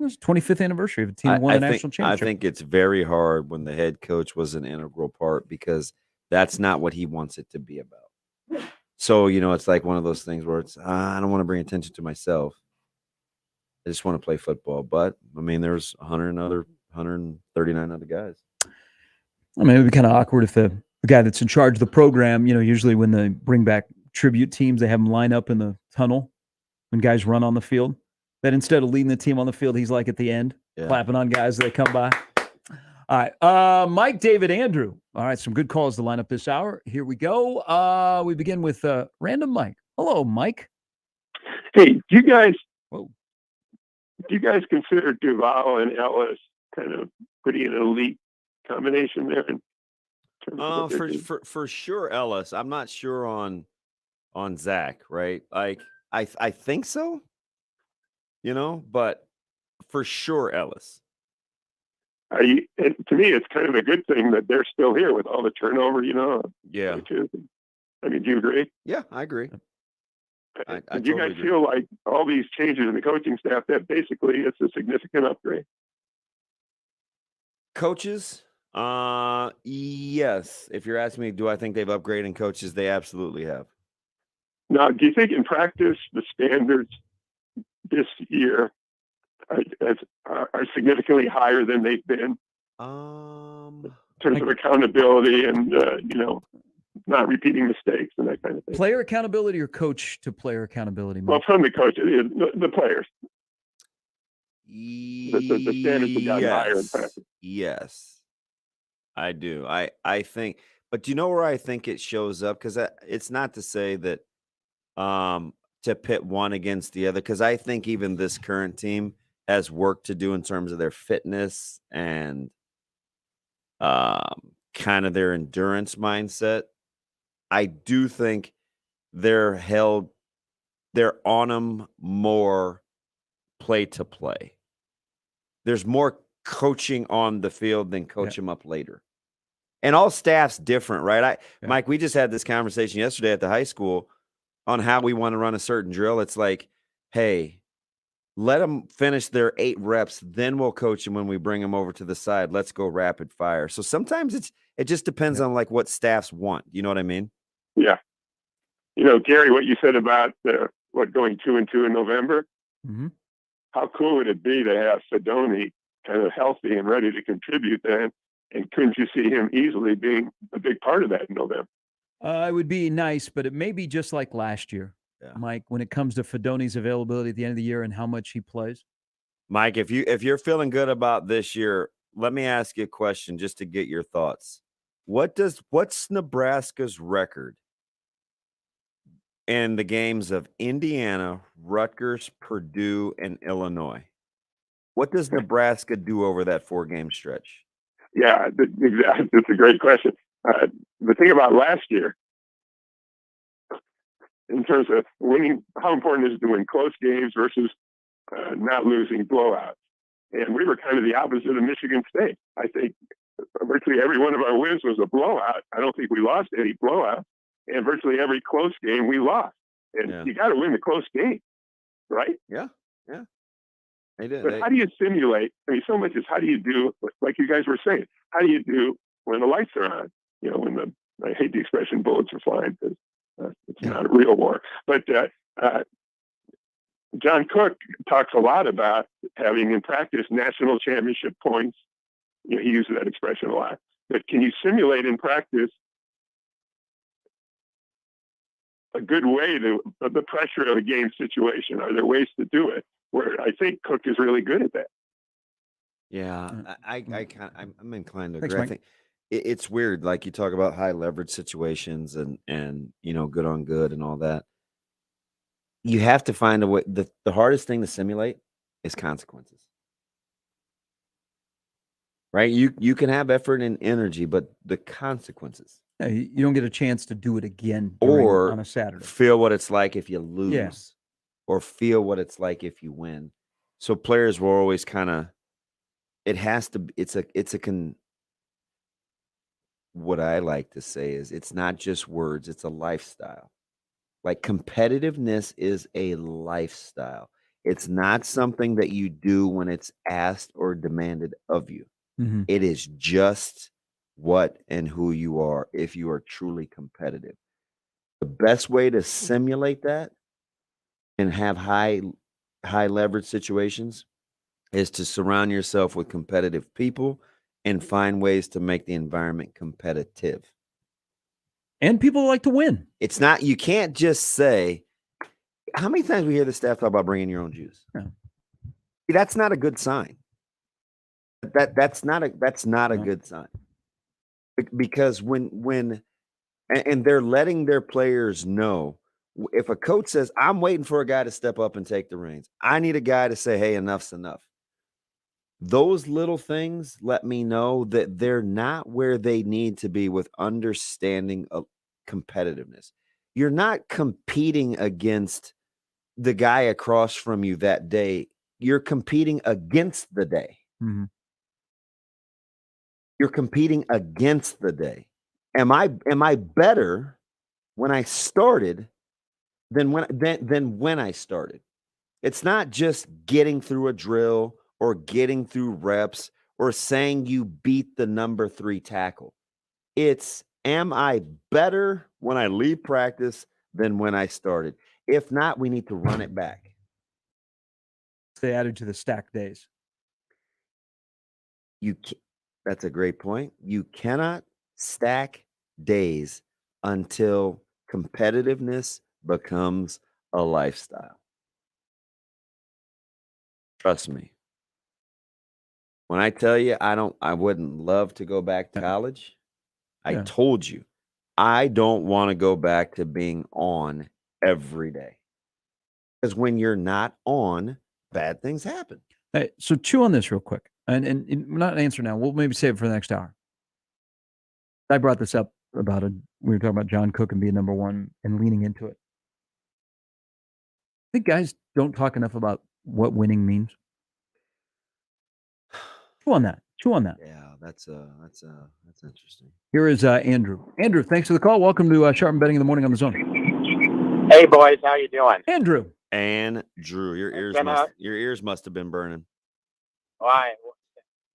It was 25th anniversary of a team that won a national championship.
I think it's very hard when the head coach was an integral part, because that's not what he wants it to be about. So, you know, it's like one of those things where it's, I don't want to bring attention to myself. I just want to play football. But, I mean, there's 139 other guys.
I mean, it would be kind of awkward if the guy that's in charge of the program, you know, usually when they bring back tribute teams, they have them line up in the tunnel when guys run on the field. That instead of leading the team on the field, he's like at the end, clapping on guys as they come by. All right. Mike, David, Andrew. All right. Some good calls to line up this hour. Here we go. We begin with Random Mike. Hello, Mike.
Hey, do you guys consider Duval and Ellis kind of pretty an elite combination there?
For sure, Ellis. I'm not sure on Zach, right? Like, I think so. You know, but for sure, Ellis.
To me, it's kind of a good thing that they're still here with all the turnover, you know.
Yeah.
I mean, do you agree?
Yeah, I agree.
Do you guys feel like all these changes in the coaching staff, that basically it's a significant upgrade?
Coaches? Yes. If you're asking me, do I think they've upgraded in coaches? They absolutely have.
Now, do you think in practice the standards this year are significantly higher than they've been in terms of accountability and you know, not repeating mistakes and that kind of thing?
Player accountability or coach to player accountability, Mike?
Well, from the coaches, the players. The standards have gotten higher in practice.
Yes, I do. I think, but do you know where I think it shows up? Because it's not to say that to pit one against the other, because I think even this current team has work to do in terms of their fitness and kind of their endurance mindset. I do think they're on them more play to play. There's more coaching on the field than coach them up later. And all staff's different, right? Mike, we just had this conversation yesterday at the high school on how we want to run a certain drill. It's like, hey, let them finish their 8 reps, then we'll coach them when we bring them over to the side. Let's go rapid fire. So sometimes it just depends on like what staffs want. You know what I mean?
Yeah. You know, Gary, what you said about going 2-2 in November.
Mm-hmm.
How cool would it be to have Sidoni kind of healthy and ready to contribute then? And couldn't you see him easily being a big part of that in November?
It would be nice, but it may be just like last year, Mike, when it comes to Fidoni's availability at the end of the year and how much he plays.
Mike, if you're feeling good about this year, let me ask you a question just to get your thoughts. What's Nebraska's record in the games of Indiana, Rutgers, Purdue, and Illinois? What does Nebraska do over that 4-game stretch?
Yeah, exactly. That's a great question. The thing about last year, in terms of winning, how important is it to win close games versus not losing blowouts? And we were kind of the opposite of Michigan State. I think virtually every one of our wins was a blowout. I don't think we lost any blowouts. And virtually every close game we lost. And you got to win the close game, right?
Yeah. They did.
But how do you simulate? I mean, so much is how do you do, like you guys were saying, how do you do when the lights are on? You know, when I hate the expression bullets are flying because it's not a real war. But John Cook talks a lot about having in practice national championship points. You know, he uses that expression a lot. But can you simulate in practice a good way to the pressure of a game situation? Are there ways to do it? Where I think Cook is really good at that.
Yeah, I'm inclined to
Thanks,
agree. I
Mike.
think it's weird. Like you talk about high leverage situations and good on good and all that. You have to find a way. The hardest thing to simulate is consequences. Right? You can have effort and energy, but the consequences.
Yeah, you don't get a chance to do it again
Or
on a Saturday.
feel what it's like if you lose.
Yeah.
Or feel what it's like if you win. So players will always kind of, it has to, what I like to say is it's not just words, it's a lifestyle. Like competitiveness is a lifestyle. It's not something that you do when it's asked or demanded of you.
Mhm.
It is just what and who you are if you are truly competitive. The best way to simulate that and have high leverage situations is to surround yourself with competitive people and find ways to make the environment competitive.
And people like to win.
It's not, you can't just say, how many times we hear the staff talk about bringing your own juice?
Yeah.
That's not a good sign. That's not a good sign. Because when they're letting their players know, if a coach says, I'm waiting for a guy to step up and take the reins, I need a guy to say, hey, enough's enough. Those little things let me know that they're not where they need to be with understanding of competitiveness. You're not competing against the guy across from you that day. You're competing against the day.
Mm-hmm.
You're competing against the day. Am I better when I started than when I started? It's not just getting through a drill or getting through reps or saying you beat the number 3 tackle. It's, am I better when I leave practice than when I started? If not, we need to run it back.
They added to the stack days.
That's a great point. You cannot stack days until competitiveness becomes a lifestyle. Trust me. When I tell you I wouldn't love to go back to college, I told you, I don't want to go back to being on every day. Because when you're not on, bad things happen.
Hey, so chew on this real quick. And not an answer now. We'll maybe save it for the next hour. I brought this up about we were talking about John Cook and being number 1 and leaning into it. I think guys don't talk enough about what winning means. Chew on that.
Yeah, that's interesting.
Here is Andrew. Andrew, thanks for the call. Welcome to Sharp and Betting in the Morning on the Zone.
Hey boys, how you doing?
Andrew,
your ears must have been burning.
Why?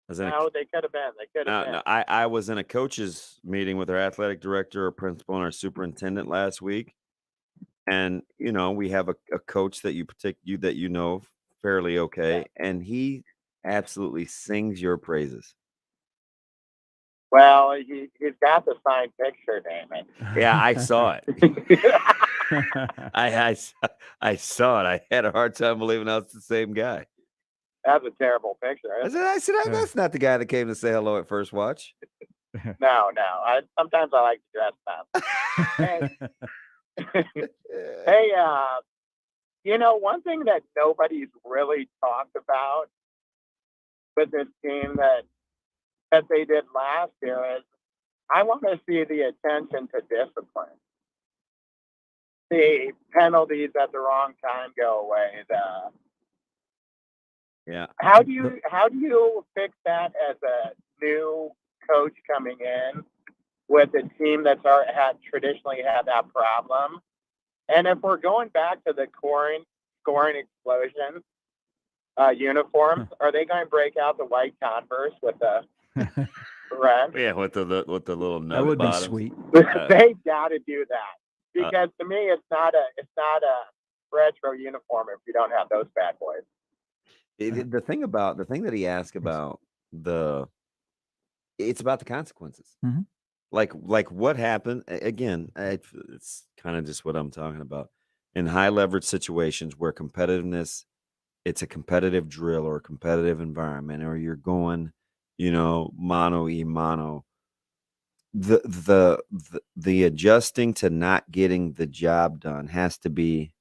They
could have been.
No, I was in a coaches meeting with our athletic director, our principal, and our superintendent last week, and we have a coach that you know fairly okay, and he absolutely sings your praises.
Well, he's got the signed picture, Damon.
Yeah, I saw it. I saw it. I had a hard time believing I was the same guy.
That's a terrible picture.
I said, that's not the guy that came to say hello at first watch.
No. Sometimes I like to dress up. Hey, one thing that nobody's really talked about with this team that that they did last year is I want to see the attention to discipline. The penalties at the wrong time go away. How do you fix that as a new coach coming in with a team that's traditionally had that problem? And if we're going back to the scoring explosion uniforms, are they going to break out the white Converse with the red?
Yeah, with the little nub
That would be
bottoms.
sweet.
They got to do that because to me, it's not a retro uniform if you don't have those bad boys.
The thing that he asked about it's about the consequences.
Mm-hmm.
Like what happened again? It's kind of just what I'm talking about in high leverage situations where competitiveness, it's a competitive drill or a competitive environment, or you're going, mano y mano. The adjusting to not getting the job done has to be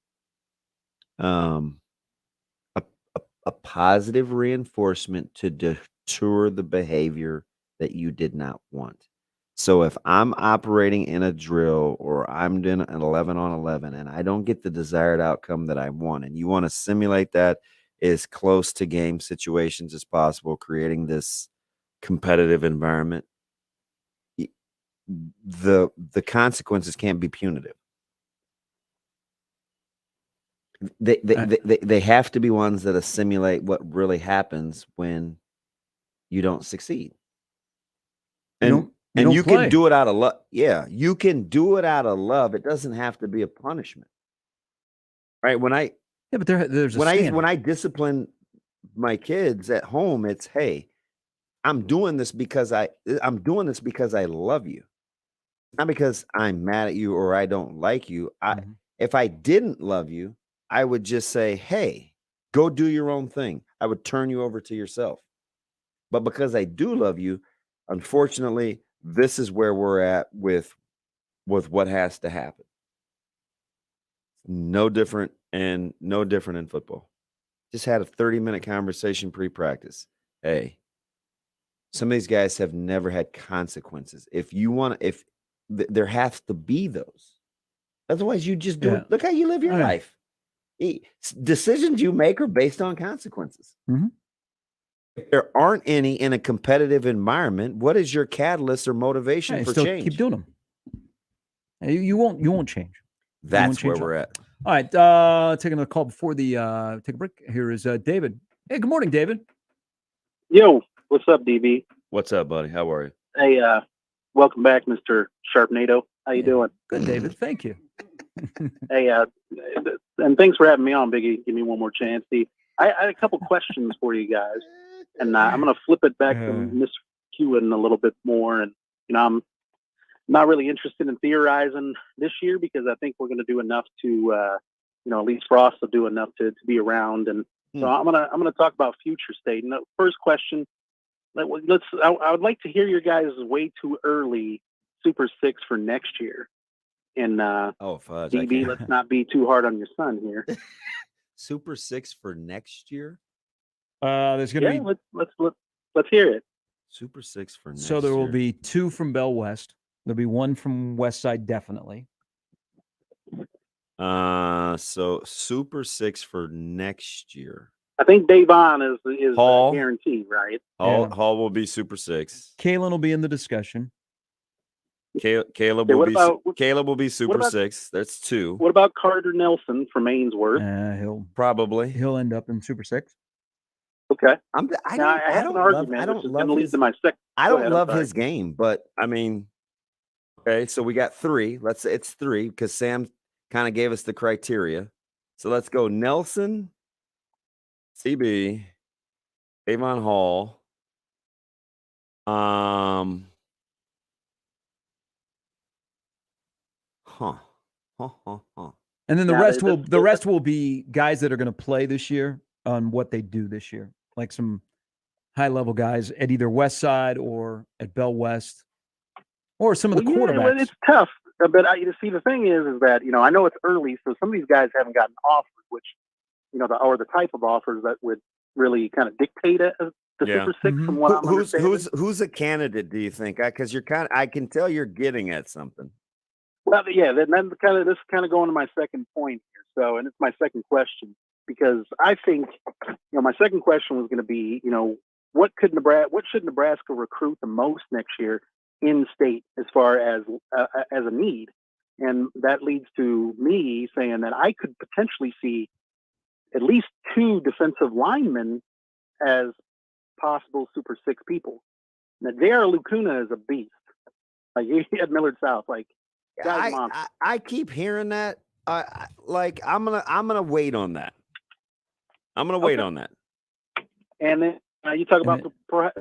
a positive reinforcement to deter the behavior that you did not want. So if I'm operating in a drill or I'm doing an 11 on 11 and I don't get the desired outcome that I want, and you want to simulate that as close to game situations as possible, creating this competitive environment, the consequences can't be punitive. They have to be ones that assimilate what really happens when you don't succeed. And you can do it out of love. Yeah, you can do it out of love. It doesn't have to be a punishment. Right?
But there's
when I discipline my kids at home, it's, hey, I'm doing this because I love you. Not because I'm mad at you or I don't like you. If I didn't love you, I would just say, hey, go do your own thing. I would turn you over to yourself. But because I do love you, unfortunately, this is where we're at with what has to happen. No different in football. Just had a 30-minute conversation pre-practice. Hey, some of these guys have never had consequences. If there has to be those. Otherwise, you just do it. Look how you live your life. Decisions you make are based on consequences.
Mm-hmm.
If there aren't any in a competitive environment, what is your catalyst or motivation for change?
Keep doing them. You won't change.
That's where we're at.
All right, taking a call before the take a break. Here is David. Hey, good morning, David.
Yo, what's up, DB?
What's up, buddy? How are you?
Hey, welcome back, Mr. Sharpnado. How you doing?
Good, David. Thank you.
Hey, and thanks for having me on, Biggie. Give me one more chance. I had a couple questions for you guys, and I'm going to flip it back to Miss Hewen a little bit more. And I'm not really interested in theorizing this year because I think we're going to do enough to, at least Frost will do enough to be around. And so I'm gonna talk about future state. And the first question, I would like to hear your guys' way too early Super Six for next year. And
fudge,
DB, let's not be too hard on your son here.
Super Six for next year.
There's going to
be. Let's hear it.
Super Six for next.
So there will
year.
be 2 from Bell West. There'll be 1 from West Side, definitely.
So Super Six for next year.
I think Davon is
Hall,
guaranteed, right?
Hall will be Super Six.
Kalen will be in the discussion.
Caleb will be Super Six. That's 2.
What about Carter Nelson from Ainsworth?
He'll end up in Super Six.
Okay.
I don't love his game, but I mean, okay. So we got 3. It's 3 because Sam kind of gave us the criteria. So let's go Nelson, CB, Avon Hall.
And then the rest will be guys that are going to play this year on what they do this year, like some high level guys at either West Side or at Bell West, or some of the quarterbacks.
Well, it's tough, but the thing is that I know it's early, so some of these guys haven't gotten offers, which or the type of offers that would really kind of dictate to
Yeah.
Super 6 from what I'm understanding.
Who's a candidate, do you think? Because you're I can tell you're getting at something.
Well, yeah, this is kind of going to my second point here. So, and it's my second question, because I think, my second question was going to be, what should Nebraska recruit the most next year in state as far as a need? And that leads to me saying that I could potentially see at least 2 defensive linemen as possible Super 6 people. Now, J.R. Lacuna is a beast. Like, he had Millard South. Like,
I keep hearing that. I'm gonna wait on that. I'm gonna wait on that.
And then you talk about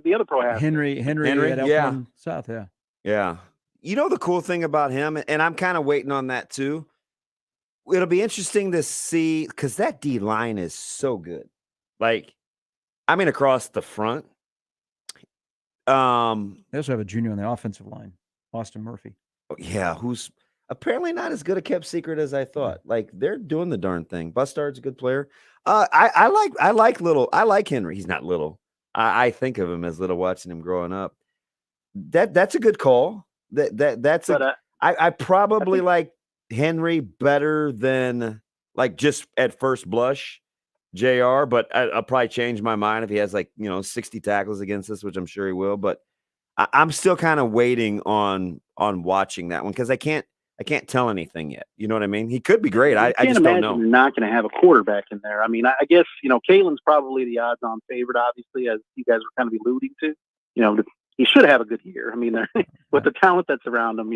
the other pro half.
Henry at Elkhorn South. Yeah.
Yeah. The cool thing about him, and I'm kind of waiting on that too. It'll be interesting to see, because that D line is so good. Like, across the front.
They also have a junior on the offensive line, Austin Murphy.
Yeah, who's apparently not as good a kept secret as I thought. Like, they're doing the darn thing. Bustard's a good player. I like Henry. He's not little. I think of him as little, watching him growing up. That's a good call. I probably like Henry better than, like, just at first blush, JR, but I'll probably change my mind if he has 60 tackles against us, which I'm sure he will. But I'm still kind of waiting on watching that one, because I can't tell anything yet. You know what I mean? He could be great. I just don't know.
You're not going to have a quarterback in there. I mean, I guess, Kalen's probably the odds-on favorite, obviously, as you guys were kind of alluding to. He should have a good year. I mean, with the talent that's around him,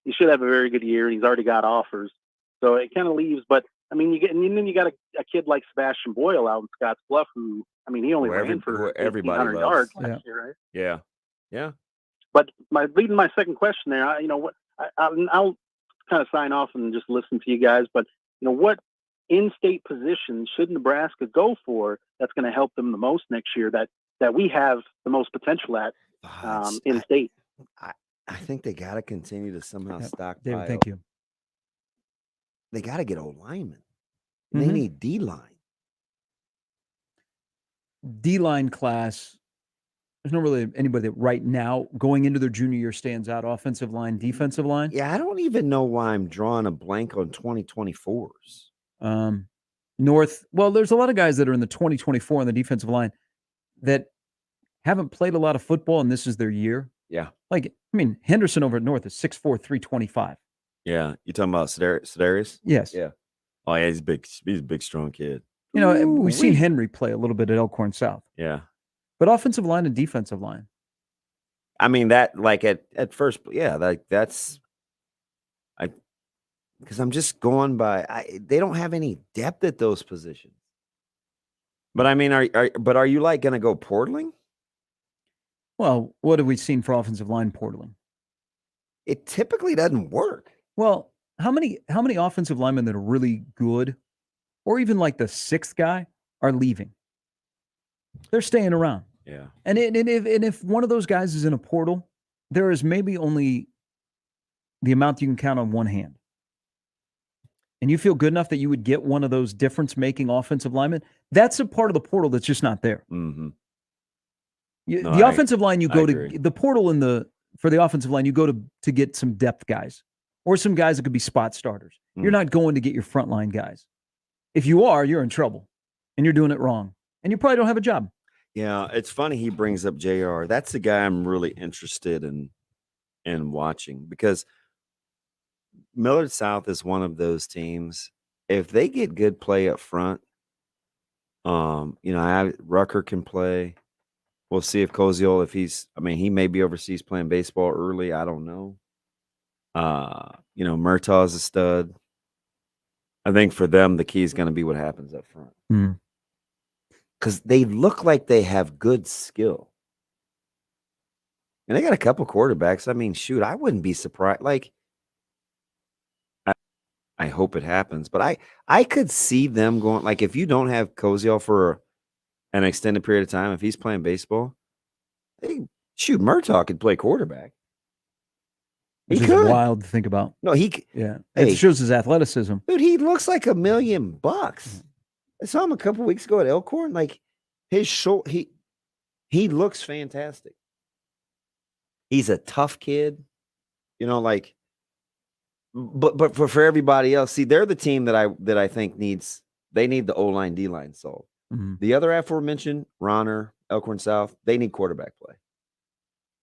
he should have a very good year, and he's already got offers. So it kind of leaves. But, I mean, you got a kid like Sebastian Boyle out in Scotts Bluff, who, I mean, he only ran for 1,800 yards last year, right?
Yeah. Yeah.
But leading my second question there, I'll kind of sign off and just listen to you guys. But, what in-state position should Nebraska go for that's going to help them the most next year, that we have the most potential at in-state?
I think they got to continue to somehow stockpile.
David, thank you.
They got to get old linemen. They need D-line.
D-line class. There's not really anybody that right now going into their junior year stands out. Offensive line, defensive line.
Yeah, I don't even know why I'm drawing a blank on 2024s.
North. Well, there's a lot of guys that are in the 2024 on the defensive line that haven't played a lot of football, and this is their year.
Yeah.
Henderson over at North is 6'4", 325.
Yeah. You talking about Sedaris?
Yes.
Yeah. Oh, yeah, he's big. He's a big, strong kid.
We've seen Henry play a little bit at Elkhorn South.
Yeah.
But offensive line and defensive line.
I mean, that, like, at first, yeah, because I'm just going by, they don't have any depth at those positions. But I mean, are you like going to go portaling?
Well, what have we seen for offensive line portaling?
It typically doesn't work.
Well, how many offensive linemen that are really good, or even like the 6th guy, are leaving? They're staying around.
Yeah.
And if one of those guys is in a portal, there is maybe only the amount you can count on one hand. And you feel good enough that you would get one of those difference-making offensive linemen, that's a part of the portal that's just not there.
Mm-hmm.
The offensive line, you go to the portal for the offensive line, you go to get some depth guys or some guys that could be spot starters. You're not going to get your frontline guys. If you are, you're in trouble, and you're doing it wrong, and you probably don't have a job.
Yeah, it's funny he brings up JR. That's the guy I'm really interested in watching, because Millard South is one of those teams. If they get good play up front, Rucker can play. We'll see if Koziol, he may be overseas playing baseball early. I don't know. Murtaugh's a stud. I think for them, the key is going to be what happens up front. Because they look like they have good skill. And they got a couple quarterbacks. I mean, shoot, I wouldn't be surprised. Like, I hope it happens. But I could see them going, like, if you don't have Koziol for an extended period of time, if he's playing baseball, Murtaugh could play quarterback.
Which is wild to think about.
No,
it shows his athleticism.
Dude, he looks like $1 million. I saw him a couple weeks ago at Elkhorn. Like, his shoulder, He looks fantastic. He's a tough kid, like. But for everybody else, see, they're the team that I think need the O-line, D-line solved.
Mm-hmm.
The other aforementioned, Ronner, Elkhorn South, they need quarterback play.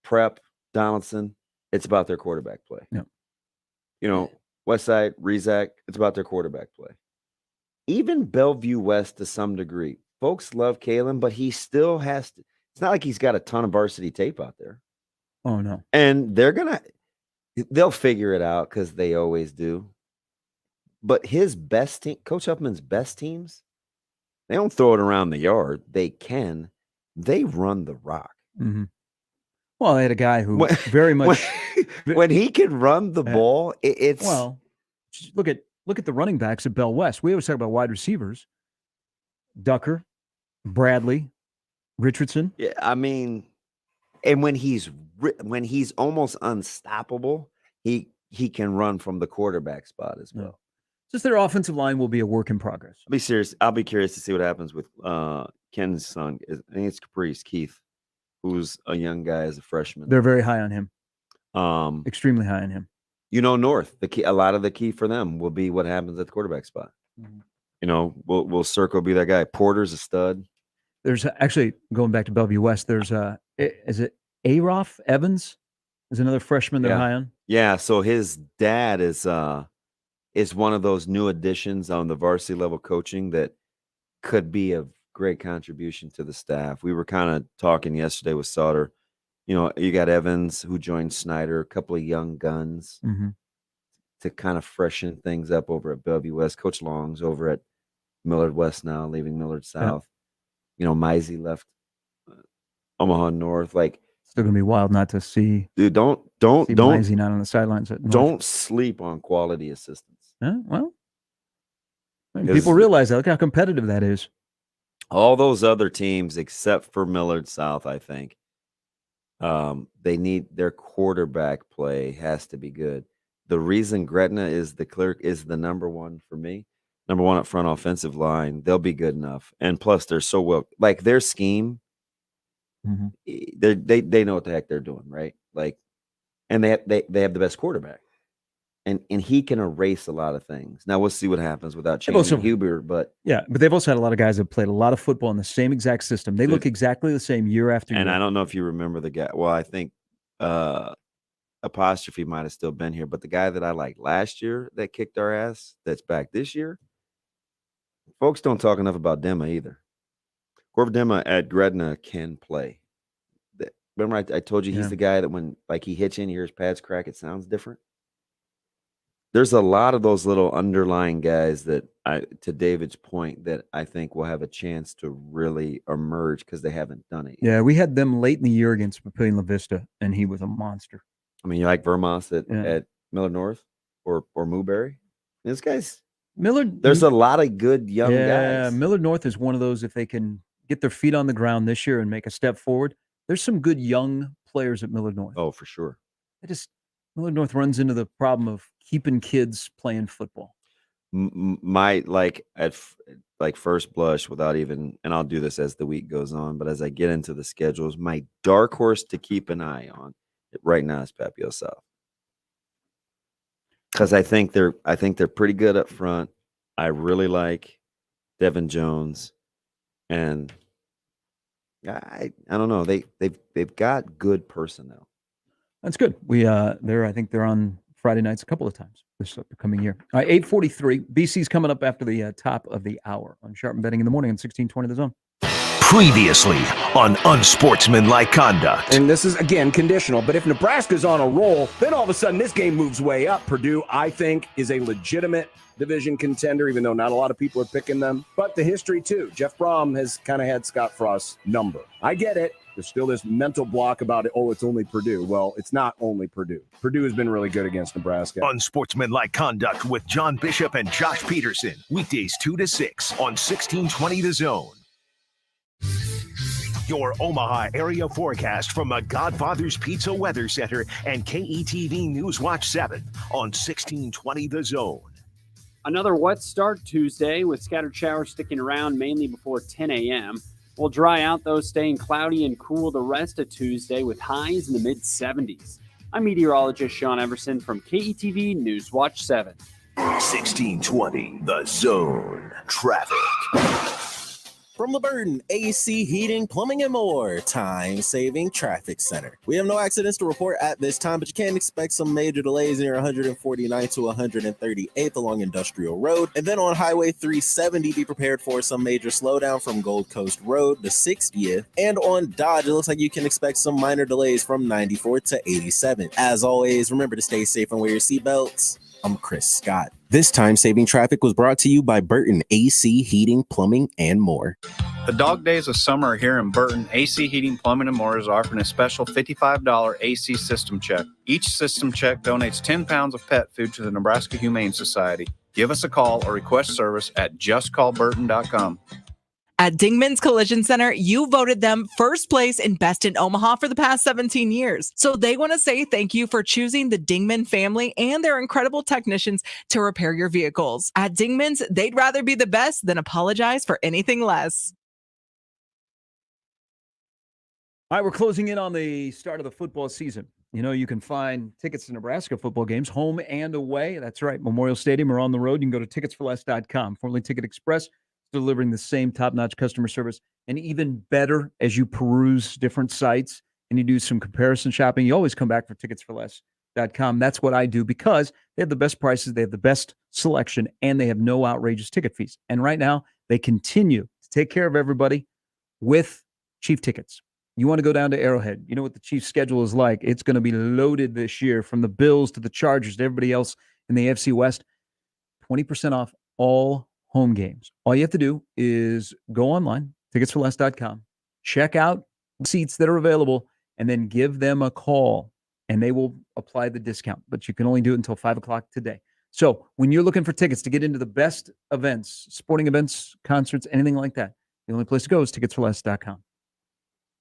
Prep, Donaldson, it's about their quarterback play.
Yeah.
Westside, Rezac, it's about their quarterback play. Even Bellevue West to some degree. Folks love Kalen, but he still has to. It's not like he's got a ton of varsity tape out there.
Oh, no.
And they'll figure it out because they always do. But his best team, Coach Huffman's best teams, they don't throw it around the yard. They run the rock.
Mm-hmm. Well, they had a guy who very much
when he can run the ball, it's
just look at the running backs at Bell West. We always talk about wide receivers: Ducker, Bradley, Richardson.
Yeah, I mean, and when he's almost unstoppable, he can run from the quarterback spot as well.
Yeah. Just their offensive line will be a work in progress.
I'll be curious to see what happens with Ken's son. I think it's Caprice Keith, who's a young guy as a freshman.
They're very high on him. Extremely high on him.
North, a lot of the key for them will be what happens at the quarterback spot.
Mm-hmm.
Will Circle be that guy? Porter's a stud.
There's actually, going back to Bellevue West, there's is it Aroff Evans? Is another freshman they're high on?
Yeah, so his dad is one of those new additions on the varsity level coaching that could be a great contribution to the staff. We were kind of talking yesterday with Sauter. You got Evans who joined Snyder, a couple of young guns to kind of freshen things up over at Bellevue West. Coach Long's over at Millard West now, leaving Millard South. Mizey left Omaha North.
Still gonna be wild not to see.
Dude, don't
Mizey not on the sidelines at North.
Don't sleep on quality assistance.
Well, people realize that. Look how competitive that is.
All those other teams, except for Millard South, I think, they need their quarterback play has to be good. The reason Gretna is the number one for me, number one up front offensive line, they'll be good enough. And plus, they're so well, their scheme, they know what the heck they're doing, right? And they have the best quarterback. And he can erase a lot of things. Now we'll see what happens without changing Huber, but
they've also had a lot of guys that played a lot of football in the same exact system. They look exactly the same year after year.
And I don't know if you remember the guy. Well, I think Apostrophe might have still been here, but the guy that I liked last year that kicked our ass, that's back this year. Folks don't talk enough about Dema either. Corv Dema at Gretna can play. Remember, I told you he's the guy that when he hits in, you hear his pads crack, it sounds different. There's a lot of those little underlying guys that to David's point, that I think will have a chance to really emerge because they haven't done it yet.
Yeah, we had them late in the year against Papillion-La Vista, and he was a monster.
I mean, you like Vermont at Millard North or Mooberry? This guy's
Millard.
There's a lot of good young guys.
Yeah, Millard North is one of those, if they can get their feet on the ground this year and make a step forward, there's some good young players at Millard North.
Oh, for sure.
Millard North runs into the problem of keeping kids playing football.
At first blush, without even, and I'll do this as the week goes on, but as I get into the schedules, my dark horse to keep an eye on right now is Papillion South, because I think they're pretty good up front. I really like Devin Jones, and I don't know, they've got good personnel.
That's good. I think they're on Friday nights a couple of times this upcoming year. All right, 8:43. BC's coming up after the top of the hour on Sharp Betting in the Morning on 1620 The Zone.
Previously on Unsportsmanlike Conduct.
And this is, again, conditional, but if Nebraska's on a roll, then all of a sudden this game moves way up. Purdue, I think, is a legitimate division contender, even though not a lot of people are picking them. But the history, too. Jeff Brom has kind of had Scott Frost's number. I get it. There's still this mental block about it. Oh, it's only Purdue. Well, it's not only Purdue. Purdue has been really good against Nebraska.
Unsportsmanlike Conduct with John Bishop and Josh Peterson. Weekdays 2 to 6 on 1620 The Zone. Your Omaha area forecast from the Godfather's Pizza Weather Center and KETV News Watch 7 on 1620 The Zone.
Another wet start Tuesday with scattered showers sticking around mainly before 10 a.m. will dry out, though, staying cloudy and cool the rest of Tuesday with highs in the mid-70s. I'm meteorologist Sean Everson from KETV News Watch 7.
1620 The Zone Traffic.
From the Burden AC Heating, Plumbing, and More Time-Saving Traffic Center. We have no accidents to report at this time, but you can expect some major delays near 149th to 138th along Industrial Road. And then on Highway 370, be prepared for some major slowdown from Gold Coast Road to 60th. And on Dodge, it looks like you can expect some minor delays from 94 to 87. As always, remember to stay safe and wear your seatbelts. I'm Chris Scott. This time-saving traffic was brought to you by Burton AC Heating, Plumbing, and More.
The dog days of summer are here in Burton. AC Heating, Plumbing, and More is offering a special $55 AC system check. Each system check donates 10 pounds of pet food to the Nebraska Humane Society. Give us a call or request service at justcallburton.com.
At Dingman's Collision Center, you voted them first place in Best in Omaha for the past 17 years. So they want to say thank you for choosing the Dingman family and their incredible technicians to repair your vehicles. At Dingman's, they'd rather be the best than apologize for anything less.
All right, we're closing in on the start of the football season. You know, you can find tickets to Nebraska football games, home and away. That's right, Memorial Stadium or on the road. You can go to ticketsforless.com. Formerly Ticket Express, delivering the same top-notch customer service, and even better as you peruse different sites and you do some comparison shopping. You always come back for ticketsforless.com. That's what I do because they have the best prices, they have the best selection, and they have no outrageous ticket fees. And right now, they continue to take care of everybody with Chief tickets. You want to go down to Arrowhead. You know what the Chiefs schedule is like. It's going to be loaded this year, from the Bills to the Chargers to everybody else in the AFC West. 20% off all home games. All you have to do is go online, ticketsforless.com, check out seats that are available, and then give them a call, and they will apply the discount. But you can only do it until 5 o'clock today. So when you're looking for tickets to get into the best events, sporting events, concerts, anything like that, the only place to go is ticketsforless.com.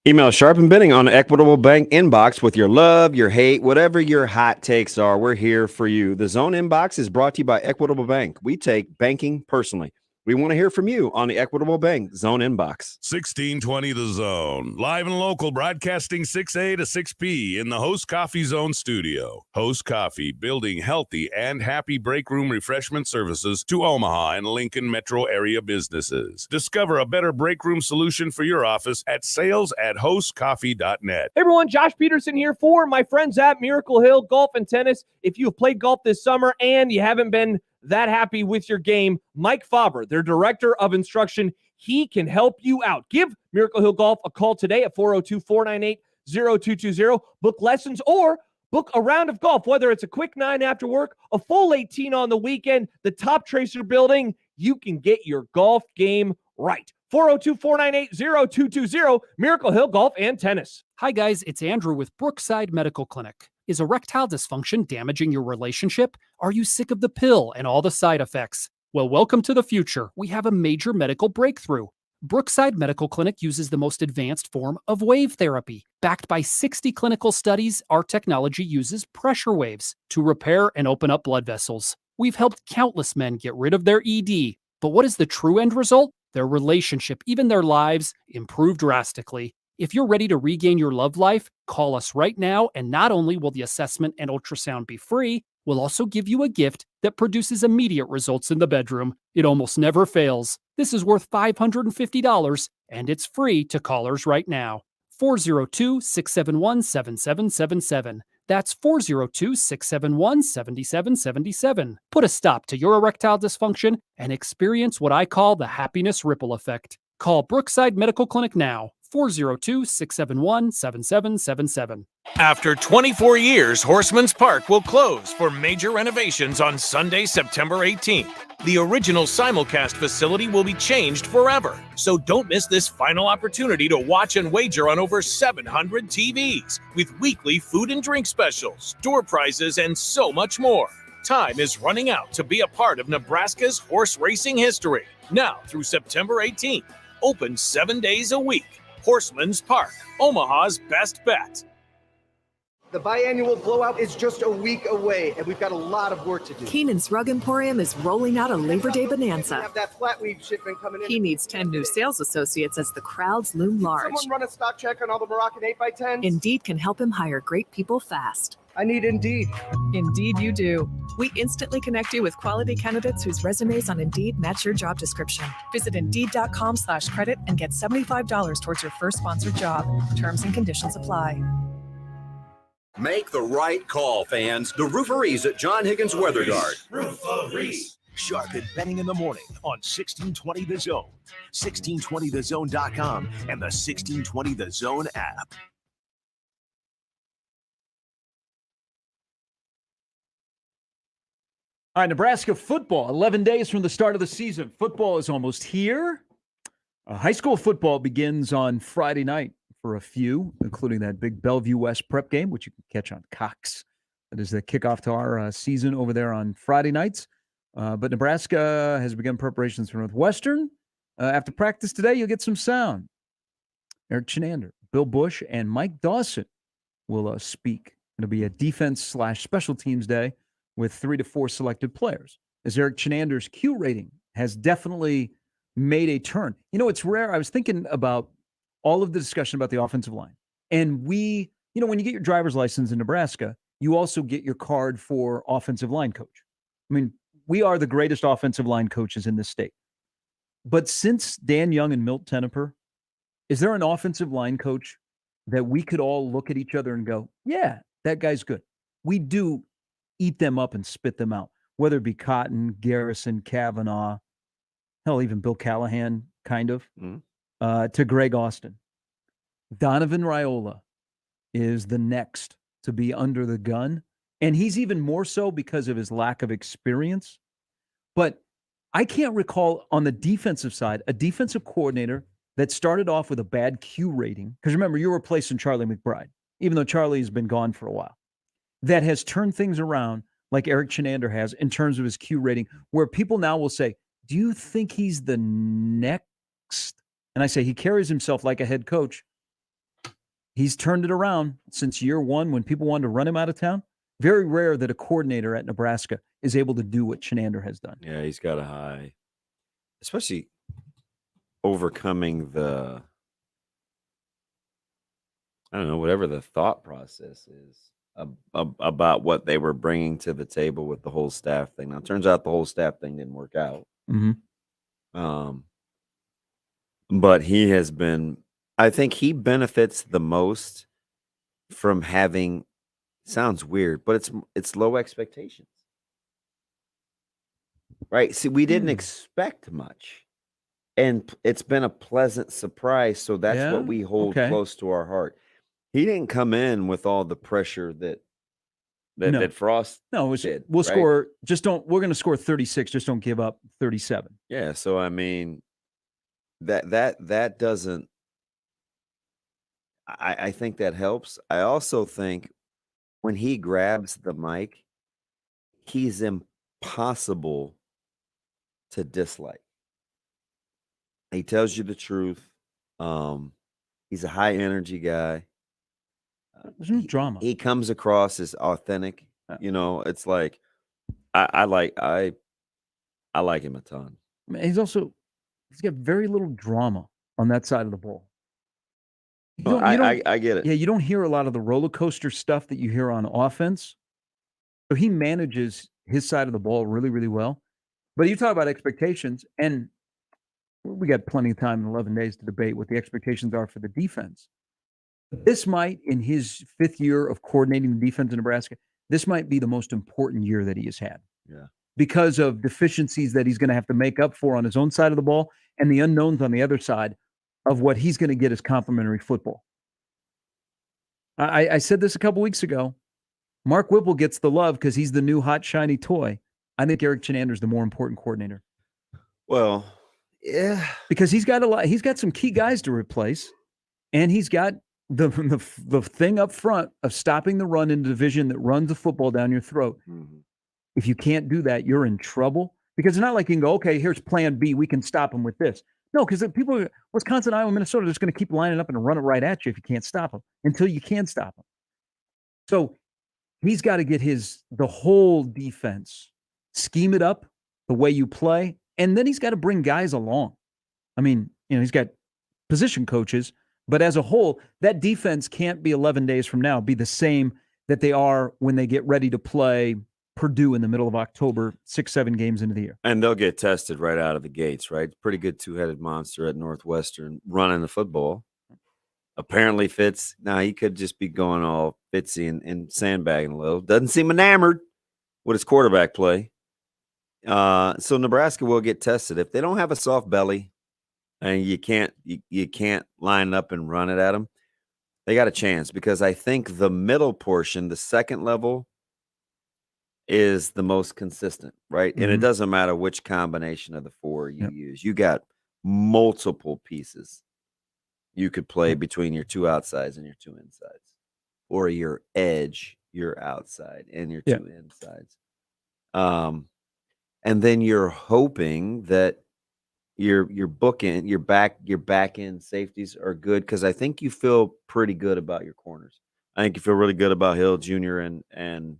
Email Sharp and Benning on Equitable Bank inbox with your love, your hate, whatever your hot takes are. We're here for you. The Zone inbox is brought to you by Equitable Bank. We take banking personally. We want to hear from you on the Equitable Bank Zone inbox.
1620 The Zone. Live and local, broadcasting 6A to 6P in the Host Coffee Zone studio. Host Coffee, building healthy and happy break room refreshment services to Omaha and Lincoln metro area businesses. Discover a better break room solution for your office at sales@hostcoffee.net.
Hey everyone, Josh Peterson here for my friends at Miracle Hill Golf and Tennis. If you've played golf this summer and you haven't been that happy with your game, Mike Faber, their director of instruction, he can help you out. Give Miracle Hill Golf a call today at 402-498-0220. Book lessons or book a round of golf, whether it's a quick 9 after work, a full 18 on the weekend, the Top Tracer building. You can get your golf game right. 402-498-0220, Miracle Hill Golf and Tennis.
Hi guys, it's Andrew with Brookside Medical Clinic. Is erectile dysfunction damaging your relationship? Are you sick of the pill and all the side effects? Well, welcome to the future. We have a major medical breakthrough. Brookside Medical Clinic uses the most advanced form of wave therapy. Backed by 60 clinical studies, our technology uses pressure waves to repair and open up blood vessels. We've helped countless men get rid of their ED. But what is the true end result? Their relationship, even their lives, improve drastically. If you're ready to regain your love life, call us right now, and not only will the assessment and ultrasound be free, we'll also give you a gift that produces immediate results in the bedroom. It almost never fails. This is worth $550, and it's free to callers right now. 402-671-7777. That's 402-671-7777. Put a stop to your erectile dysfunction and experience what I call the happiness ripple effect. Call Brookside Medical Clinic now. 402-671-7777.
After 24 years, Horseman's Park will close for major renovations on Sunday, September 18th. The original simulcast facility will be changed forever, so don't miss this final opportunity to watch and wager on over 700 TVs with weekly food and drink specials, door prizes, and so much more. Time is running out to be a part of Nebraska's horse racing history. Now through September 18th, open 7 days a week. Horseman's Park, Omaha's best bet.
The biannual blowout is just a week away, and we've got a lot of work to do.
Keenan's Rug Emporium is rolling out a Labor Day
We
bonanza.
have that flat weave shipment coming in.
He needs 10 new sales associates as the crowds loom large.
Someone run a stock check on all the Moroccan 8x10s?
Indeed can help him hire great people fast.
I need Indeed.
Indeed you do. We instantly connect you with quality candidates whose resumes on Indeed match your job description. Visit Indeed.com/credit and get $75 towards your first sponsored job. Terms and conditions apply.
Make the right call, fans. The Rooferees at John Higgins Weather Guard.
Rooferees. Sharp betting in the morning on 1620 The Zone, 1620thezone.com, and the 1620 The Zone app.
All right, Nebraska football, 11 days from the start of the season. Football is almost here. High school football begins on Friday night for a few, including that big Bellevue West prep game, which you can catch on Cox. That is the kickoff to our season over there on Friday nights. But Nebraska has begun preparations for Northwestern. After practice today, you'll get some sound. Eric Chenander, Bill Bush, and Mike Dawson will speak. It'll be a defense/special teams day with 3 to 4 selected players. As Eric Chenander's Q rating has definitely made a turn. You know, it's rare. I was thinking about all of the discussion about the offensive line. And we, you know, when you get your driver's license in Nebraska, you also get your card for offensive line coach. I mean, we are the greatest offensive line coaches in this state. But since Dan Young and Milt Teneper, is there an offensive line coach that we could all look at each other and go, yeah, that guy's good? We do eat them up and spit them out, whether it be Cotton, Garrison, Kavanaugh, hell, even Bill Callahan, kind of, to Greg Austin. Donovan Raiola is the next to be under the gun, and he's even more so because of his lack of experience. But I can't recall on the defensive side a defensive coordinator that started off with a bad Q rating, because remember, you're replacing Charlie McBride, even though Charlie's been gone for a while, that has turned things around like Eric Chenander has in terms of his Q rating, where people now will say, do you think he's the next? And I say he carries himself like a head coach. He's turned it around since year one when people wanted to run him out of town. Very rare that a coordinator at Nebraska is able to do what Chenander has done.
Yeah, he's got a high, especially overcoming the, I don't know, whatever the thought process is about what they were bringing to the table with the whole staff thing. Now, it turns out the whole staff thing didn't work out. But he has been, I think he benefits the most from having, sounds weird, but it's low expectations. Right? See, we didn't expect much. And it's been a pleasant surprise. So that's what we hold close to our heart. He didn't come in with all the pressure that Frost did.
We'll score. We're going to score 36. Just don't give up 37.
Yeah. So, I mean, that doesn't, I think that helps. I also think when he grabs the mic, he's impossible to dislike. He tells you the truth. He's a high energy guy.
There's no drama.
He comes across as authentic. You know, it's like I like him a ton.
I mean, he's got very little drama on that side of the ball.
I get it.
Yeah, you don't hear a lot of the roller coaster stuff that you hear on offense. So he manages his side of the ball really, really well. But you talk about expectations, and we got plenty of time in 11 days to debate what the expectations are for the defense. This might, in his 5th year of coordinating the defense in Nebraska, this might be the most important year that he has had.
Yeah.
Because of deficiencies that he's going to have to make up for on his own side of the ball and the unknowns on the other side of what he's going to get as complimentary football. I said this a couple weeks ago. Mark Whipple gets the love because he's the new hot, shiny toy. I think Eric Chenander is the more important coordinator.
Well, yeah.
Because he's got some key guys to replace, and he's got the thing up front of stopping the run in the division that runs the football down your throat. If you can't do that, you're in trouble. Because it's not like you can go, okay, here's plan B. We can stop them with this. No, because people, Wisconsin, Iowa, Minnesota, are just going to keep lining up and run it right at you if you can't stop them until you can stop them. So he's got to get the whole defense, scheme it up the way you play, and then he's got to bring guys along. I mean, he's got position coaches, but as a whole, that defense can't be 11 days from now be the same that they are when they get ready to play Purdue in the middle of October, 6-7 games into the year.
And they'll get tested right out of the gates, right? Pretty good two-headed monster at Northwestern running the football. Apparently Fitz, now he could just be going all Fitzy and sandbagging a little. Doesn't seem enamored with his quarterback play. So Nebraska will get tested. If they don't have a soft belly and you can't line up and run it at them, they got a chance, because I think the middle portion, the second level, is the most consistent, right? And it doesn't matter which combination of the four you use. You got multiple pieces you could play between your two outsides and your two insides, or your edge, your outside, and your two insides. And then you're hoping that your bookend, your back end safeties are good, because I think you feel pretty good about your corners. I think you feel really good about Hill Jr. and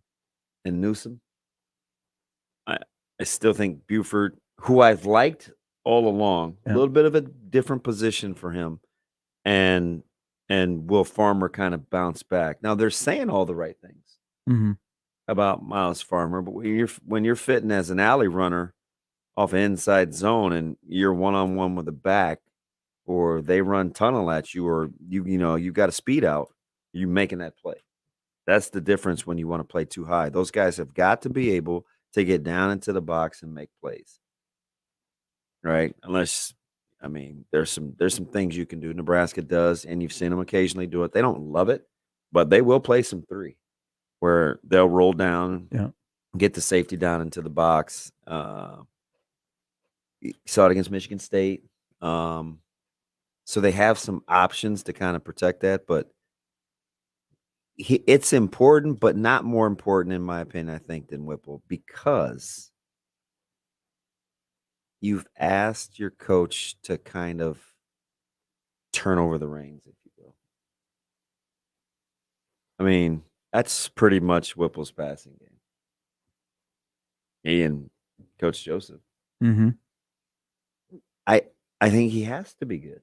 Newsom. I still think Buford, who I've liked all along, a little bit of a different position for him, and Will Farmer kind of bounce back. Now they're saying all the right things about Miles Farmer, but when you're fitting as an alley runner off an inside zone and you're one-on-one with the back, or they run tunnel at you, or you got a speed out, you making that play. That's the difference when you want to play too high. Those guys have got to be able to get down into the box and make plays. Right? Unless, I mean, there's some things you can do. Nebraska does, and you've seen them occasionally do it. They don't love it, but they will play some three where they'll roll down, get the safety down into the box. You saw it against Michigan State. So they have some options to kind of protect that, but it's important, but not more important, in my opinion, I think, than Whipple, because you've asked your coach to kind of turn over the reins, if you will. I mean, that's pretty much Whipple's passing game. He and Coach Joseph. I think he has to be good.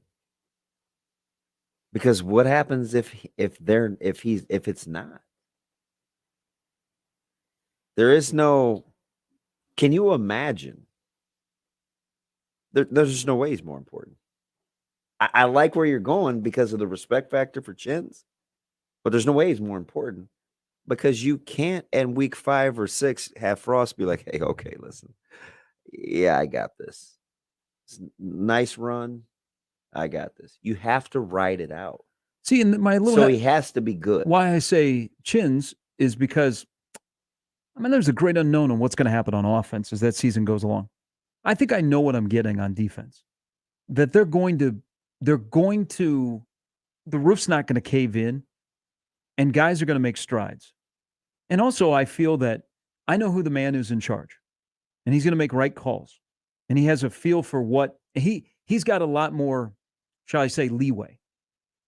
Because what happens if it's not? There is no. Can you imagine? There's just no way he's more important. I like where you're going because of the respect factor for Chins, but there's no way he's more important, because you can't in week 5 or 6 have Frost be like, "Hey, okay, listen, yeah, I got this. Nice run. I got this." You have to ride it out.
See, in my little,
so he has to be good.
Why I say Chins is because, I mean, there's a great unknown on what's going to happen on offense as that season goes along. I think I know what I'm getting on defense. That the roof's not going to cave in, and guys are going to make strides. And also, I feel that I know who the man is in charge, and he's going to make right calls, and he has a feel for what he's got a lot more, shall I say, leeway,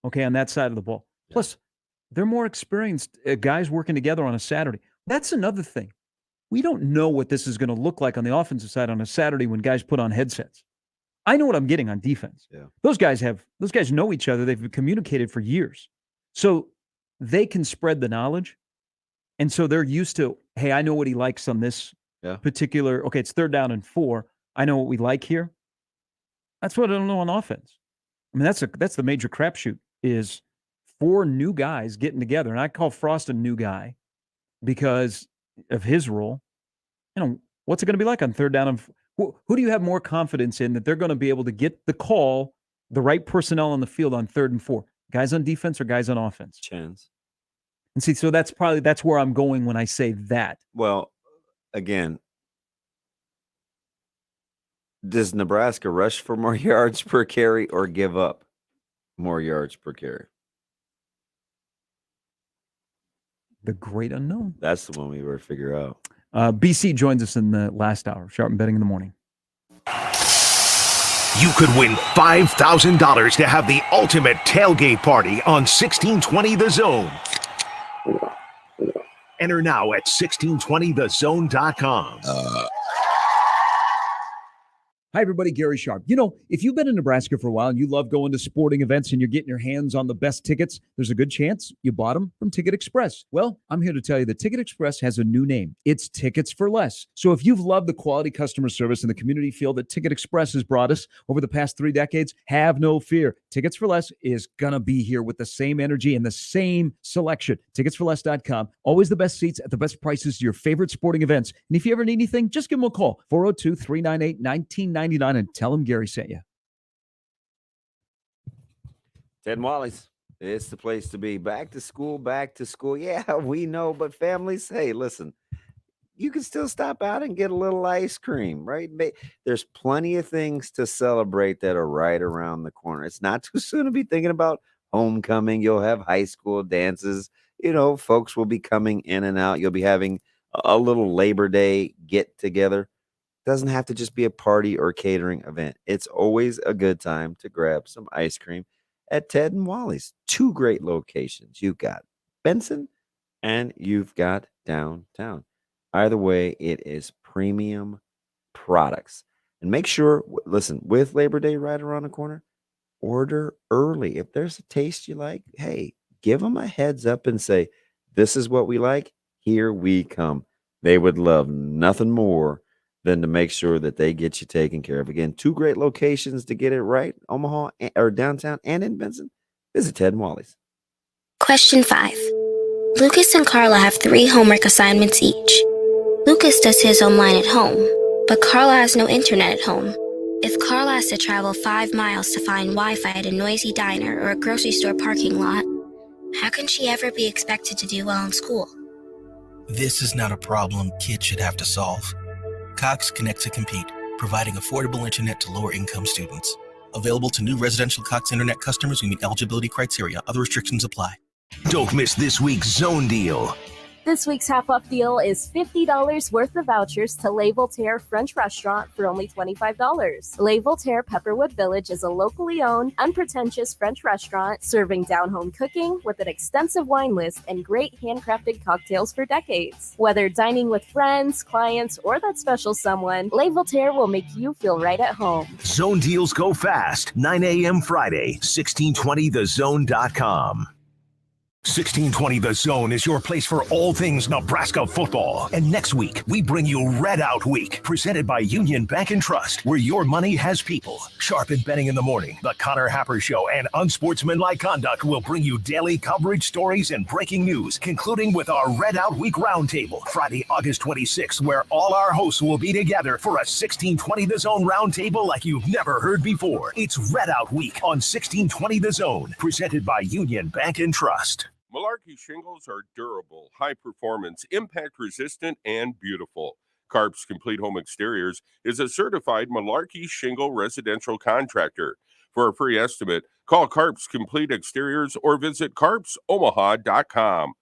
okay, on that side of the ball. Plus, they're more experienced guys working together on a Saturday. That's another thing. We don't know what this is going to look like on the offensive side on a Saturday when guys put on headsets. I know what I'm getting on defense.
Yeah.
Those guys know each other. They've communicated for years. So they can spread the knowledge. And so they're used to, hey, I know what he likes on this particular, okay, it's 3rd down and 4. I know what we like here. That's what I don't know on offense. I mean, that's the major crapshoot, is 4 new guys getting together. And I call Frost a new guy because of his role. What's it going to be like on 3rd down? Who do you have more confidence in that they're going to be able to get the call, the right personnel on the field on 3rd and 4? Guys on defense or guys on offense?
Chance.
And see, so that's where I'm going when I say that.
Well, again, does Nebraska rush for more yards per carry or give up more yards per carry?
The great unknown.
That's the one we were to figure out.
BC joins us in the last hour. Sharp and Betting in the morning.
You could win $5,000 to have the ultimate tailgate party on 1620 The Zone. Enter now at 1620thezone.com.
Hi, everybody. Gary Sharp. You know, if you've been in Nebraska for a while and you love going to sporting events and you're getting your hands on the best tickets, there's a good chance you bought them from Ticket Express. Well, I'm here to tell you that Ticket Express has a new name. It's Tickets for Less. So if you've loved the quality customer service and the community feel that Ticket Express has brought us over the past 3 decades, have no fear. Tickets for Less is going to be here with the same energy and the same selection. Ticketsforless.com. Always the best seats at the best prices to your favorite sporting events. And if you ever need anything, just give them a call. 402-398-1999 and tell them Gary sent you.
Ted and Wally's. It's the place to be. Back to school, back to school. Yeah, we know, but families, hey, listen, you can still stop out and get a little ice cream, right? There's plenty of things to celebrate that are right around the corner. It's not too soon to be thinking about homecoming. You'll have high school dances. You know, folks will be coming in and out. You'll be having a little Labor Day get together. Doesn't have to just be a party or catering event. It's always a good time to grab some ice cream at Ted and Wally's. 2 great locations. You've got Benson and you've got downtown. Either way, it is premium products. And make sure, listen, with Labor Day right around the corner, order early. If there's a taste you like, hey, give them a heads up and say, this is what we like. Here we come. They would love nothing more than to make sure that they get you taken care of. Again, 2 great locations to get it right, Omaha or downtown and in Benson. Visit Ted and Wally's.
Question 5. Lucas and Carla have 3 homework assignments each. Lucas does his online at home, but Carla has no internet at home. If Carla has to travel 5 miles to find Wi-Fi at a noisy diner or a grocery store parking lot, how can she ever be expected to do well in school?
This is not a problem kids should have to solve. Cox Connect to Compete, providing affordable internet to lower-income students. Available to new residential Cox Internet customers who meet eligibility criteria. Other restrictions apply.
Don't miss this week's Zone Deal.
This week's half-off deal is $50 worth of vouchers to Le Voltaire French Restaurant for only $25. Le Voltaire Pepperwood Village is a locally owned, unpretentious French restaurant serving down-home cooking with an extensive wine list and great handcrafted cocktails for decades. Whether dining with friends, clients, or that special someone, Le Voltaire will make you feel right at home.
Zone Deals go fast. 9 a.m. Friday, 1620thezone.com. 1620 The Zone is your place for all things Nebraska football. And next week, we bring you Red Out Week, presented by Union Bank and Trust, where your money has people. Sharp and Betting in the Morning, The Connor Happer Show, and Unsportsmanlike Conduct will bring you daily coverage, stories, and breaking news, concluding with our Red Out Week Roundtable, Friday, August 26th, where all our hosts will be together for a 1620 The Zone Roundtable like you've never heard before. It's Red Out Week on 1620 The Zone, presented by Union Bank and Trust.
Malarkey shingles are durable, high performance, impact resistant, and beautiful. Carp's Complete Home Exteriors is a certified Malarkey shingle residential contractor. For a free estimate, call Carp's Complete Exteriors or visit carpsomaha.com.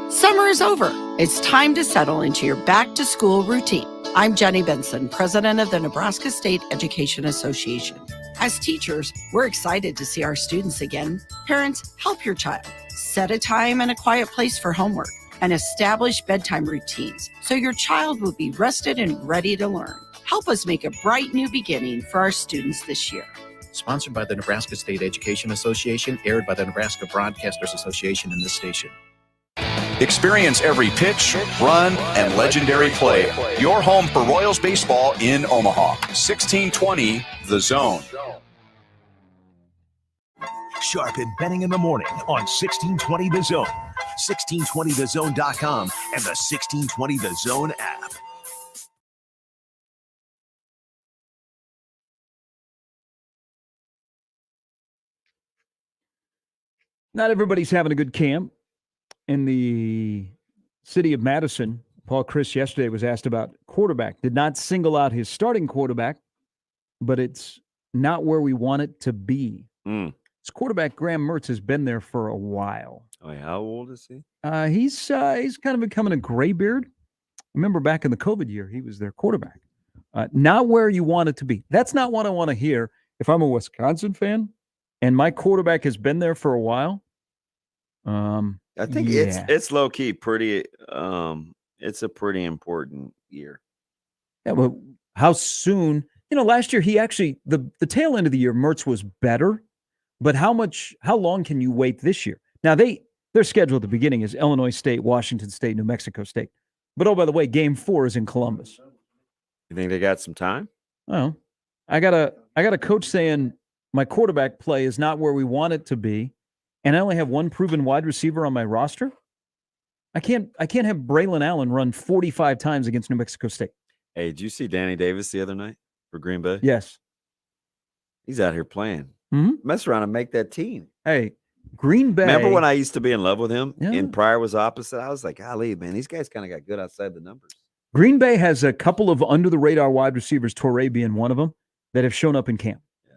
Summer is over. It's time to settle into your back-to-school routine. I'm Jenny Benson, president of the Nebraska State Education Association. As teachers, we're excited to see our students again. Parents, help your child. Set a time and a quiet place for homework and establish bedtime routines so your child will be rested and ready to learn. Help us make a bright new beginning for our students this year.
Sponsored by the Nebraska State Education Association, aired by the Nebraska Broadcasters Association and this station.
Experience every pitch, run, and legendary play. Your home for Royals baseball in Omaha. 1620 The Zone.
Sharp and Betting in the Morning on 1620 The Zone, 1620thezone.com, and the 1620 The Zone app.
Not everybody's having a good camp. In the city of Madison, Paul Chris yesterday was asked about quarterback. Did not single out his starting quarterback, but it's not where we want it to be. His quarterback, Graham Mertz, has been there for a while.
Oh, yeah. How old is he?
He's kind of becoming a graybeard. Remember back in the COVID year, he was their quarterback. Not where you want it to be. That's not what I want to hear if I'm a Wisconsin fan and my quarterback has been there for a while.
I think it's low key pretty. It's a pretty important year.
Yeah, well, how soon? Last year he actually the tail end of the year, Mertz was better, but how long can you wait this year? Now their schedule at the beginning is Illinois State, Washington State, New Mexico State. But oh, by the way, Game 4 is in Columbus.
You think they got some time?
Oh, I got a coach saying my quarterback play is not where we want it to be, and I only have one proven wide receiver on my roster. I can't have Braylon Allen run 45 times against New Mexico State.
Hey, did you see Danny Davis the other night for Green Bay?
Yes.
He's out here playing.
Mm-hmm.
Mess around and make that team.
Hey, Green Bay.
Remember when I used to be in love with him?
Yeah.
And Pryor was opposite? I was like, golly, man, these guys kind of got good outside the numbers.
Green Bay has a couple of under-the-radar wide receivers, Torrey being one of them, that have shown up in camp.
Yeah.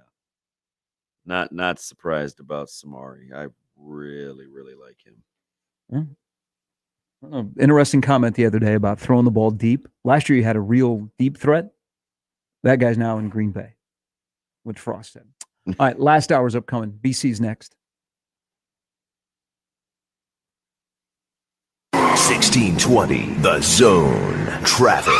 Not surprised about Samari. I really, really like him.
Yeah. Interesting comment the other day about throwing the ball deep. Last year you had a real deep threat. That guy's now in Green Bay, what Frost said. All right, last hour's upcoming. BC's next.
1620, The Zone. Traffic.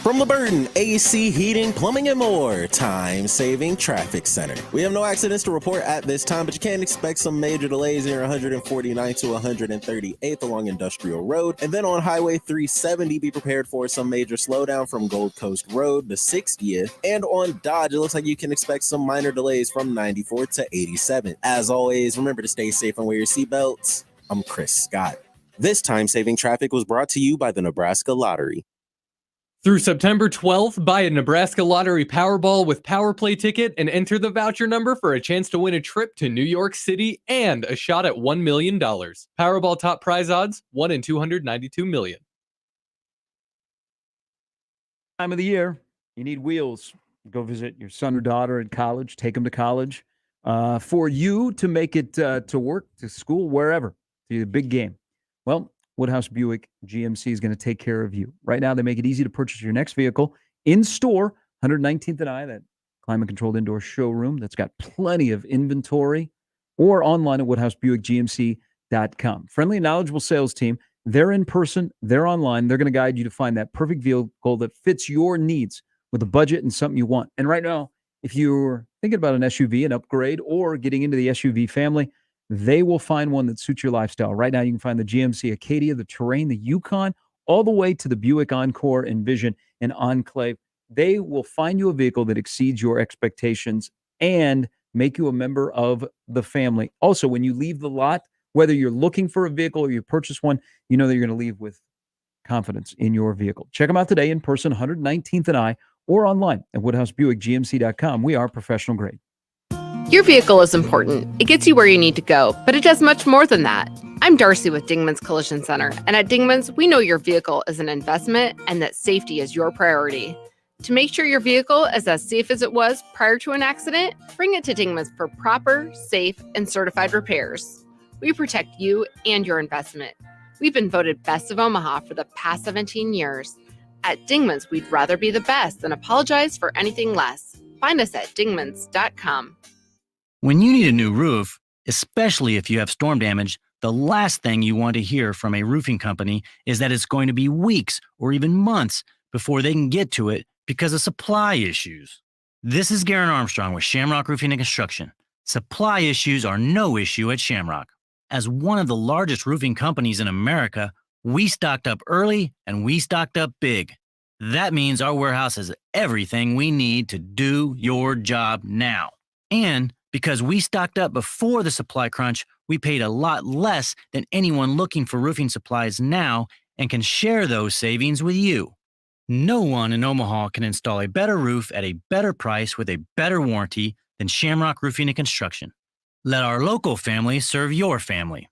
From LeBurton, AC Heating, Plumbing, and More, time-saving traffic center. We have no accidents to report at this time, but you can expect some major delays near 149th to 138th along Industrial Road. And then on Highway 370, be prepared for some major slowdown from Gold Coast Road to 60th. And on Dodge, it looks like you can expect some minor delays from 94 to 87. As always, remember to stay safe and wear your seatbelts. I'm Chris Scott. This time-saving traffic was brought to you by the Nebraska Lottery.
Through September 12th, buy a Nebraska Lottery Powerball with Power Play ticket and enter the voucher number for a chance to win a trip to New York City and a shot at $1 million. Powerball top prize odds, 1 in 292 million.
Time of the year, you need wheels. Go visit your son or daughter at college, take them to college. For you to make it to work, to school, wherever, to the big game. Well, Woodhouse Buick GMC is going to take care of you. Right now, they make it easy to purchase your next vehicle in store, 119th and I, that climate-controlled indoor showroom that's got plenty of inventory, or online at WoodhouseBuickGMC.com. Friendly and knowledgeable sales team. They're in person. They're online. They're going to guide you to find that perfect vehicle that fits your needs with a budget and something you want. And right now, if you're thinking about an SUV, an upgrade, or getting into the SUV family, they will find one that suits your lifestyle. Right now, you can find the GMC Acadia, the Terrain, the Yukon, all the way to the Buick Encore, Envision, and Enclave. They will find you a vehicle that exceeds your expectations and make you a member of the family. Also, when you leave the lot, whether you're looking for a vehicle or you purchase one, you know that you're going to leave with confidence in your vehicle. Check them out today in person, 119th and I, or online at WoodhouseBuickGMC.com. We are professional grade.
Your vehicle is important. It gets you where you need to go, but it does much more than that. I'm Darcy with Dingman's Collision Center, and at Dingman's, we know your vehicle is an investment and that safety is your priority. To make sure your vehicle is as safe as it was prior to an accident, bring it to Dingman's for proper, safe, and certified repairs. We protect you and your investment. We've been voted Best of Omaha for the past 17 years. At Dingman's, we'd rather be the best than apologize for anything less. Find us at dingmans.com.
When you need a new roof, especially if you have storm damage, the last thing you want to hear from a roofing company is that it's going to be weeks or even months before they can get to it because of supply issues. This is Garen Armstrong with Shamrock Roofing and Construction. Supply issues are no issue at Shamrock. As one of the largest roofing companies in America, we stocked up early and we stocked up big. That means our warehouse has everything we need to do your job now. And because we stocked up before the supply crunch, we paid a lot less than anyone looking for roofing supplies now and can share those savings with you. No one in Omaha can install a better roof at a better price with a better warranty than Shamrock Roofing and Construction. Let our local family serve your family.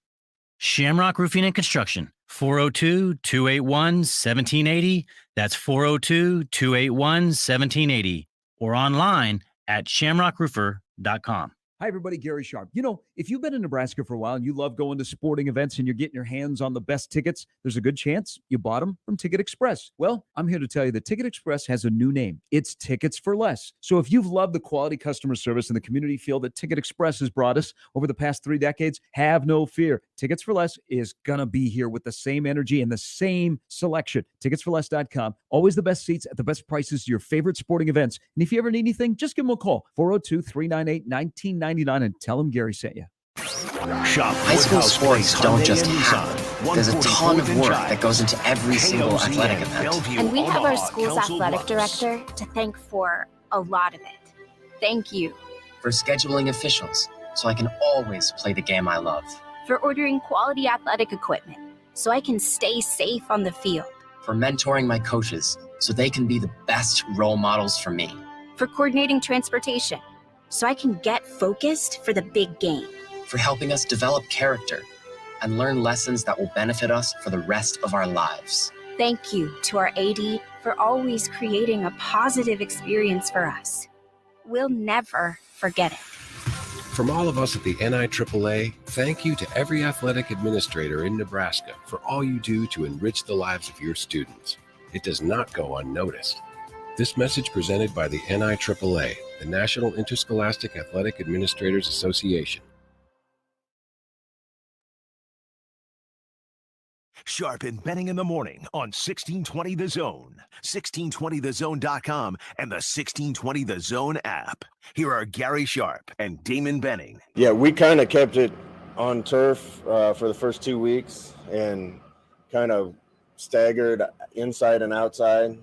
Shamrock Roofing and Construction, 402-281-1780. That's 402-281-1780. Or online at shamrockroofer.com.
Hi, everybody. Gary Sharp. You know, if you've been in Nebraska for a while and you love going to sporting events and you're getting your hands on the best tickets, there's a good chance you bought them from Ticket Express. Well, I'm here to tell you that Ticket Express has a new name. It's Tickets for Less. So if you've loved the quality customer service and the community feel that Ticket Express has brought us over the past 3 decades, have no fear. Tickets for Less is going to be here with the same energy and the same selection. Ticketsforless.com. Always the best seats at the best prices to your favorite sporting events. And if you ever need anything, just give them a call. 402-398-1999 and tell them Gary sent you.
Shop High school sports don't just happen. There's a ton of work that goes into every single athletic event.
And we have our school's athletic director to thank for a lot of it. Thank you.
For scheduling officials, so I can always play the game I love.
For ordering quality athletic equipment, so I can stay safe on the field.
For mentoring my coaches, so they can be the best role models for me.
For coordinating transportation, so I can get focused for the big game.
For helping us develop character and learn lessons that will benefit us for the rest of our lives.
Thank you to our AD for always creating a positive experience for us. We'll never forget it.
From all of us at the NIAAA, thank you to every athletic administrator in Nebraska for all you do to enrich the lives of your students. It does not go unnoticed. This message presented by the NIAAA, the National Interscholastic Athletic Administrators Association.
Sharp and Benning in the morning on 1620 The Zone, 1620thezone.com, and the 1620 The Zone app. Here are Gary Sharp and Damon Benning.
Yeah, we kind of kept it on turf for the first 2 weeks and kind of staggered inside and outside.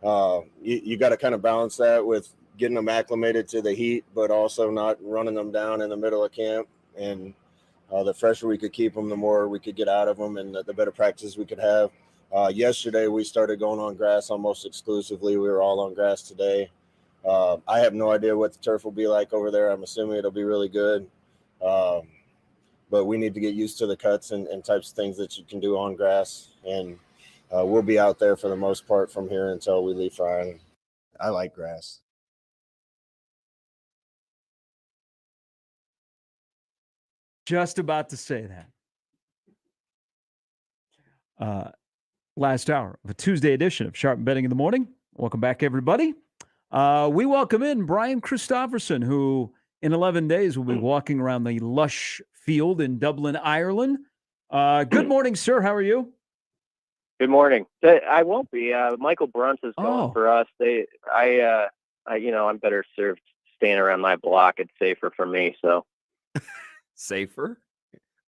You got to kind of balance that with getting them acclimated to the heat, but also not running them down in the middle of camp. And the fresher we could keep them, the more we could get out of them and the better practices we could have. Yesterday, we started going on grass almost exclusively. We were all on grass today. I have no idea what the turf will be like over there. I'm assuming it'll be really good. But we need to get used to the cuts and types of things that you can do on grass. And we'll be out there for the most part from here until we leave Friday. I like grass.
Just about to say that. Last hour of a Tuesday edition of Sharp and Betting in the Morning. Welcome back, everybody. We welcome in Brian Christopherson, who in 11 days will be walking around the lush field in Dublin, Ireland. Good morning, sir. How are you?
Good morning. I won't be. Michael Bruns is going for us. I'm better served staying around my block. It's safer for me. So.
Safer?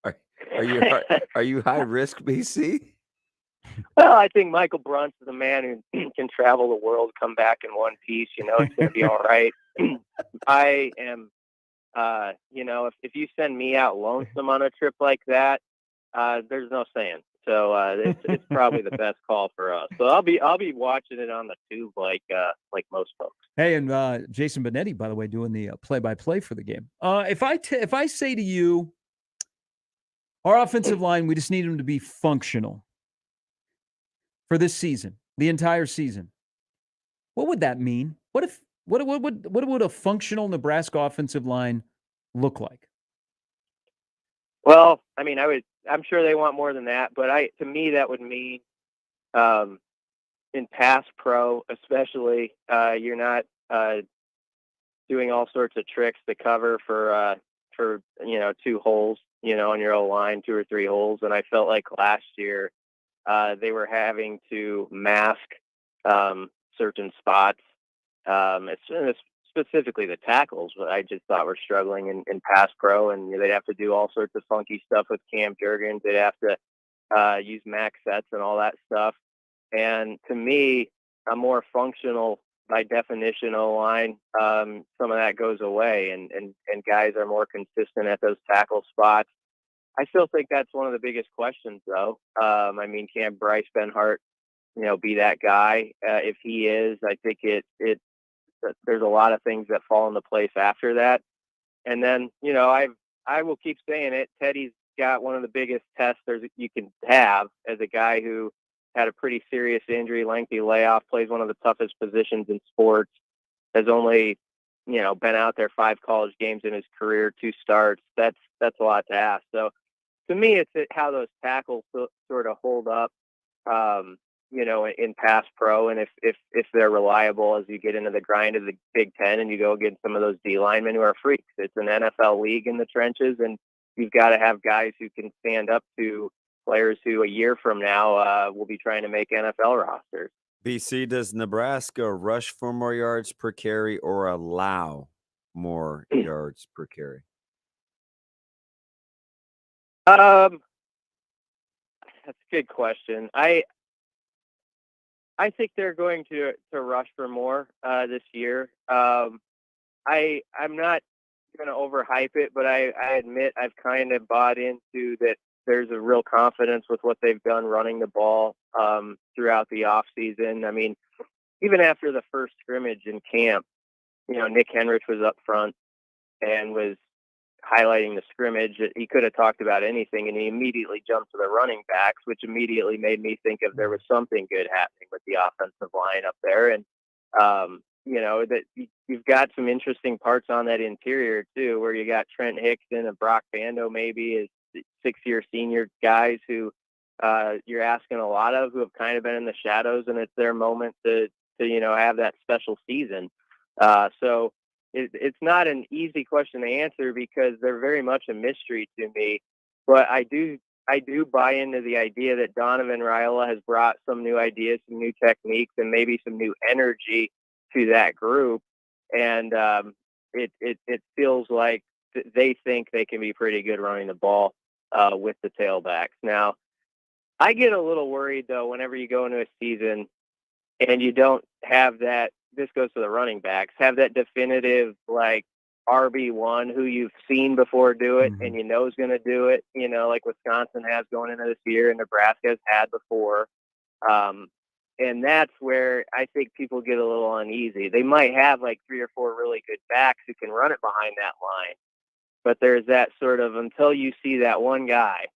Are you high risk, BC?
Well, I think Michael Bruns is a man who can travel the world, come back in one piece. It's going to be all right. I am, if you send me out lonesome on a trip like that, there's no saying. So it's probably the best call for us. So I'll be watching it on the tube like most folks.
Hey, and Jason Benetti, by the way, doing the play-by-play for the game. If I say to you, our offensive line, we just need them to be functional for this season, the entire season. What would that mean? What would a functional Nebraska offensive line look like?
Well, I mean, I'm sure they want more than that, but to me that would mean in pass pro, especially, you're not doing all sorts of tricks to cover for 2 holes, on your O-line, 2 or 3 holes. And I felt like last year they were having to mask certain spots, specifically the tackles, but I just thought we're struggling in pass pro, and they'd have to do all sorts of funky stuff with Cam Jurgens. They'd have to use max sets and all that stuff. And to me, a more functional, by definition, O-line, some of that goes away, and guys are more consistent at those tackle spots. I still think that's one of the biggest questions, though. Can Bryce Benhart, be that guy? If he is, I think there's a lot of things that fall into place after that. And then, I will keep saying it. Teddy's got one of the biggest tests you can have as a guy who had a pretty serious injury, lengthy layoff, plays one of the toughest positions in sports, has only been out there 5 college games in his career, 2 starts. That's a lot to ask. So to me, it's how those tackles sort of hold up, in pass pro, and if they're reliable as you get into the grind of the Big Ten and you go against some of those D linemen who are freaks. It's an NFL league in the trenches, and you've got to have guys who can stand up to players who a year from now will be trying to make NFL rosters.
BC, does Nebraska rush for more yards per carry or allow more yards per carry?
That's a good question. I think they're going to rush for more this year. I'm not going to overhype it, but I admit I've kind of bought into that. There's a real confidence with what they've done running the ball throughout the offseason. I mean, even after the first scrimmage in camp, Nick Henrich was up front and was highlighting the scrimmage. He could have talked about anything, and he immediately jumped to the running backs, which immediately made me think of there was something good happening with the offensive line up there. And, that you've got some interesting parts on that interior, too, where you got Trent Hickson and Brock Bando maybe as 6-year senior guys who you're asking a lot of, who have kind of been in the shadows, and it's their moment to have that special season. So it's not an easy question to answer because they're very much a mystery to me. But I do buy into the idea that Donovan Raiola has brought some new ideas, some new techniques, and maybe some new energy to that group. And it feels like they think they can be pretty good running the ball with the tailbacks. Now, I get a little worried, though, whenever you go into a season and you don't have that. This goes to the running backs, have that definitive, like, RB1 who you've seen before do it and is going to do it, like Wisconsin has going into this year and Nebraska has had before. And that's where I think people get a little uneasy. They might have like 3 or 4 really good backs who can run it behind that line. But there's that sort of, until you see that one guy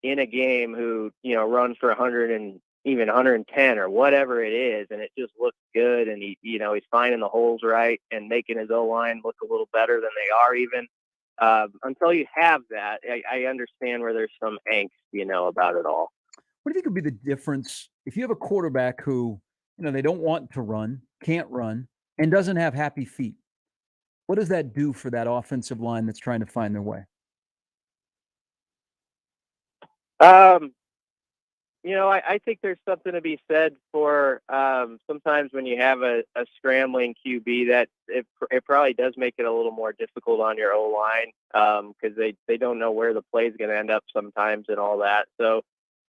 in a game who, runs for 100 and even 110 or whatever it is, and it just looks good, and he's finding the holes right and making his O-line look a little better than they are even. Until you have that, I understand where there's some angst, about it all.
What do you think would be the difference if you have a quarterback who, they don't want to run, can't run, and doesn't have happy feet? What does that do for that offensive line that's trying to find their way?
I think there's something to be said for sometimes when you have a scrambling QB that it probably does make it a little more difficult on your O-line because they don't know where the play is going to end up sometimes and all that. So,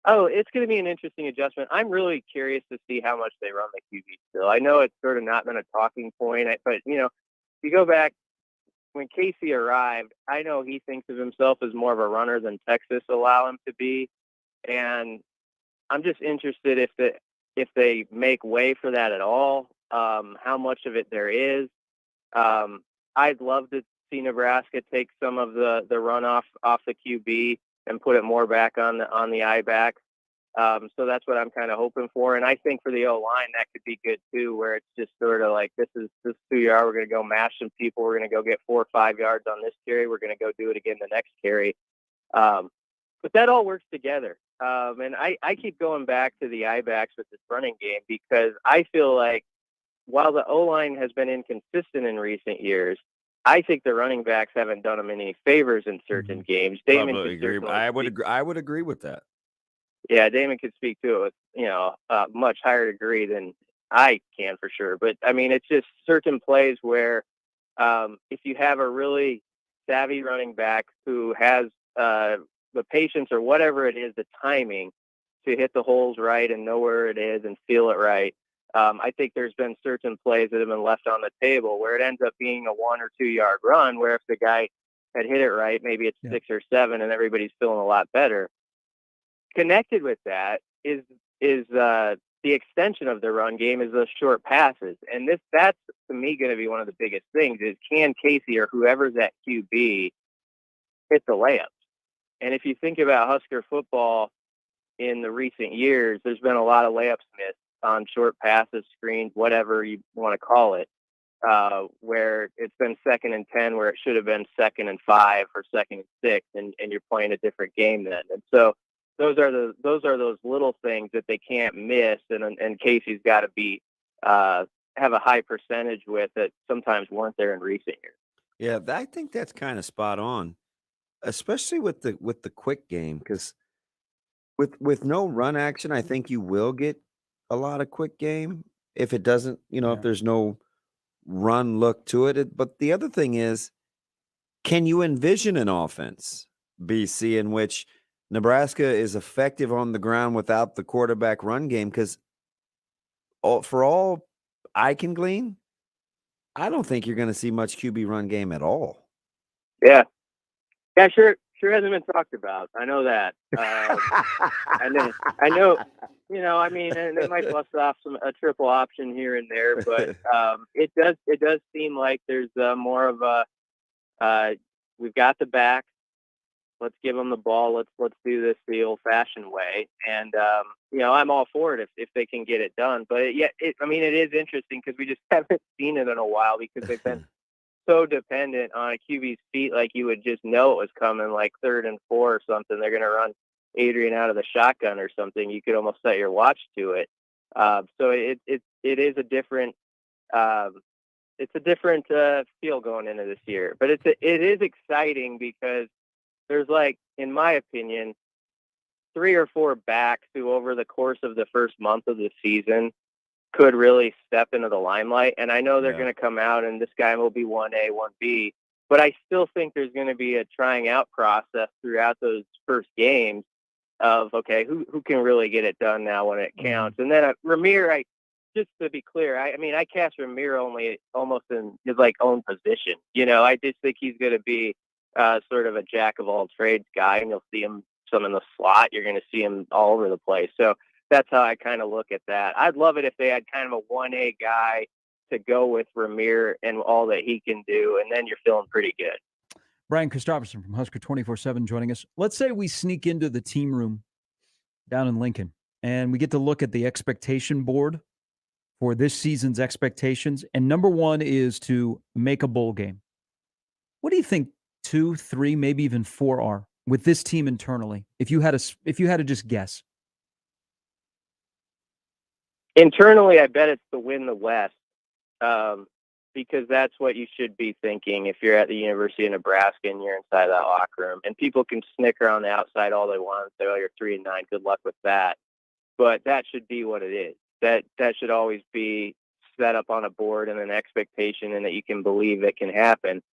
it's going to be an interesting adjustment. I'm really curious to see how much they run the QB still. I know it's sort of not been a talking point, but, you go back when Casey arrived, I know he thinks of himself as more of a runner than Texas allow him to be. And I'm just interested if they make way for that at all, how much of it there is. I'd love to see Nebraska take some of the runoff off the QB and put it more back on the I-back. So that's what I'm kind of hoping for. And I think for the O-line, that could be good too, where it's just sort of like, this is 2 yard. We're going to go mash some people. We're going to go get 4 or 5 yards on this carry. We're going to go do it again the next carry. But that all works together. And I keep going back to the I-backs with this running game because I feel like while the O-line has been inconsistent in recent years, I think the running backs haven't done them any favors in certain games. Damon could
agree. I would agree with that.
Yeah, Damon could speak to it with, a much higher degree than I can for sure. But, I mean, it's just certain plays where if you have a really savvy running back who has the patience or whatever it is, the timing to hit the holes right and know where it is and feel it right, I think there's been certain plays that have been left on the table where it ends up being a 1 or 2 yard run, where if the guy had hit it right, maybe it's 6 or 7 and everybody's feeling a lot better. Connected with that is the extension of the run game is those short passes. And that's to me going to be one of the biggest things is can Casey or whoever's at QB hit the layups? And if you think about Husker football in the recent years, there's been a lot of layups missed on short passes, screens, whatever you want to call it. where it's been 2nd and 10, where it should have been 2nd and 5 or 2nd and 6, and you're playing a different game then. And so those are those little things that they can't miss, and Casey's got to be have a high percentage with that sometimes weren't there in recent years.
Yeah, I think that's kind of spot on, especially with the quick game, because with no run action, I think you will get a lot of quick game if it doesn't, if there's no run look to it. But the other thing is, can you envision an offense, BC, in which Nebraska is effective on the ground without the quarterback run game? Because for all I can glean, I don't think you're going to see much QB run game at all.
Yeah, sure hasn't been talked about. I know that. And then I know, I mean, and they might bust off a triple option here and there, but it does seem like there's more of a we've got the back. Let's give them the ball. Let's do this the old-fashioned way. And I'm all for it if they can get it done. But it is interesting because we just haven't seen it in a while because they've been so dependent on a QB's feet. Like you would just know it was coming, like 3rd and 4 or something. They're going to run Adrian out of the shotgun or something. You could almost set your watch to it. So it is a different. It's a different feel going into this year. But it is exciting because there's, like, in my opinion, 3 or 4 backs who over the course of the first month of the season could really step into the limelight. And I know they're going to come out and this guy will be 1A, 1B, but I still think there's going to be a trying out process throughout those first games of, okay, who can really get it done now when it counts. And then Ramir, just to be clear, I cast Ramir only almost in his own position. I just think he's going to be sort of a jack of all trades guy, and you'll see him some in the slot. You're going to see him all over the place. So that's how I kind of look at that. I'd love it if they had kind of a 1A guy to go with Ramir and all that he can do, and then you're feeling pretty good.
Brian Christopherson from Husker 24/7 joining us. Let's say we sneak into the team room down in Lincoln, and we get to look at the expectation board for this season's expectations, and number 1 is to make a bowl game. What do you think 2, 3, maybe even 4 are with this team internally? If you had to just guess.
Internally, I bet it's to win the West, because that's what you should be thinking if you're at the University of Nebraska and you're inside that locker room. And people can snicker on the outside all they want and say, "Oh, you're 3-9. Good luck with that." But that should be what it is. That should always be set up on a board and an expectation, and that you can believe it can happen.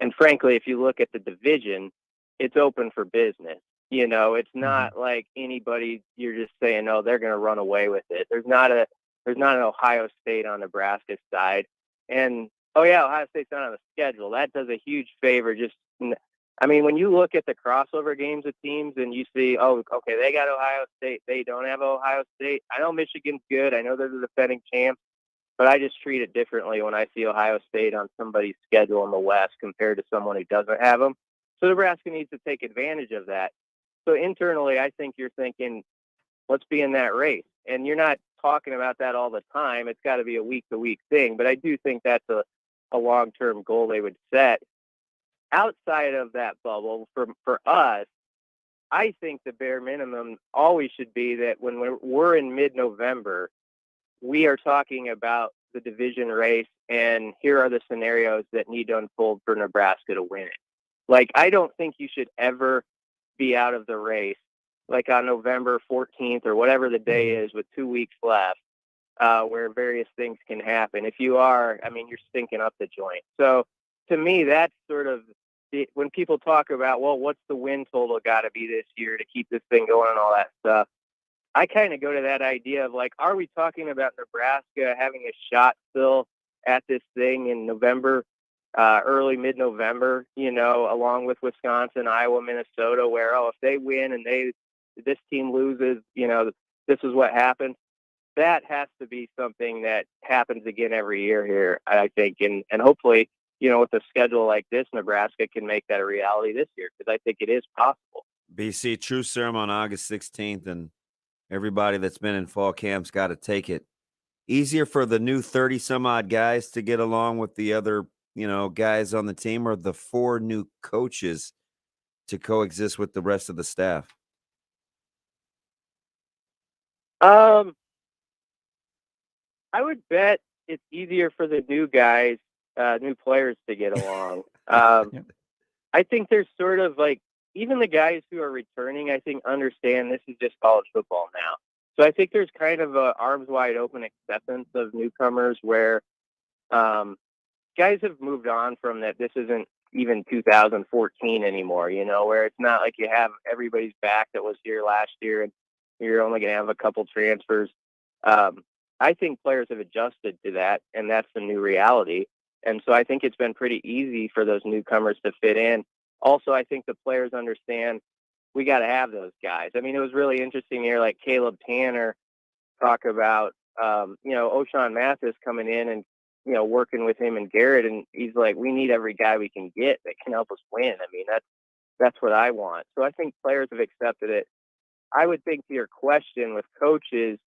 And frankly, if you look at the division, it's open for business. It's not like anybody you're just saying, "Oh, they're going to run away with it." There's not an Ohio State on Nebraska's side. And, Ohio State's not on the schedule. That does a huge favor. When you look at the crossover games of teams and you see, oh, okay, they got Ohio State, they don't have Ohio State. I know Michigan's good. I know they're the defending champs. But I just treat it differently when I see Ohio State on somebody's schedule in the West compared to someone who doesn't have them. So Nebraska needs to take advantage of that. So internally, I think you're thinking, let's be in that race. And you're not talking about that all the time. It's got to be a week-to-week thing. But I do think that's a long-term goal they would set. Outside of that bubble, for us, I think the bare minimum always should be that when we're in mid-November, we are talking about the division race, and here are the scenarios that need to unfold for Nebraska to win it. I don't think you should ever be out of the race, on November 14th or whatever the day is with 2 weeks left, where various things can happen. If you are, you're stinking up the joint. So to me, that's sort of when people talk about, well, what's the win total got to be this year to keep this thing going and all that stuff. I kind of go to that idea of are we talking about Nebraska having a shot still at this thing in November, early mid-November, along with Wisconsin, Iowa, Minnesota, where, if they win and this team loses, this is what happens. That has to be something that happens again every year here, I think. And hopefully, with a schedule like this, Nebraska can make that a reality this year, because I think it is possible.
BC, true serum on August 16th, and everybody that's been in fall camp's got to take it. Easier for the new 30 some odd guys to get along with the other, guys on the team, or the 4 new coaches to coexist with the rest of the staff?
I would bet it's easier for the new guys, new players to get along. I think there's sort of like, even the guys who are returning, I think, understand this is just college football now. So I think there's kind of a arms wide open acceptance of newcomers where guys have moved on from that. This isn't even 2014 anymore, where it's not like you have everybody's back that was here last year and you're only going to have a couple transfers. I think players have adjusted to that, and that's the new reality. And so I think it's been pretty easy for those newcomers to fit in. Also, I think the players understand we got to have those guys. I mean, it was really interesting to hear like Caleb Tanner talk about, O'Shawn Mathis coming in and, working with him and Garrett. And he's like, we need every guy we can get that can help us win. I mean, that's what I want. So I think players have accepted it. I would think to your question with coaches,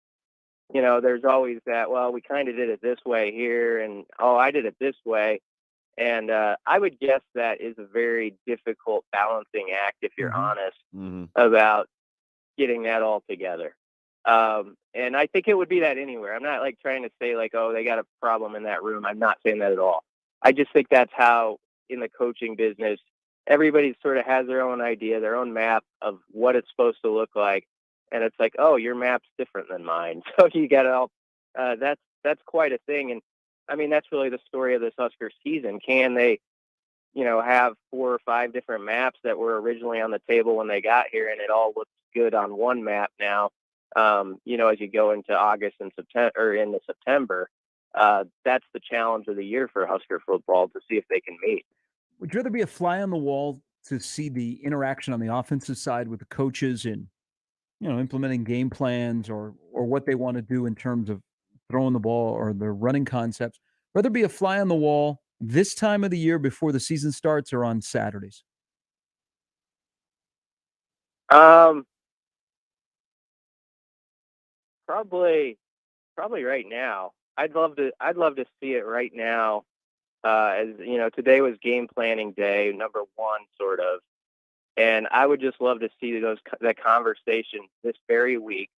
there's always that, well, we kind of did it this way here, and, oh, I did it this way. And I would guess that is a very difficult balancing act, if you're honest, about getting that all together. And I think it would be that anywhere. I'm not like trying to say like, oh, they got a problem in that room. I'm not saying that at all. I just think that's how in the coaching business, everybody sort of has their own idea, their own map of what it's supposed to look like. And it's like, oh, your map's different than mine. So you got to, that's quite a thing. And I mean, that's really the story of this Husker season. Can they, have 4 or 5 different maps that were originally on the table when they got here, and it all looks good on one map now? As you go into August and September, or into September, that's the challenge of the year for Husker football, to see if they can meet.
Would you rather be a fly on the wall to see the interaction on the offensive side with the coaches in, implementing game plans or what they want to do in terms of throwing the ball or their running concepts? Rather be a fly on the wall this time of the year before the season starts, or on Saturdays?
Probably right now. I'd love to see it right now. As today was game planning day, number 1, sort of. And I would just love to see that conversation this very week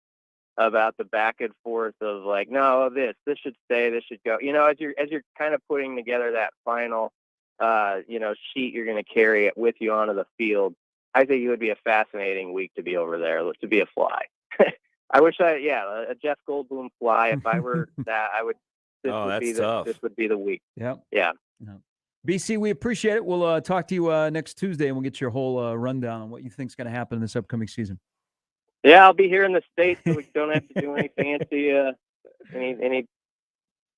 about the back and forth of like, no, this should stay, this should go. As you're kind of putting together that final, sheet you're going to carry it with you onto the field. I think it would be a fascinating week to be over there, to be a fly. I wish a Jeff Goldblum fly. If I were that, I would. This would be the week.
Yep.
Yeah.
BC, we appreciate it. We'll talk to you next Tuesday, and we'll get your whole rundown on what you think is going to happen in this upcoming season.
Yeah, I'll be here in the States, so we don't have to do any fancy any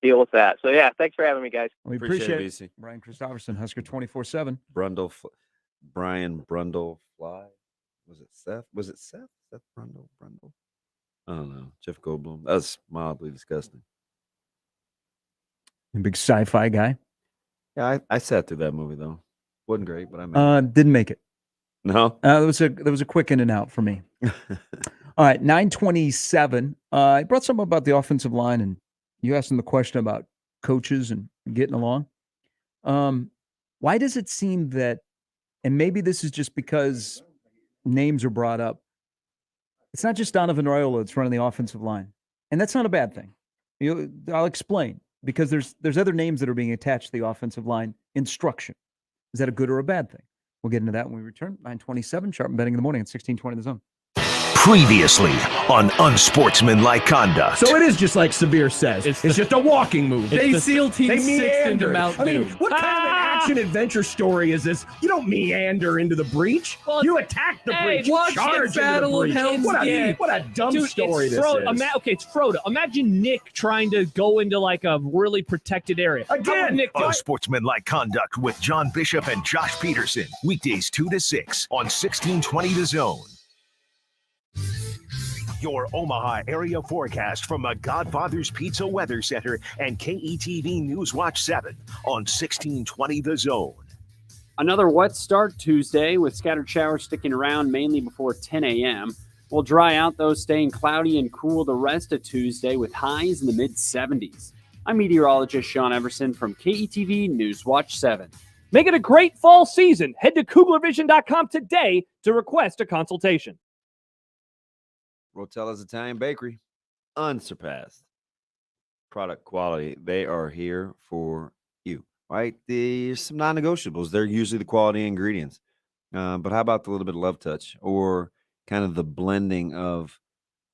deal with that. So yeah, thanks for having me, guys.
We appreciate it.
BC.
Brian Christopherson, Husker 24/7.
Brian Brundle fly. Was it Seth? Seth Brundle? I don't know. Jeff Goldblum. That was mildly disgusting.
A big sci-fi guy.
Yeah, I sat through that movie though. Wasn't great, but I made it.
Didn't make it.
No.
There was a quick in and out for me. All right, 9:27. I brought something about the offensive line, and you asked him the question about coaches and getting along. Why does it seem that, and maybe this is just because names are brought up, it's not just Donovan Raiola that's running the offensive line, and that's not a bad thing. I'll explain, because there's other names that are being attached to the offensive line instruction. Is that a good or a bad thing? We'll get into that when we return. 9:27, Sharp and Betting in the morning at 1620 The Zone.
Previously on Unsportsmanlike Conduct.
So it is just like Sabir says. It's just a walking movie.
They SEAL Team 6 into
meander.
Mount
I mean,
Doom.
what kind of an action-adventure story is this? You don't meander into the breach.
Well,
you attack the breach. You
watch
charge
the Battle of
into the breach.
Hell's
What a dumb
Dude,
story
it's
this
Frodo.
is.
It's Frodo. Imagine Nick trying to go into like a really protected area.
Again,
Unsportsmanlike Conduct with John Bishop and Josh Peterson. Weekdays 2 to 6 on 1620 The Zone. Your Omaha area forecast from the Godfather's Pizza Weather Center and KETV News Watch 7 on 1620 The Zone.
Another wet start Tuesday with scattered showers sticking around mainly before 10 a.m. Will dry out, though, staying cloudy and cool the rest of Tuesday with highs in the mid-70s. I'm meteorologist Sean Everson from KETV Newswatch 7.
Make it a great fall season. Head to KuglerVision.com today to request a consultation.
Rotella's Italian Bakery, unsurpassed product quality. They are here for you, right? There's some non-negotiables. They're usually the quality ingredients. But how about the little bit of love touch or kind of the blending of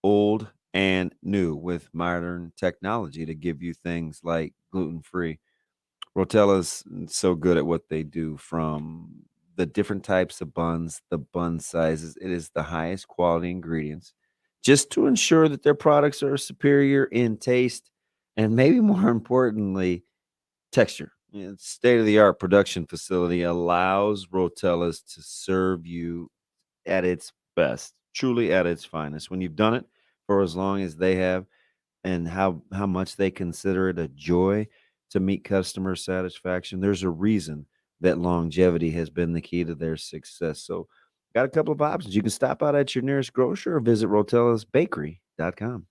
old and new with modern technology to give you things like gluten-free? Rotella's so good at what they do, from the different types of buns, the bun sizes. It is the highest quality ingredients just to ensure that their products are superior in taste and maybe more importantly, texture. State-of-the-art production facility allows Rotella's to serve you at its best, truly at its finest. When you've done it for as long as they have, and how much they consider it a joy to meet customer satisfaction, there's a reason that longevity has been the key to their success. So got a couple of options. You can stop out at your nearest grocer or visit rotellasbakery.com.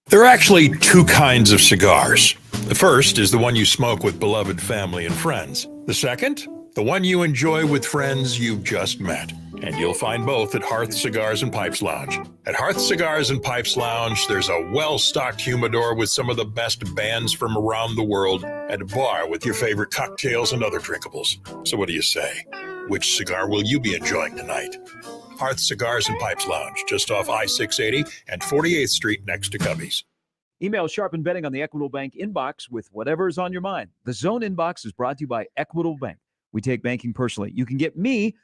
There are actually two kinds of cigars. The first is the one you smoke with beloved family and friends. The second, the one you enjoy with friends you've just met. And you'll find both at Hearth Cigars and Pipes Lounge. At Hearth Cigars and Pipes Lounge, there's a well-stocked humidor with some of the best bands from around the world, and a bar with your favorite cocktails and other drinkables. So what do you say? Which cigar will you be enjoying tonight? Hearth Cigars and Pipes Lounge, just off I-680 and 48th Street next to Cubby's.
Email Sharp and Betting on the Equitable Bank inbox with whatever is on your mind. The Zone Inbox is brought to you by Equitable Bank. We take banking personally. You can get me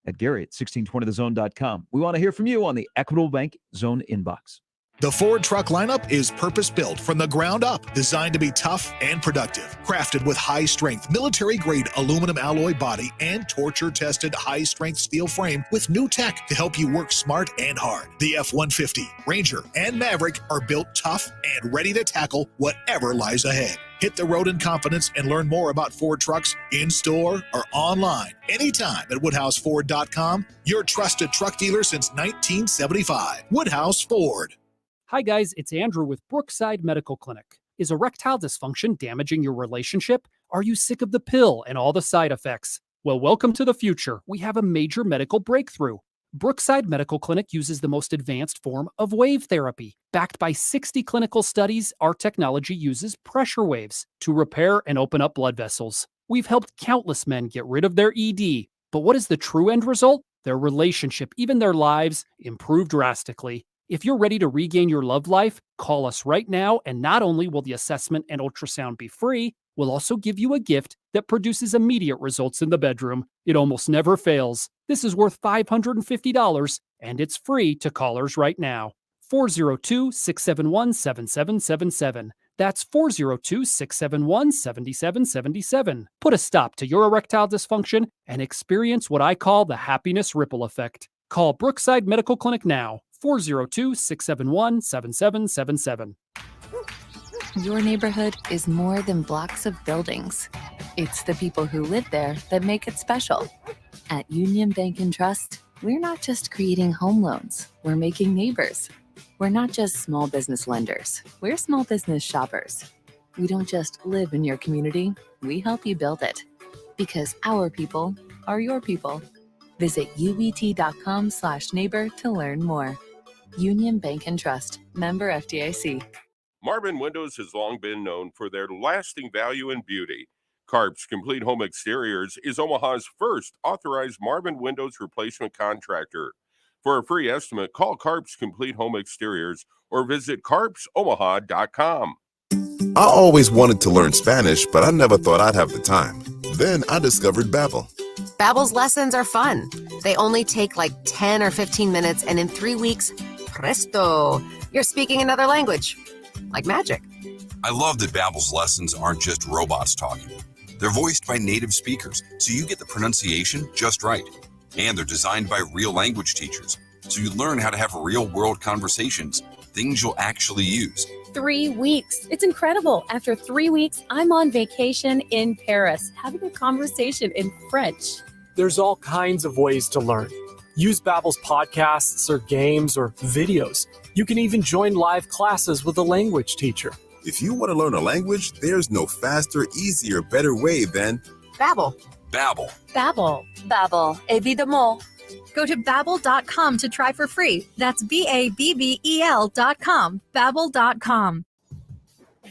at Gary at 1620thezone.com. We want to hear from you on the Equitable Bank Zone Inbox.
The Ford truck lineup is purpose-built from the ground up, designed to be tough and productive. Crafted with high-strength, military-grade aluminum alloy body and torture-tested high-strength steel frame with new tech to help you work smart and hard. The F-150, Ranger, and Maverick are built tough and ready to tackle whatever lies ahead. Hit the road in confidence and learn more about Ford trucks in-store or online anytime at WoodhouseFord.com, your trusted truck dealer since 1975. Woodhouse Ford.
Hi guys, it's Andrew with Brookside Medical Clinic. Is erectile dysfunction damaging your relationship? Are you sick of the pill and all the side effects? Well, welcome to the future. We have a major medical breakthrough. Brookside Medical Clinic uses the most advanced form of wave therapy. Backed by 60 clinical studies, our technology uses pressure waves to repair and open up blood vessels. We've helped countless men get rid of their ED. But what is the true end result? Their relationship, even their lives, improve drastically. If you're ready to regain your love life, call us right now, and not only will the assessment and ultrasound be free, we'll also give you a gift that produces immediate results in the bedroom. It almost never fails. This is worth $550, and it's free to callers right now. 402-671-7777. That's 402-671-7777. Put a stop to your erectile dysfunction and experience what I call the happiness ripple effect. Call Brookside Medical Clinic now. 402-671-7777.
Your neighborhood is more than blocks of buildings. It's the people who live there that make it special. At Union Bank and Trust, we're not just creating home loans, we're making neighbors. We're not just small business lenders, we're small business shoppers. We don't just live in your community, we help you build it. Because our people are your people. Visit ubt.com/neighbor to learn more. Union Bank and Trust, member FDIC.
Marvin Windows has long been known for their lasting value and beauty. Carp's Complete Home Exteriors is Omaha's first authorized Marvin Windows replacement contractor. For a free estimate, call Carp's Complete Home Exteriors or visit carpsomaha.com.
I always wanted to learn Spanish, but I never thought I'd have the time. Then I discovered Babbel.
Babbel's lessons are fun. They only take like 10 or 15 minutes, and in 3 weeks, presto, you're speaking another language. Like magic.
I love that Babbel's lessons aren't just robots talking. They're voiced by native speakers, so you get the pronunciation just right. And they're designed by real language teachers, so you learn how to have real-world conversations, things you'll actually use.
3 weeks. It's incredible. After 3 weeks, I'm on vacation in Paris, having a conversation in French.
There's all kinds of ways to learn.
Use Babbel's podcasts or games or videos. You can even join live classes with a language teacher.
If you want to learn a language, there's no faster, easier, better way than
Babbel.
Babbel.
Babbel. Babbel. Évidemment. Go to babbel.com to try for free. That's BABBEL.com. Babbel.com.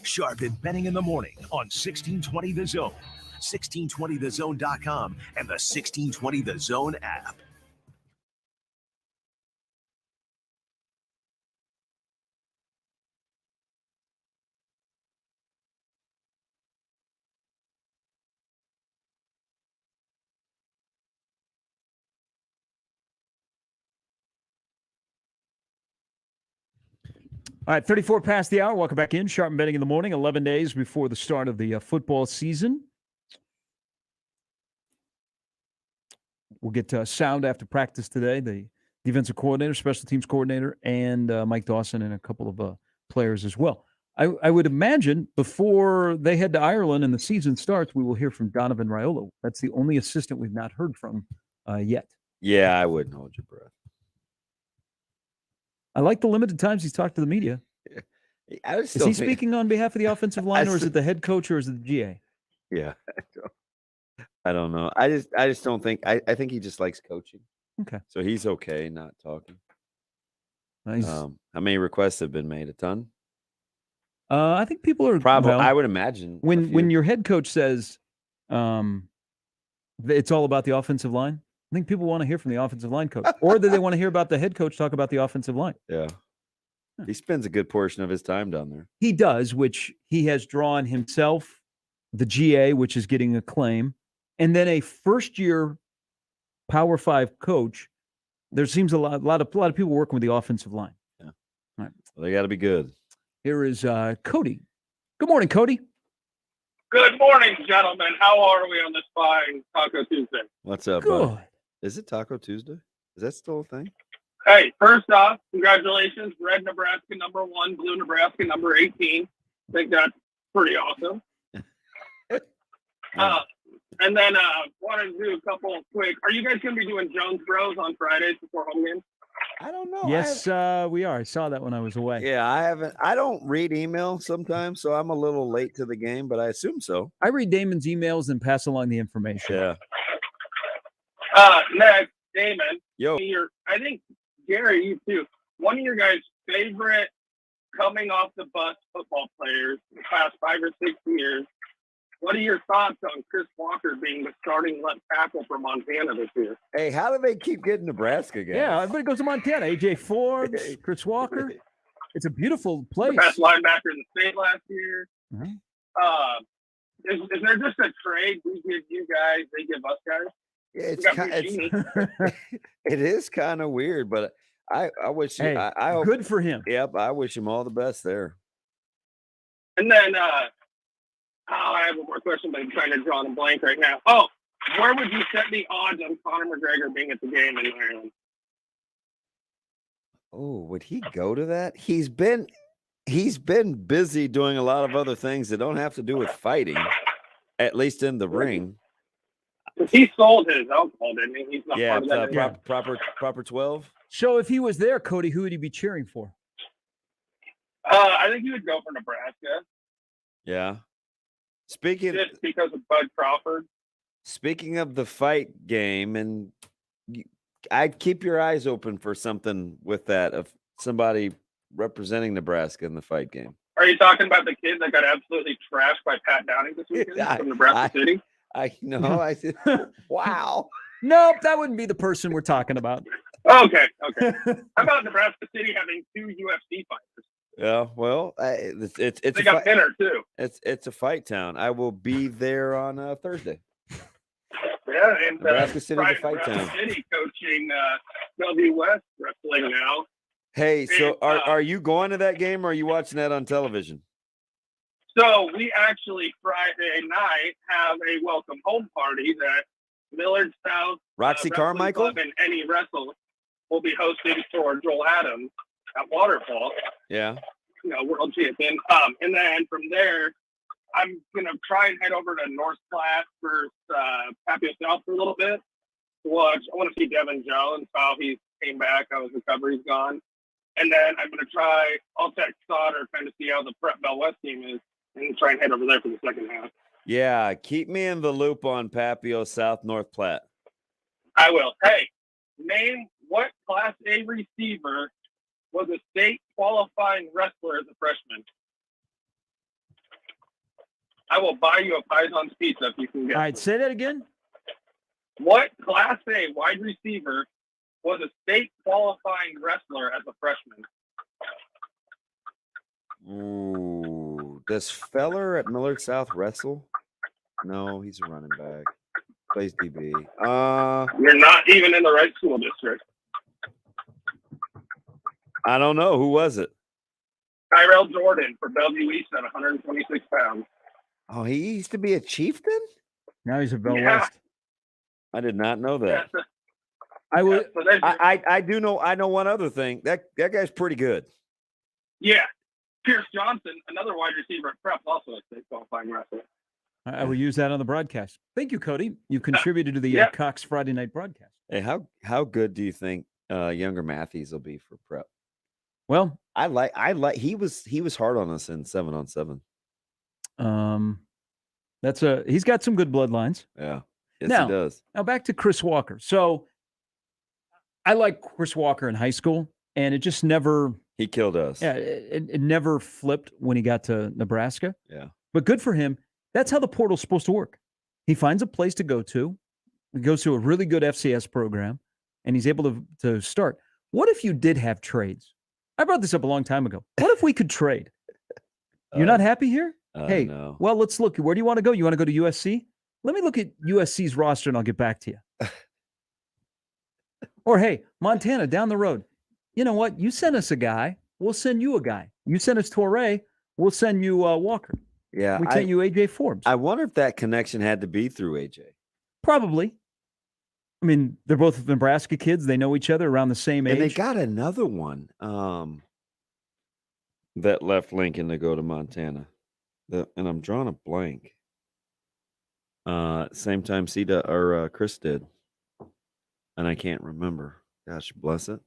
Sharp and Betting in the morning on 1620 The Zone, 1620thezone.com, and the 1620 The Zone app.
All right, 34 past the hour. Welcome back in. Sharp and Betting in the morning, 11 days before the start of the football season. We'll get sound after practice today. The defensive coordinator, special teams coordinator, and Mike Dawson and a couple of players as well. I would imagine before they head to Ireland and the season starts, we will hear from Donovan Raiola. That's the only assistant we've not heard from yet.
Yeah, I wouldn't hold your breath.
I like the limited times he's talked to the media. Is he speaking on behalf of the offensive line, or is it the head coach, or is it the GA?
Yeah, I don't know. I just don't think. I think he just likes coaching.
Okay,
so he's okay not talking.
Nice.
How many requests have been made? A ton.
I think people are
probably.
Well,
I would imagine
when your head coach says, it's all about the offensive line. I think people want to hear from the offensive line coach, or do they want to hear about the head coach talk about the offensive line?
Yeah. He spends a good portion of his time down there.
He does, which he has drawn himself, the GA, which is getting acclaim, and then a first-year Power 5 coach. There seems a lot of people working with the offensive line.
Yeah.
All right.
Well, they got to be good.
Here is Cody. Good morning, Cody.
Good morning, gentlemen. How are we on this fine Taco Tuesday?
What's up,
Good.
buddy? Is it Taco Tuesday? Is that still a thing?
Hey, first off, congratulations. Red Nebraska number 1, blue Nebraska number 18. I think that's pretty awesome. And then wanted to do a couple quick. Are you guys going to be doing Jones Bros on Fridays before home games?
I don't know.
Yes, we are. I saw that when I was away.
Yeah, I haven't. I don't read email sometimes, so I'm a little late to the game, but I assume so.
I read Damon's emails and pass along the information.
Yeah.
Next, Damon.
Yo.
I think, Gary, you too. One of your guys' favorite coming off the bus football players in the past 5 or 6 years. What are your thoughts on Chris Walker being the starting left tackle for Montana this year?
Hey, how do they keep getting Nebraska guys?
Yeah, everybody goes to Montana. AJ Forbes, Chris Walker. It's a beautiful place.
The best linebacker in the state last year.
Mm-hmm.
Is there just a trade we give you guys, they give us guys?
Yeah, it is kind of weird, but I wish.
Hey,
I hope,
good for him.
Yep, I wish him all the best there.
And then I have one more question, but I'm trying to draw on a blank right now. Oh, where would you set the odds on Conor McGregor being at the game in Ireland?
Oh, would he go to that? He's been busy doing a lot of other things that don't have to do with fighting, at least in the ring.
He sold his alcohol, didn't he? He's not part of that anymore.
proper 12.
So if he was there, Cody, who would he be cheering for?
I think he would go for Nebraska.
Yeah. Just
because of Bud Crawford.
Speaking of the fight game, and I'd keep your eyes open for something with that of somebody representing Nebraska in the fight game.
Are you talking about the kid that got absolutely trashed by Pat Downing this weekend from Nebraska City?
I know. I said, wow.
Nope, that wouldn't be the person we're talking about.
Okay. How about Nebraska City having 2 UFC fighters?
Yeah, well, it's
they got Pinner too.
It's a fight town. I will be there on Thursday.
Yeah, and
Nebraska City's a fight
Nebraska
town.
City coaching W West Wrestling now.
Hey, so are you going to that game, or are you watching that on television?
So we actually Friday night have a welcome home party that Millard South
Roxy Carmichael
Club and Any Wrestle will be hosting for Joel Adams at Waterfall.
Yeah.
World champion. And then from there, I'm gonna try and head over to North Platte for Papillion-La for a little bit. watch. I want to see Devin Jones, how he came back, how his recovery's gone. And then I'm going to try, I'll text Sauter, kind of see how the Prep Bell West team is, and try and head over there for the second half.
Yeah, keep me in the loop on Papio South North Platte.
I will. Hey, name what Class A receiver was a state qualifying wrestler as a freshman. I will buy you a Pison's pizza if you can get
All right, say that again.
What Class A wide receiver was a state qualifying wrestler as a freshman?
Ooh, does Feller at Millard South wrestle? No, he's a running back. Plays DB.
You're not even in the right school district.
I don't know. Who was it?
Tyrell Jordan for Bellevue East at 126 pounds.
Oh, he used to be a chieftain?
Now he's a Bell
Yeah.
West.
I did not know that.
Yeah, so,
I would.
so there's your-
I do know. I know one other thing. That guy's pretty good.
yeah. Pierce Johnson, another wide receiver at Prep, also a state qualifying wrestler.
I will use that on the broadcast. Thank you, Cody. You contributed to the
Yeah.
Cox Friday night broadcast.
Hey, how good do you think younger Matthews will be for prep?
Well,
I like he was hard on us in 7-on-7.
He's got some good bloodlines.
Yeah. Yes,
Now-
he does.
Now back to Chris Walker. So I like Chris Walker in high school, and it just never
He killed us.
Yeah, it never flipped when he got to Nebraska.
Yeah.
But good for him. That's how the portal's supposed to work. He finds a place to go to. He goes to a really good FCS program, and he's able to start. What if you did have trades? I brought this up a long time ago. What if we could trade? You're not happy here? Hey,
no.
well, let's look. Where do you want to go? You want to go to USC? Let me look at USC's roster, and I'll get back to you. Or, hey, Montana, down the road. You know what? You send us a guy, we'll send you a guy. You send us Torrey, we'll send you Walker.
Yeah.
We sent you AJ Forbes.
I wonder if that connection had to be through AJ.
Probably. I mean, they're both Nebraska kids. They know each other around the same age.
And they got another one that left Lincoln to go to Montana. And I'm drawing a blank. Same time Chris did. And I can't remember. Gosh, bless it.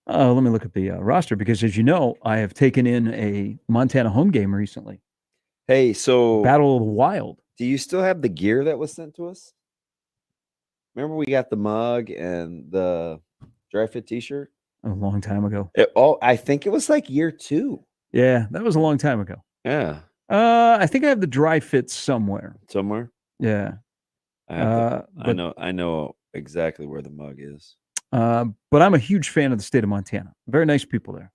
Let me look at the roster because, as you know, I have taken in a Montana home game recently.
Hey, so
Battle of the Wild.
Do you still have the gear that was sent to us? Remember we got the mug and the dry fit t-shirt?
A long time ago.
I think it was like year 2.
Yeah, that was a long time ago.
Yeah.
I think I have the dry fit somewhere.
Somewhere?
Yeah.
I know exactly where the mug is.
But I'm a huge fan of the state of Montana. Very nice people there.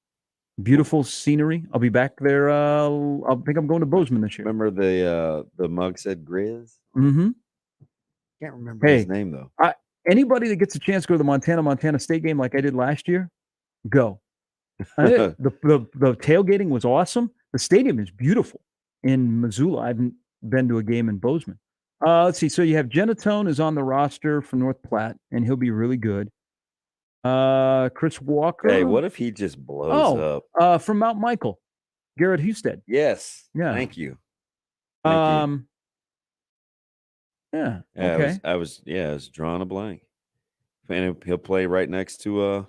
Beautiful scenery. I'll be back there. I think I'm going to Bozeman this year.
Remember the mug said Grizz?
Mm-hmm.
Can't remember his name though.
Anybody that gets a chance to go to the Montana State game like I did last year, go. The tailgating was awesome. The stadium is beautiful in Missoula. I haven't been to a game in Bozeman. Let's see. So you have Genatone is on the roster for North Platte, and he'll be really good. Chris Walker.
Hey, what if he just blows
up? From Mount Michael, Garrett Husted.
Yes.
Yeah.
Thank you.
Yeah.
Yeah,
Okay.
I was drawing a blank. And he'll play right next to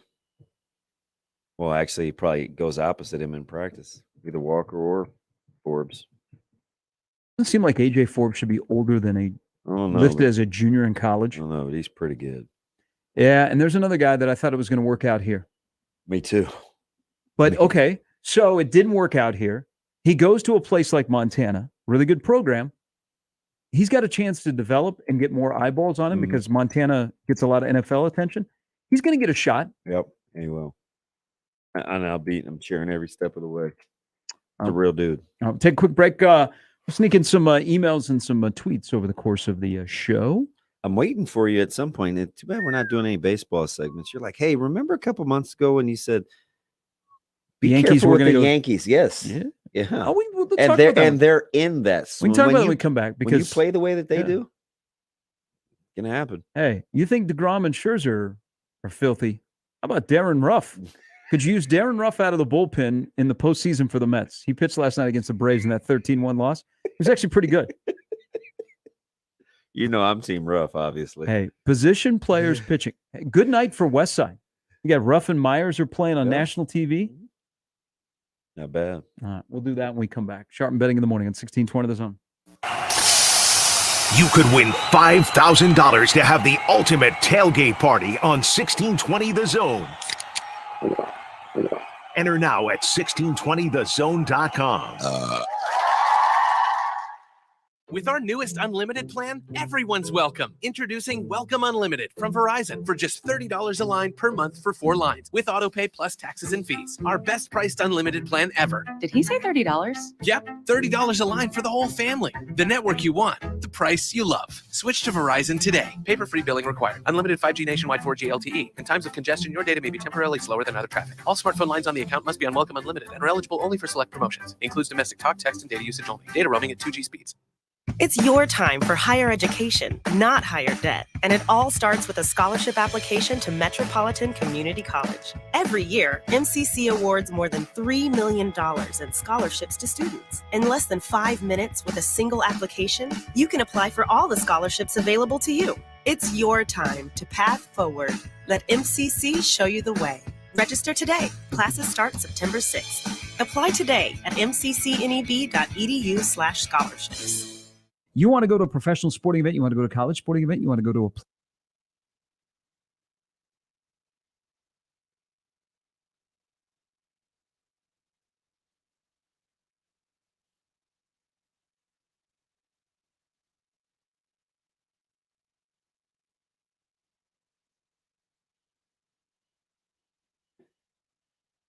well, actually he probably goes opposite him in practice. Either Walker or Forbes.
Doesn't seem like AJ Forbes should be older than listed as a junior in college.
I don't know, but he's pretty good.
Yeah, and there's another guy that I thought it was going to work out here.
Me too.
But okay, so it didn't work out here. He goes to a place like Montana, really good program. He's got a chance to develop and get more eyeballs on him because Montana gets a lot of NFL attention. He's going to get a shot.
Yep, he will. And I'll beat him, cheering every step of the way. He's a real dude.
I'll take a quick break. We'll sneak in some emails and some tweets over the course of the show.
I'm waiting for you at some point. It's too bad we're not doing any baseball segments. You're like, hey, remember a couple months ago when you said
the Yankees were going to go
Yankees? Yes.
Yeah.
Yeah.
Oh, we'll talk
and
about that.
they're in that.
We can talk about it when we come back because
when you play the way that they do, it's gonna happen.
Hey, you think DeGrom and Scherzer are filthy? How about Darren Ruff? Could you use Darren Ruff out of the bullpen in the postseason for the Mets? He pitched last night against the Braves in that 13-1 loss. It was actually pretty good.
You know I'm Team Rough, obviously.
Hey, position players pitching. Hey, good night for Westside. You got Ruff and Myers are playing on national TV.
Not bad.
All right, we'll do that when we come back. Sharp betting in the morning on 1620 The Zone.
You could win $5,000 to have the ultimate tailgate party on 1620 The Zone. Enter now at 1620thezone.com.
With our newest unlimited plan, everyone's welcome. Introducing Welcome Unlimited from Verizon for just $30 a line per month for 4 lines with autopay plus taxes and fees. Our best priced unlimited plan ever.
Did he say $30?
Yep, $30 a line for the whole family. The network you want, the price you love. Switch to Verizon today. Paper-free billing required. Unlimited 5G nationwide 4G LTE. In times of congestion, your data may be temporarily slower than other traffic. All smartphone lines on the account must be on Welcome Unlimited and are eligible only for select promotions. Includes domestic talk, text, and data usage only. Data roaming at 2G speeds.
It's your time for higher education, not higher debt. And it all starts with a scholarship application to Metropolitan Community College. Every year, MCC awards more than $3 million in scholarships to students. In less than 5 minutes with a single application, you can apply for all the scholarships available to you. It's your time to path forward. Let MCC show you the way. Register today. Classes start September 6th. Apply today at mccneb.edu/scholarships.
You want to go to a professional sporting event? You want to go to a college sporting event? You want to go to a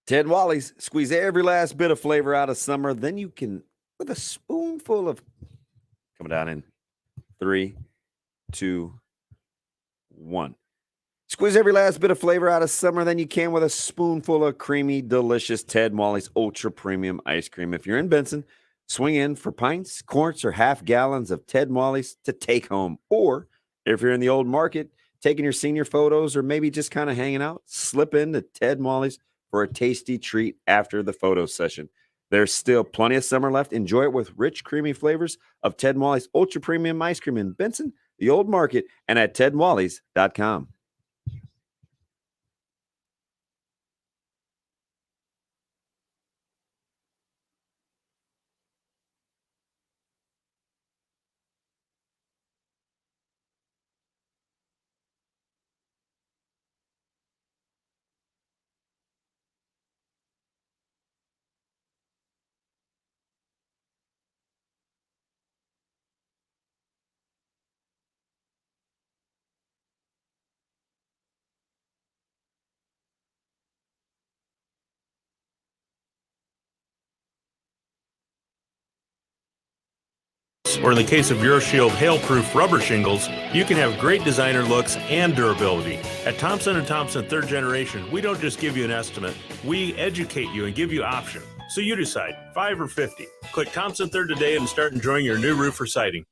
Ted Wally's, squeeze every last bit of flavor out of summer. Then you can, with a spoonful of, coming down in 3, 2, 1. Squeeze every last bit of flavor out of summer than you can with a spoonful of creamy, delicious Ted Wally's Ultra Premium Ice Cream. If you're in Benson, swing in for pints, quarts, or half gallons of Ted Wally's to take home. Or if you're in the old market, taking your senior photos or maybe just kind of hanging out, slip into Ted Wally's for a tasty treat after the photo session. There's still plenty of summer left. Enjoy it with rich, creamy flavors of Ted Wally's Ultra Premium Ice Cream in Benson, the old market, and at tedwallys.com.
Or in the case of Euroshield hail-proof rubber shingles, you can have great designer looks and durability. At Thompson & Thompson 3rd Generation, we don't just give you an estimate, we educate you and give you options. So you decide, 5 or 50. Click Thompson 3rd today and start enjoying your new roof or siding.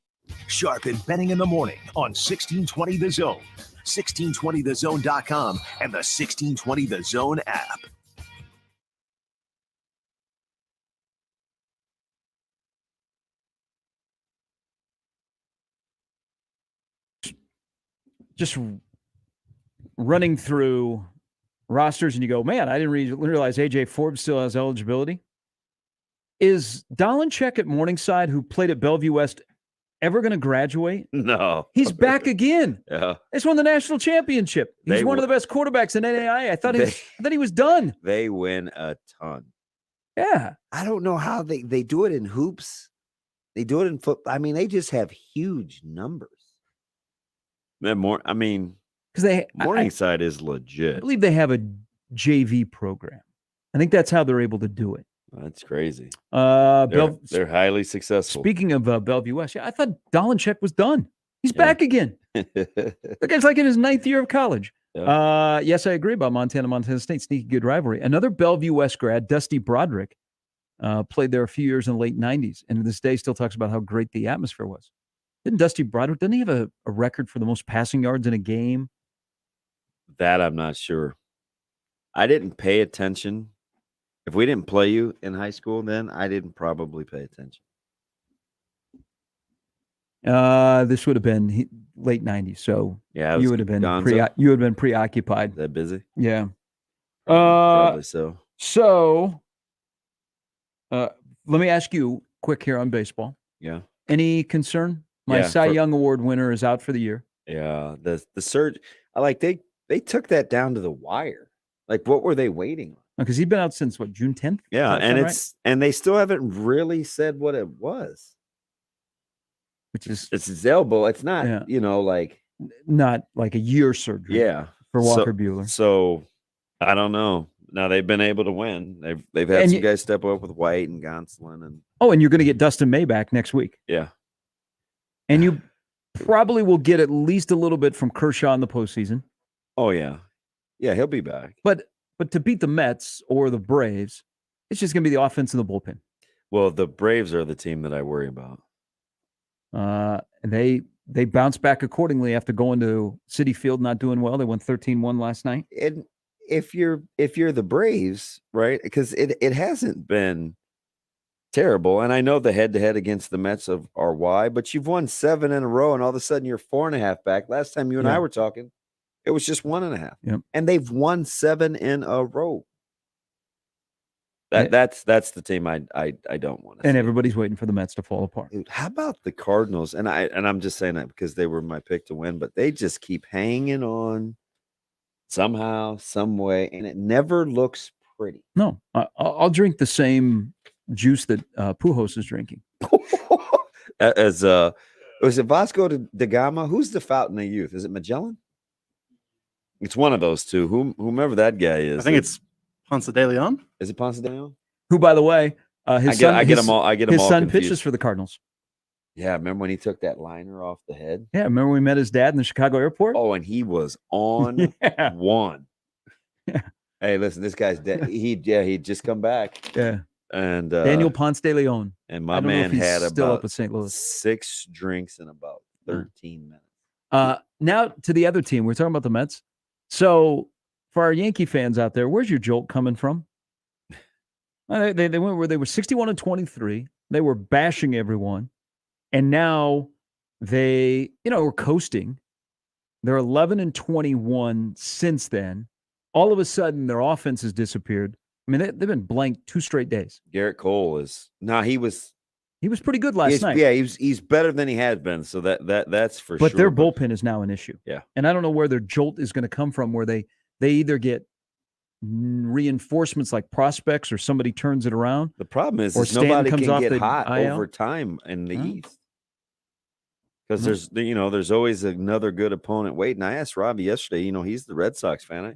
Sharp and betting in the morning on 1620 The Zone, 1620thezone.com, and the 1620 The Zone app.
Just running through rosters and you go, man, I didn't realize AJ Forbes still has eligibility. Is Dolanchek at Morningside, who played at Bellevue West, ever going to graduate?
No.
He's back again.
Yeah.
He's won the national championship. He's one of the best quarterbacks in NAIA. I thought he was done.
They win a ton.
Yeah.
I don't know how they do it in hoops. They do it in football. I mean, they just have huge numbers.
Because
Morningside is legit.
I believe they have a JV program. I think that's how they're able to do it.
That's crazy.
They're
highly successful.
Speaking of Bellevue West, I thought Dolanchek was done. He's back again. The guy's like in his 9th year of college.
Yeah.
Yes, I agree about Montana State. Sneaky good rivalry. Another Bellevue West grad, Dusty Broderick, played there a few years in the late 90s, and to this day still talks about how great the atmosphere was. Didn't Dusty Broderick, didn't he have a record for the most passing yards in a game?
That I'm not sure. I didn't pay attention. If we didn't play you in high school then, I didn't probably pay attention.
This would have been late 90s, so
Yeah,
you would have been preoccupied.
That busy?
Yeah.
Probably so.
So, let me ask you quick here on baseball.
Yeah.
Any concern? My
Yeah,
Cy Young Award winner is out for the year.
Yeah, the surge. They took that down to the wire. Like, what were they waiting on?
Because he's been out since what, June 10th?
Yeah, and
right?
it's and they still haven't really said what it was.
Which is
it's his elbow. It's not, like
not like a year surgery.
Yeah,
for Walker Buehler.
So I don't know. Now they've been able to win. They've had some guys step up with White and Gonsolin and
and you're going to get Dustin May back next week.
Yeah.
And you probably will get at least a little bit from Kershaw in the postseason.
Oh yeah. Yeah, he'll be back.
But to beat the Mets or the Braves, it's just going to be the offense and the bullpen.
Well, the Braves are the team that I worry about.
They bounced back accordingly after going to Citi Field not doing well. They won 13-1 last night.
And if you're the Braves, right? Because it hasn't been terrible. And I know the head-to-head against the Mets are why, but you've won 7 in a row, and all of a sudden you're 4.5 back. Last time you and I were talking, it was just 1.5.
Yep.
And they've won 7 in a row. That's the team I don't want to.
And everybody's waiting for the Mets to fall apart.
Dude, how about the Cardinals? And I'm just saying that because they were my pick to win, but they just keep hanging on somehow, some way, and it never looks pretty.
No, I'll drink the same juice that Pujols is drinking.
Was it Vasco da Gama? Who's the fountain of youth? Is it Magellan? It's one of those two. Whomever that guy is.
I think it's Ponce de Leon.
Is it Ponce de Leon?
Who, by the way, his son
confused.
pitches for the Cardinals.
Yeah, remember when he took that liner off the head?
Yeah, remember we met his dad in the Chicago airport?
Oh, and he was on one. Yeah. Hey, listen, this guy's dead. He'd just come back.
Yeah.
And
Daniel Ponce de Leon.
And my man had
still
about
up at St. Louis.
6 drinks in about 13 minutes.
Now to the other team. We're talking about the Mets. So for our Yankee fans out there, where's your jolt coming from? They went where they were 61-23. They were bashing everyone. And now they, were coasting. They're 11-21 since then. All of a sudden, their offense has disappeared. I mean, they've been blanked 2 straight days.
Garrett Cole is he was
pretty good last night.
Yeah, he's better than he had been. So that's for
sure.
But
their bullpen is now an issue.
Yeah,
and I don't know where their jolt is going to come from. Where they either get reinforcements like prospects or somebody turns it around.
The problem is
Stanton
nobody
comes
can
off
get
the
hot
IL.
over time in the East. Because there's always another good opponent waiting. I asked Robbie yesterday, he's the Red Sox fan.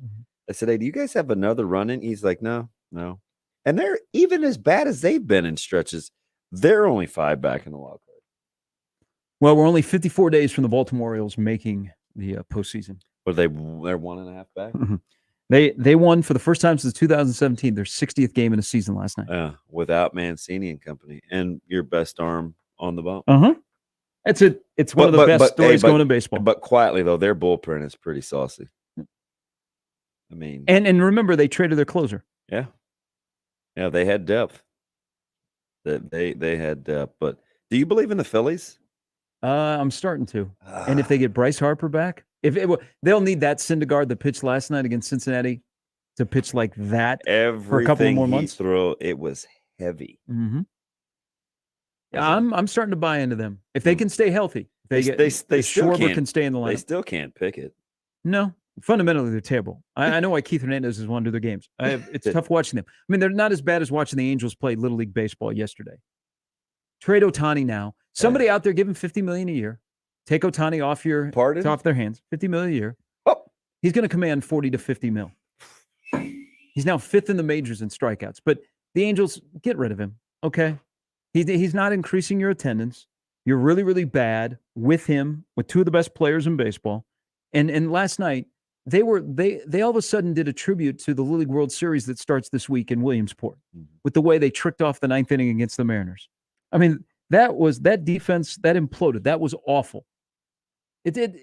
I said, hey, do you guys have another run in? He's like, no. And they're even as bad as they've been in stretches. They're only 5 back in the wild card.
Well, we're only 54 days from the Baltimore Orioles making the postseason.
But they're 1.5 back?
Mm-hmm. They won for the first time since 2017, their 60th game in a season last night.
Yeah, without Mancini and company. And your best arm on the bump.
Uh-huh. It's one of the best stories going in baseball.
But quietly, though, their bullpen is pretty saucy. I mean,
and remember, they traded their closer.
Yeah, they had depth. They had depth. But do you believe in the Phillies?
I'm starting to. And if they get Bryce Harper back, they'll need that Syndergaard that pitched last night against Cincinnati to pitch like that for a couple more months.
It was heavy.
Mm-hmm. I'm starting to buy into them. If they can stay healthy,
they still
can stay in the lineup.
They still can't pick it.
No, fundamentally they're terrible. I know why Keith Hernandez is one to their games. It's tough watching them. I mean, they're not as bad as watching the Angels play Little League baseball yesterday. Trade Ohtani now. Somebody out there give him $50 million a year. Take Ohtani off their hands. $50 million a year.
Oh.
He's going to command $40 to $50 million. He's now 5th in the majors in strikeouts. But the Angels, get rid of him. Okay. He's not increasing your attendance. You're really, really bad with him, with 2 of the best players in baseball. And last night, they all of a sudden did a tribute to the Little League World Series that starts this week in Williamsport with the way they tricked off the 9th inning against the Mariners. I mean, that defense that imploded. That was awful. It did.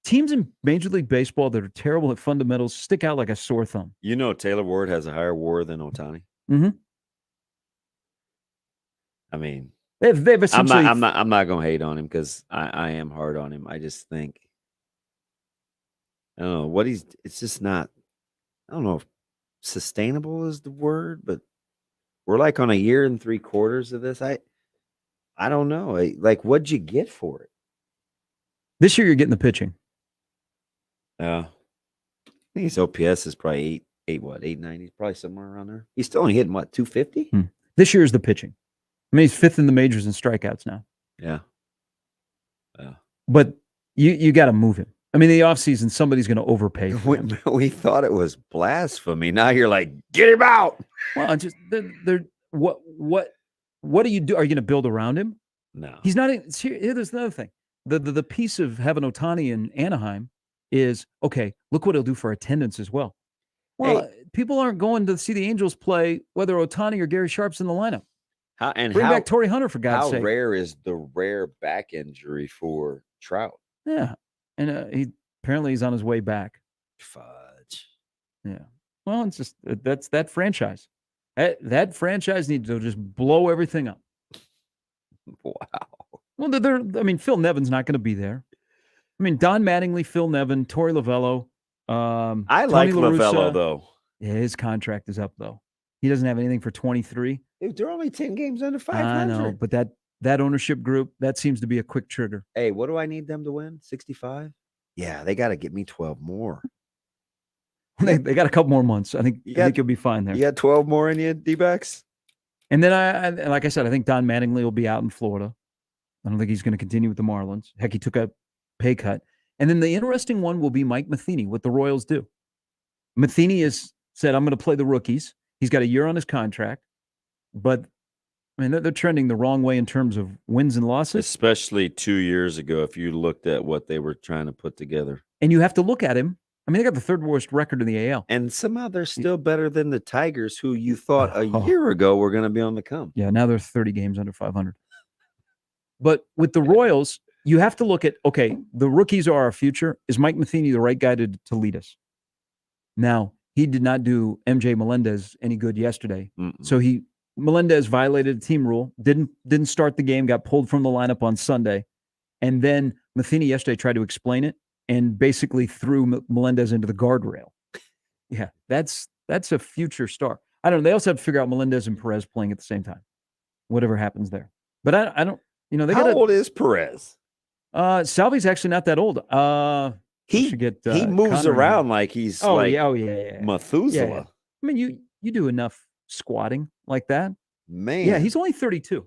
Teams in Major League Baseball that are terrible at fundamentals stick out like a sore thumb.
Taylor Ward has a higher WAR than Ohtani.
Mm-hmm.
I mean,
They've essentially.
I'm not going to hate on him because I am hard on him. I just think I don't know what it's just not. I don't know if sustainable is the word, but we're like on a year and 3 quarters of this. I don't know. Like, what'd you get for it?
This year, you're getting the pitching.
I think his OPS is probably 890, probably somewhere around there. He's still only hitting 250?
This year is the pitching. I mean, he's 5th in the majors in strikeouts now.
Yeah.
But you got to move him. I mean, in the offseason, somebody's going to overpay.
We thought it was blasphemy. Now you're like, get him out.
Well, just what do you do? Are you going to build around him?
No.
He's not. Here's another thing. The piece of having Ohtani in Anaheim is, okay, look what he'll do for attendance as well. Well, people aren't going to see the Angels play whether Ohtani or Gary Sharp's in the lineup. Bring back Torrey Hunter, for God's sake.
How rare is the rare back injury for Trout?
Yeah. And he's on his way back.
Fudge.
Yeah. Well, it's just that's that franchise. That franchise needs to just blow everything up.
Wow.
Well, Phil Nevin's not going to be there. I mean, Don Mattingly, Phil Nevin, Torey Lovello.
I like Lovello, though.
Yeah, his contract is up, though. He doesn't have anything for 23.
Dude, they're only 10 games under 500.
I know, but that ownership group, that seems to be a quick trigger.
Hey, what do I need them to win? 65? Yeah, they got to get me 12 more.
They got a couple more months. I think you'll be fine there.
You got 12 more in you, D-backs?
And then, like I said, I think Don Mattingly will be out in Florida. I don't think he's going to continue with the Marlins. Heck, he took a pay cut. And then the interesting one will be Mike Matheny, what the Royals do. Matheny has said, I'm going to play the rookies. He's got a year on his contract. But, I mean, they're trending the wrong way in terms of wins and losses.
Especially 2 years ago, if you looked at what they were trying to put together.
And you have to look at him. I mean, they got the 3rd worst record in the AL.
And somehow they're still better than the Tigers, who you thought a year ago were going to be on the come.
Yeah, now they're 30 games under 500. But with the Royals, you have to look at, okay, the rookies are our future. Is Mike Matheny the right guy to lead us? Now, he did not do MJ Melendez any good yesterday. So Melendez violated the team rule, didn't start the game, got pulled from the lineup on Sunday. And then Matheny yesterday tried to explain it and basically threw Melendez into the guardrail. Yeah, that's a future star. I don't know. They also have to figure out Melendez and Perez playing at the same time, whatever happens there. But I don't,
How old is Perez?
Salvi's actually not that old.
He moves
Connery
around like he's
yeah.
Methuselah.
Yeah. I mean, you do enough squatting like that.
Man.
Yeah, he's only 32.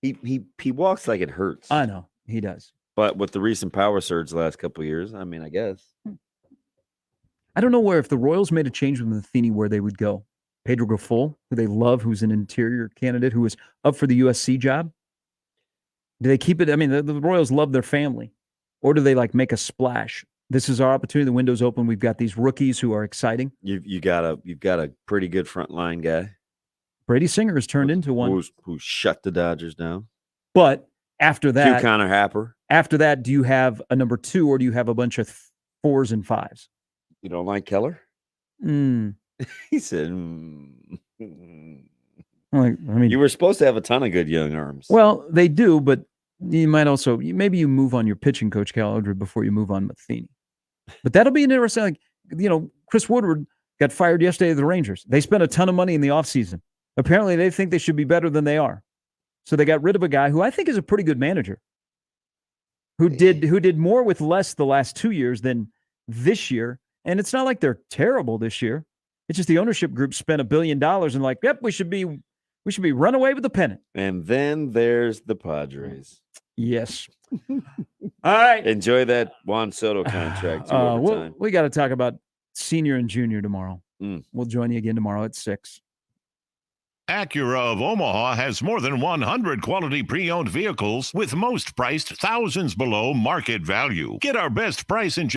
He walks like it hurts.
I know, he does.
But with the recent power surge the last couple of years, I mean, I guess.
I don't know if the Royals made a change with Matheny, where they would go. Pedro Grifol, who they love, who's an interior candidate, who was up for the USC job. Do they keep it? I mean, the Royals love their family. Or do they make a splash? This is our opportunity. The window's open. We've got these rookies who are exciting.
You've got a pretty good front line guy.
Brady Singer has turned into one
who shut the Dodgers down.
But after that,
Connor Happer.
After that, do you have a number 2 or do you have a bunch of 4s and 5s?
You don't like Keller? He said, you were supposed to have a ton of good young arms.
Well, they do, but you might also maybe you move on your pitching coach, Cal Eldred, before you move on Matheny. But that'll be an interesting. Chris Woodward got fired yesterday at the Rangers. They spent a ton of money in the offseason. Apparently, they think they should be better than they are. So they got rid of a guy who I think is a pretty good manager, who did more with less the last 2 years than this year. And it's not like they're terrible this year. It's just the ownership group spent $1 billion and yep, we should be run away with the pennant.
And then there's the Padres.
Yes. All right.
Enjoy that Juan Soto contract.
We got to talk about senior and junior tomorrow. We'll join you again tomorrow at 6.
Acura of Omaha has more than 100 quality pre-owned vehicles with most priced thousands below market value. Get our best price in